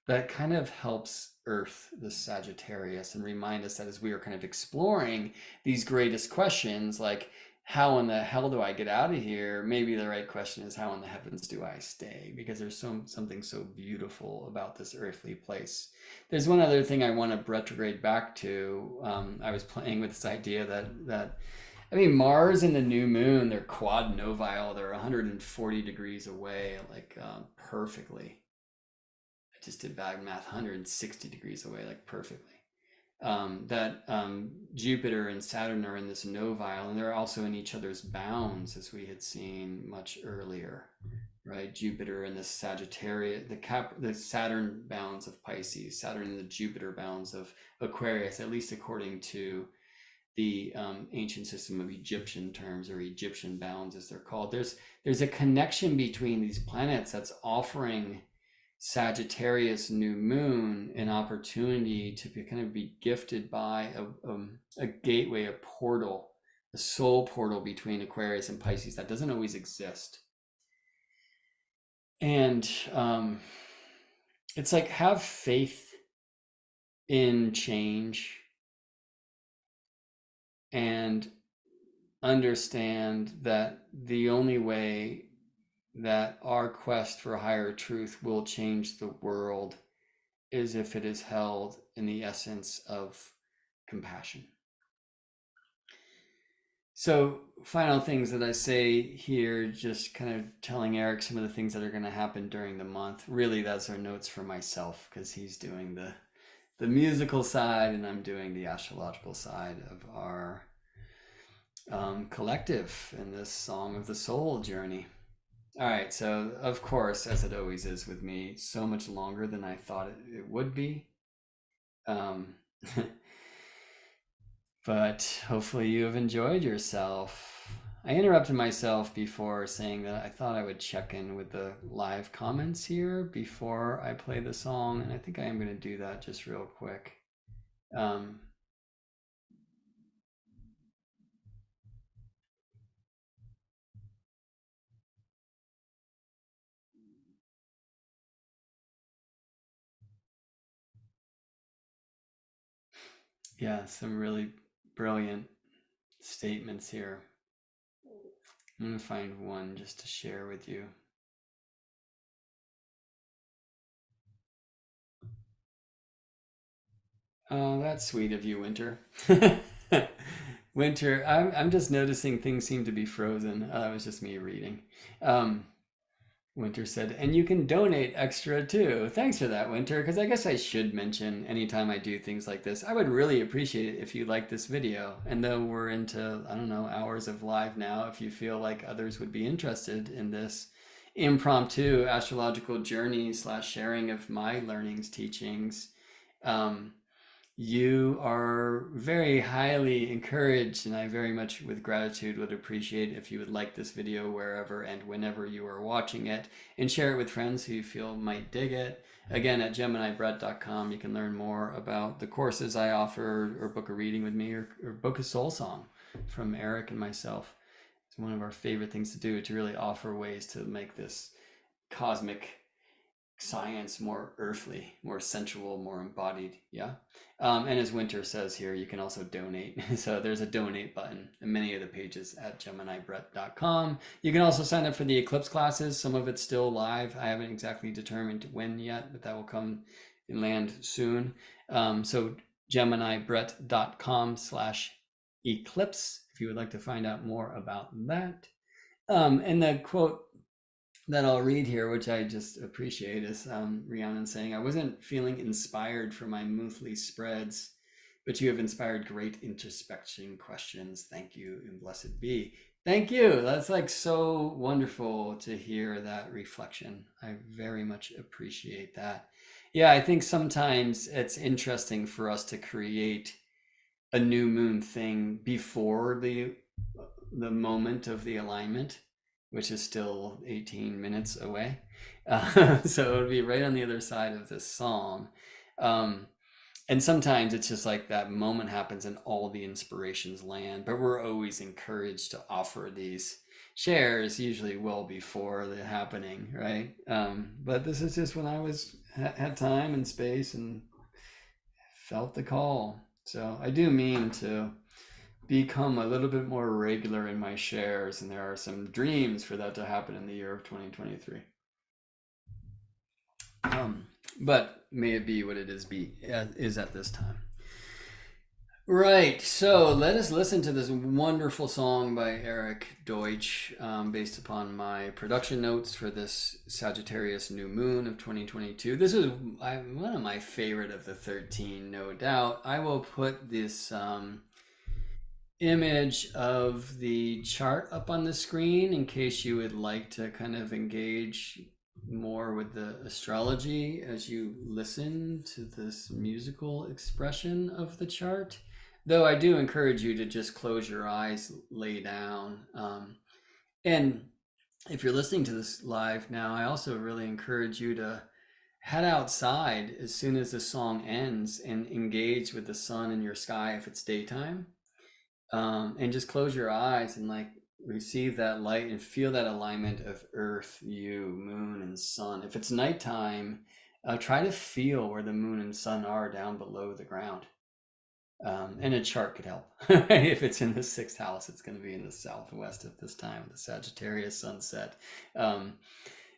That kind of helps Earth, the Sagittarius, and remind us that as we are kind of exploring these greatest questions, like how in the hell do I get out of here? Maybe the right question is how in the heavens do I stay? Because there's something so beautiful about this earthly place. There's one other thing I want to retrograde back to. I was playing with this idea that I mean, Mars and the new moon, they're quad novile. They're 140 degrees away, like perfectly. I just did bad math, 160 degrees away, like perfectly. Jupiter and Saturn are in this novile, and they're also in each other's bounds, as we had seen much earlier, right? Jupiter in the Sagittarius, the Saturn bounds of Pisces, Saturn in the Jupiter bounds of Aquarius, at least according to the ancient system of Egyptian terms, or Egyptian bounds as they're called. There's a connection between these planets that's offering Sagittarius new moon an opportunity to kind of be gifted by a gateway, a portal, a soul portal between Aquarius and Pisces that doesn't always exist. And it's like, have faith in change and understand that the only way that our quest for higher truth will change the world is if it is held in the essence of compassion. So, final things that I say here, just kind of telling Eric some of the things that are going to happen during the month. Really, those are notes for myself, because he's doing the musical side and I'm doing the astrological side of our collective in this Song of the Soul journey. All right, so of course, as it always is with me, so much longer than I thought it would be. Um, but hopefully you have enjoyed yourself. I interrupted myself before saying that I thought I would check in with the live comments here before I play the song, and I think I am going to do that just real quick. Yeah, some really brilliant statements here. I'm going to find one just to share with you. Oh, that's sweet of you, Winter. Winter, I'm just noticing things seem to be frozen. That was just me reading. Um, Winter said, and you can donate extra too. Thanks for that, Winter, because I guess I should mention anytime I do things like this, I would really appreciate it if you like this video. And though we're into, I don't know, hours of live now, if you feel like others would be interested in this impromptu astrological journey / sharing of my learnings, teachings, um, you are very highly encouraged, and I very much, with gratitude, would appreciate if you would like this video wherever and whenever you are watching it, and share it with friends who you feel might dig it. Again, at GeminiBrett.com, you can learn more about the courses I offer, or book a reading with me, or book a soul song from Eric and myself. It's one of our favorite things to do, to really offer ways to make this cosmic science more earthly, more sensual, more embodied. Yeah. And as Winter says here, you can also donate. So there's a donate button in many of the pages at GeminiBrett.com. You can also sign up for the eclipse classes. Some of it's still live. I haven't exactly determined when yet, but that will come and land soon. So GeminiBrett.com/eclipse if you would like to find out more about that. And the quote that I'll read here, which I just appreciate, is Rhiannon saying, I wasn't feeling inspired for my monthly spreads, but you have inspired great introspection questions. Thank you, and blessed be. Thank you. That's like so wonderful to hear that reflection. I very much appreciate that. Yeah, I think sometimes it's interesting for us to create a new moon thing before the moment of the alignment, which is still 18 minutes away. So it would be right on the other side of this song. And sometimes it's just like that moment happens and all the inspirations land, but we're always encouraged to offer these shares usually well before the happening, right? But this is just when I had time and space and felt the call. So I do mean to become a little bit more regular in my shares, and there are some dreams for that to happen in the year of 2023. But may it be what it is at this time. Right, so let us listen to this wonderful song by Eric Deutsch, based upon my production notes for this Sagittarius new moon of 2022. This is one of my favorite of the 13, no doubt. I will put this image of the chart up on the screen in case you would like to kind of engage more with the astrology as you listen to this musical expression of the chart. Though I do encourage you to just close your eyes, lay down. And if you're listening to this live now, I also really encourage you to head outside as soon as the song ends and engage with the sun in your sky if it's daytime. And just close your eyes and like receive that light and feel that alignment of earth, you, moon, and sun. If it's nighttime, try to feel where the moon and sun are down below the ground. And a chart could help. If it's in the 6th house, it's going to be in the southwest at this time of the Sagittarius sunset.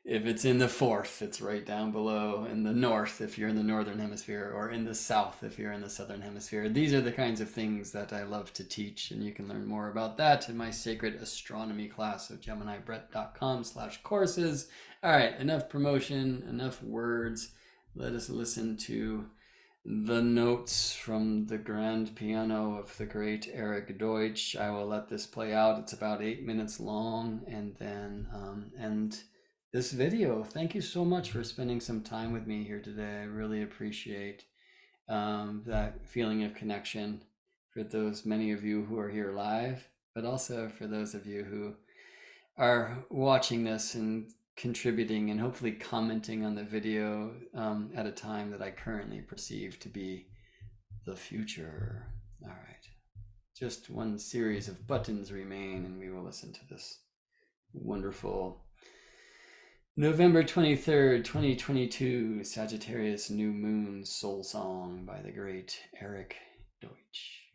If it's in the 4th, it's right down below in the north if you're in the northern hemisphere, or in the south if you're in the southern hemisphere. These are the kinds of things that I love to teach, and you can learn more about that in my sacred astronomy class of GeminiBrett.com/courses. All right, enough promotion, enough words. Let us listen to the notes from the grand piano of the great Eric Deutsch. I will let this play out. It's about 8 minutes long, and then end this video. Thank you so much for spending some time with me here today. I really appreciate that feeling of connection for those many of you who are here live, but also for those of you who are watching this and contributing and hopefully commenting on the video at a time that I currently perceive to be the future. All right, just one series of buttons remain, and we will listen to this wonderful November 23rd, 2022, Sagittarius New Moon Soul Song by the great Eric Deutsch.